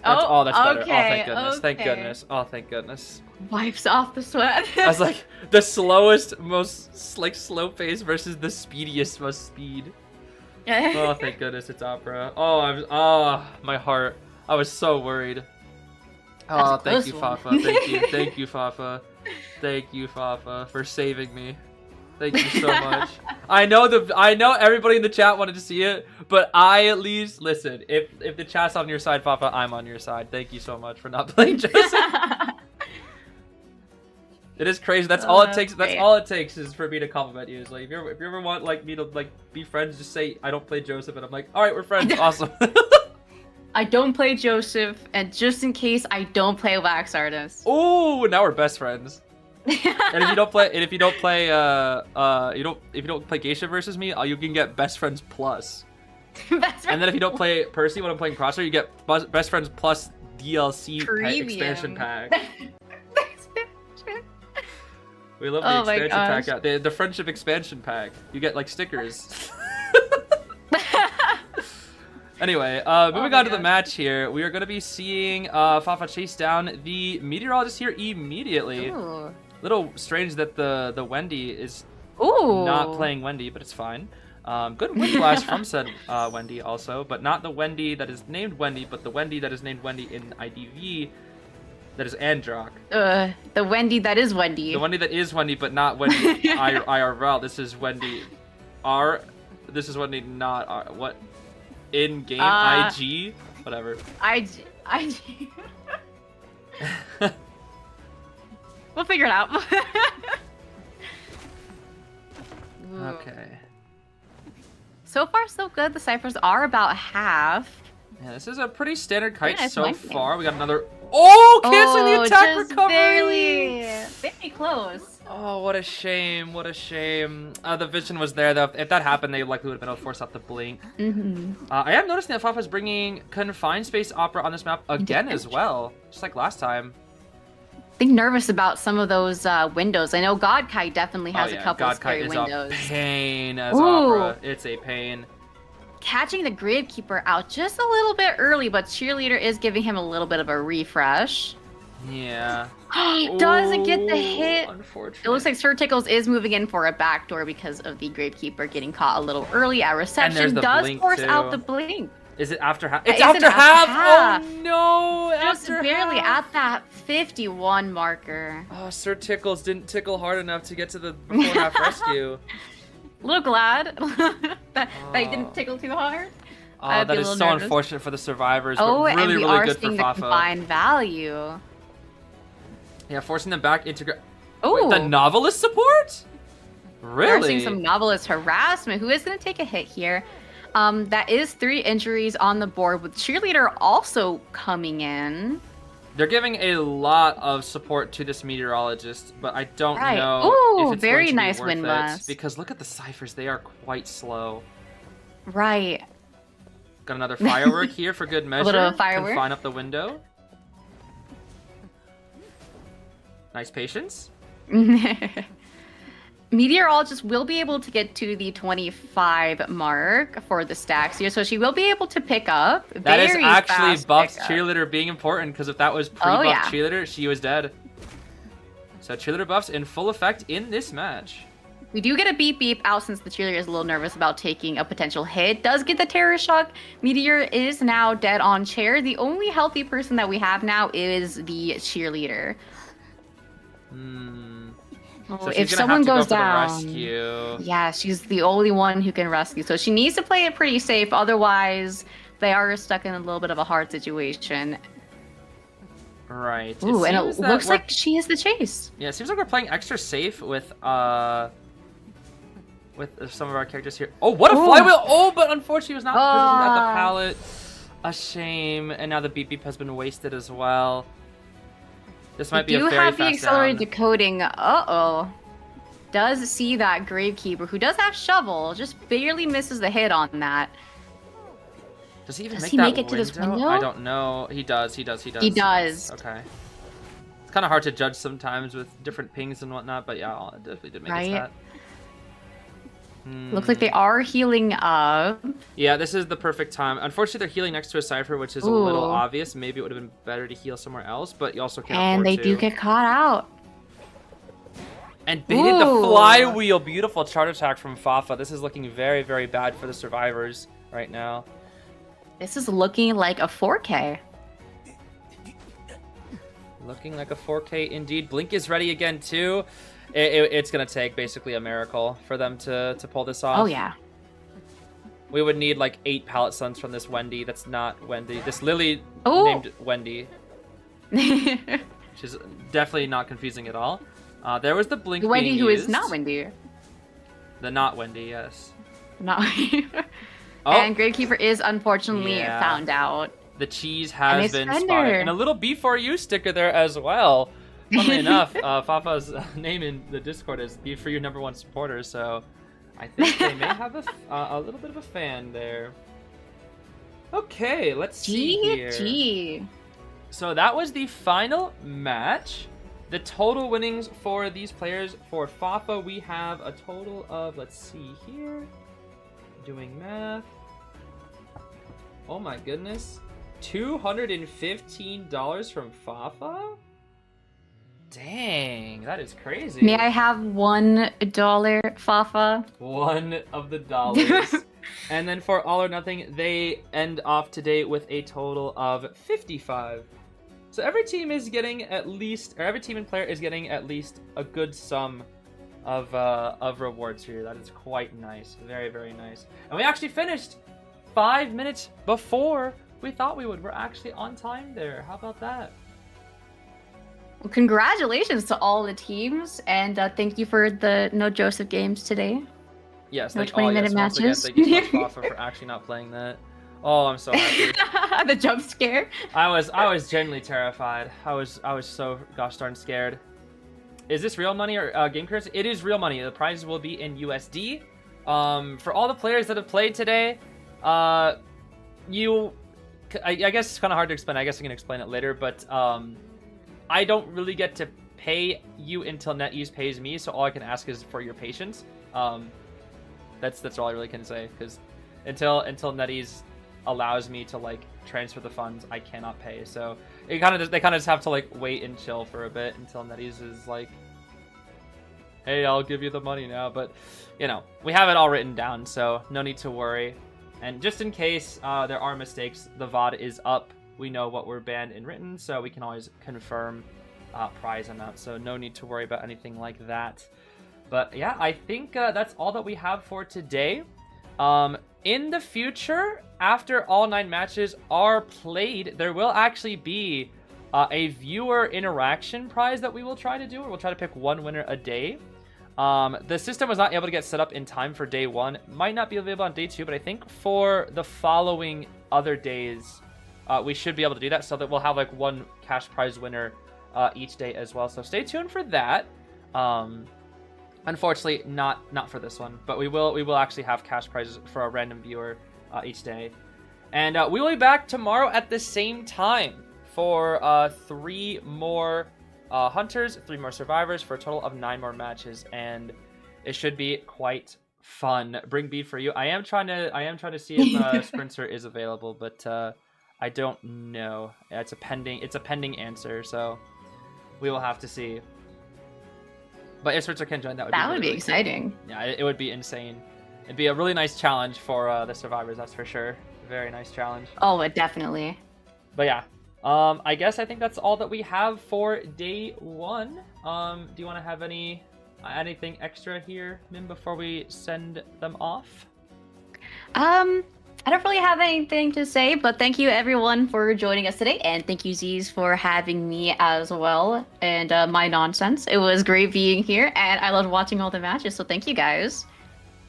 That's better. Okay, oh, thank goodness. Okay. Thank goodness. Oh, thank goodness. Wipes off the sweat. I was like, the slowest, most like slow pace versus the speediest, most speed. Oh, thank goodness it's Opera. Oh, my heart. I was so worried. Oh, thank you, Fafa. Thank you, Fafa. Thank you, Fafa, for saving me. Thank you so much. I know everybody in the chat wanted to see it, but I at least listen. If the chat's on your side, Fafa, I'm on your side. Thank you so much for not playing Joseph. It is crazy. That's all it takes. That's all it takes is for me to compliment you. Is like if you ever want like me to like be friends, just say I don't play Joseph, and I'm like, all right, we're friends. Awesome. I don't play Joseph, and just in case I don't play Wax Artist. Oh, now we're best friends. And if you don't play, if you don't play Geisha versus me, you can get best friends plus. And then if you don't play Percy when I'm playing Crosshair, you get best friends plus DLC expansion pack. We love the expansion pack out. The friendship expansion pack. You get like stickers. Anyway, moving on to the match here, we are going to be seeing Fafa chase down the Meteorologist here immediately. Ooh. Little strange that the Wendy is not playing Wendy, but it's fine. Good wind blast from said Wendy also, but not the Wendy that is named Wendy, but the Wendy that is named Wendy in IDV. That is Androck. The Wendy that is Wendy. The Wendy that is Wendy, but not Wendy IRL. This is Wendy R. This is Wendy not R. What? In game IG? Whatever. IG. We'll figure it out. Okay. So far, so good. The ciphers are about half. Yeah, this is a pretty standard kite nice so minding. far. We got another. Oh, canceling the attack just recovery. barely. Very close. Oh, what a shame. What a shame. The vision was there, though. If that happened, they likely would have been able to force out the blink. I am noticing that Fafa's bringing Confined Space Opera on this map again as well, just like last time. I think nervous about some of those windows. I know God Kite definitely has a couple God of scary Kite is windows. a pain as Opera. It's a pain. Catching the Gravekeeper out just a little bit early, but Cheerleader is giving him a little bit of a refresh. Yeah. Doesn't get the hit. Unfortunate. It looks like Sir Tickles is moving in for a backdoor because of the Gravekeeper getting caught a little early at reception. the Does blink, force too. out the blink. Is it after half? It It's isn't after half! half. Oh no! Just After barely half. at that 51 marker. Oh, Sir Tickles didn't tickle hard enough to get to the before half rescue. A little glad that he didn't tickle too hard. Oh, that is so nervous. unfortunate for the survivors, Oh, but really, and we really are good for seeing the Fafa. combined value. Yeah, forcing them back into... Oh, the Novelist support? we're seeing Really? some Novelist harassment. Who is going to take a hit here? That is 3 injuries on the board, with Cheerleader also coming in. They're giving a lot of support to this meteorologist, but I don't know Ooh, if it's very going to nice be worth wind it. blast. Because look at the ciphers, they are quite slow. Right. Got another firework here for good measure. little firework. Confine up the window. Nice patience. Meteorologist will be able to get to the 25 mark for the stacks here, so she will be able to pick up. That is Very actually fast buffed pickup. cheerleader being important, because if that was pre-buffed yeah. cheerleader, she was dead. So cheerleader buffs in full effect in this match. We do get a beep beep out since the cheerleader is a little nervous about taking a potential hit. Does get the terror shock. Meteor is now dead on chair. The only healthy person that we have now is the cheerleader. So if she's gonna someone have to goes go for down, the rescue. yeah, she's the only one who can rescue. So she needs to play it pretty safe. Otherwise, they are stuck in a little bit of a hard situation. Right. Ooh, and it seems that looks we're- like she is the chase. Yeah, it seems like we're playing extra safe with some of our characters here. Oh, what a flywheel! Oh, but unfortunately, it was not positioned at the pallet. A shame. And now the beep beep has been wasted as well. This might be a We do very have the fast accelerated down. decoding. Uh-oh. Does see that Gravekeeper, who does have shovel, just barely misses the hit on that. Does he even Does make he that make it to this window? I don't know. He does. He does. He does. Okay. It's kind of hard to judge sometimes with different pings and whatnot, but yeah, it definitely did make it to that. Looks like they are healing up. Yeah, this is the perfect time. Unfortunately, they're healing next to a cipher, which is a little obvious. Maybe it would have been better to heal somewhere else, but you also can't And afford they to. do get caught out. And baited the flywheel. Beautiful chart attack from Fafa. This is looking very, very bad for the survivors right now. This is looking like a 4K. Looking like a 4K indeed. Blink is ready again, too. It's going to take basically a miracle for them to pull this off. Oh, yeah. We would need like 8 pallet suns from this Wendy. That's not Wendy. This Lily named Wendy. Which is definitely not confusing at all. There was the blink The Wendy being who used. is not Wendy. The not Wendy, yes. Not Oh. And Gravekeeper is unfortunately found out. The cheese has been Fender. spotted. And a little B4U sticker there as well. Funnily enough, Fafa's name in the Discord is Be For Your #1 supporter, so I think they may have a little bit of a fan there. Okay, let's see here. GG. So that was the final match. The total winnings for these players, for Fafa, we have a total of, let's see here, doing math. Oh my goodness. $215 from Fafa? Dang, that is crazy. May I have $1, Fafa? One of the dollars. And then for All or Nothing, they end off today with a total of 55. So every team is getting at least, or every team and player is getting at least a good sum of rewards here. That is quite nice. Very, very nice. And we actually finished 5 minutes before we thought we would. We're actually on time there. How about that? Well, congratulations to all the teams, and thank you for the No Joseph games today. Yes, No like 20-minute once again, matches. thank you so much, Fafa, for actually not playing that. Oh, I'm so happy. The jump scare. I was genuinely terrified. I was so gosh darn scared. Is this real money or game currency? It is real money. The prizes will be in USD. For all the players that have played today, I guess it's kind of hard to explain. I guess I can explain it later, but I don't really get to pay you until NetEase pays me, so all I can ask is for your patience. That's all I really can say, because until NetEase allows me to like transfer the funds, I cannot pay. So they kind of just have to like wait and chill for a bit until NetEase is like, hey, I'll give you the money now. But you know, we have it all written down, so no need to worry. And just in case there are mistakes, the VOD is up. We know what we're banned and written, so we can always confirm prize amount. So no need to worry about anything like that. But yeah, I think that's all that we have for today. In the future, after all 9 matches are played, there will actually be a viewer interaction prize that we will try to do. We'll try to pick 1 winner a day. The system was not able to get set up in time for day 1. Might not be available on day 2, but I think for the following other days, we should be able to do that, so that we'll have like 1 cash prize winner each day as well. So stay tuned for that. Unfortunately, not for this one, but we will actually have cash prizes for a random viewer each day. And we will be back tomorrow at the same time for 3 more hunters, 3 more survivors, for a total of 9 more matches, and it should be quite fun. Bring bead for you. I am trying to see if Sprinter is available, but I don't know. It's a pending answer, so we will have to see. But if Sprinter can join, that would be really exciting. Cool. Yeah, it would be insane. It'd be a really nice challenge for the survivors, that's for sure. Very nice challenge. Oh, definitely. But yeah, I think that's all that we have for day 1. Do you want to have anything extra here, Mim, before we send them off? I don't really have anything to say, but thank you everyone for joining us today, and thank you Zeez for having me as well, and my nonsense. It was great being here, and I loved watching all the matches, so thank you guys.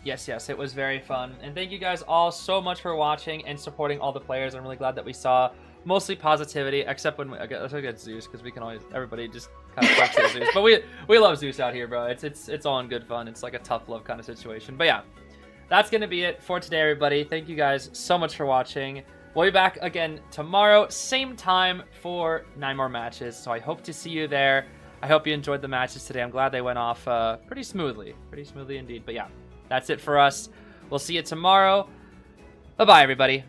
Yes, it was very fun, and thank you guys all so much for watching and supporting all the players. I'm really glad that we saw mostly positivity, except when let's look at Zeus, because we can always, everybody just kind of fucks at Zeus, but we love Zeus out here, bro. It's all in good fun. It's like a tough love kind of situation. But yeah, that's gonna be it for today, everybody. Thank you guys so much for watching. We'll be back again tomorrow, same time, for 9 more matches. So I hope to see you there. I hope you enjoyed the matches today. I'm glad they went off pretty smoothly indeed. But yeah, that's it for us. We'll see you tomorrow. Bye-bye, everybody.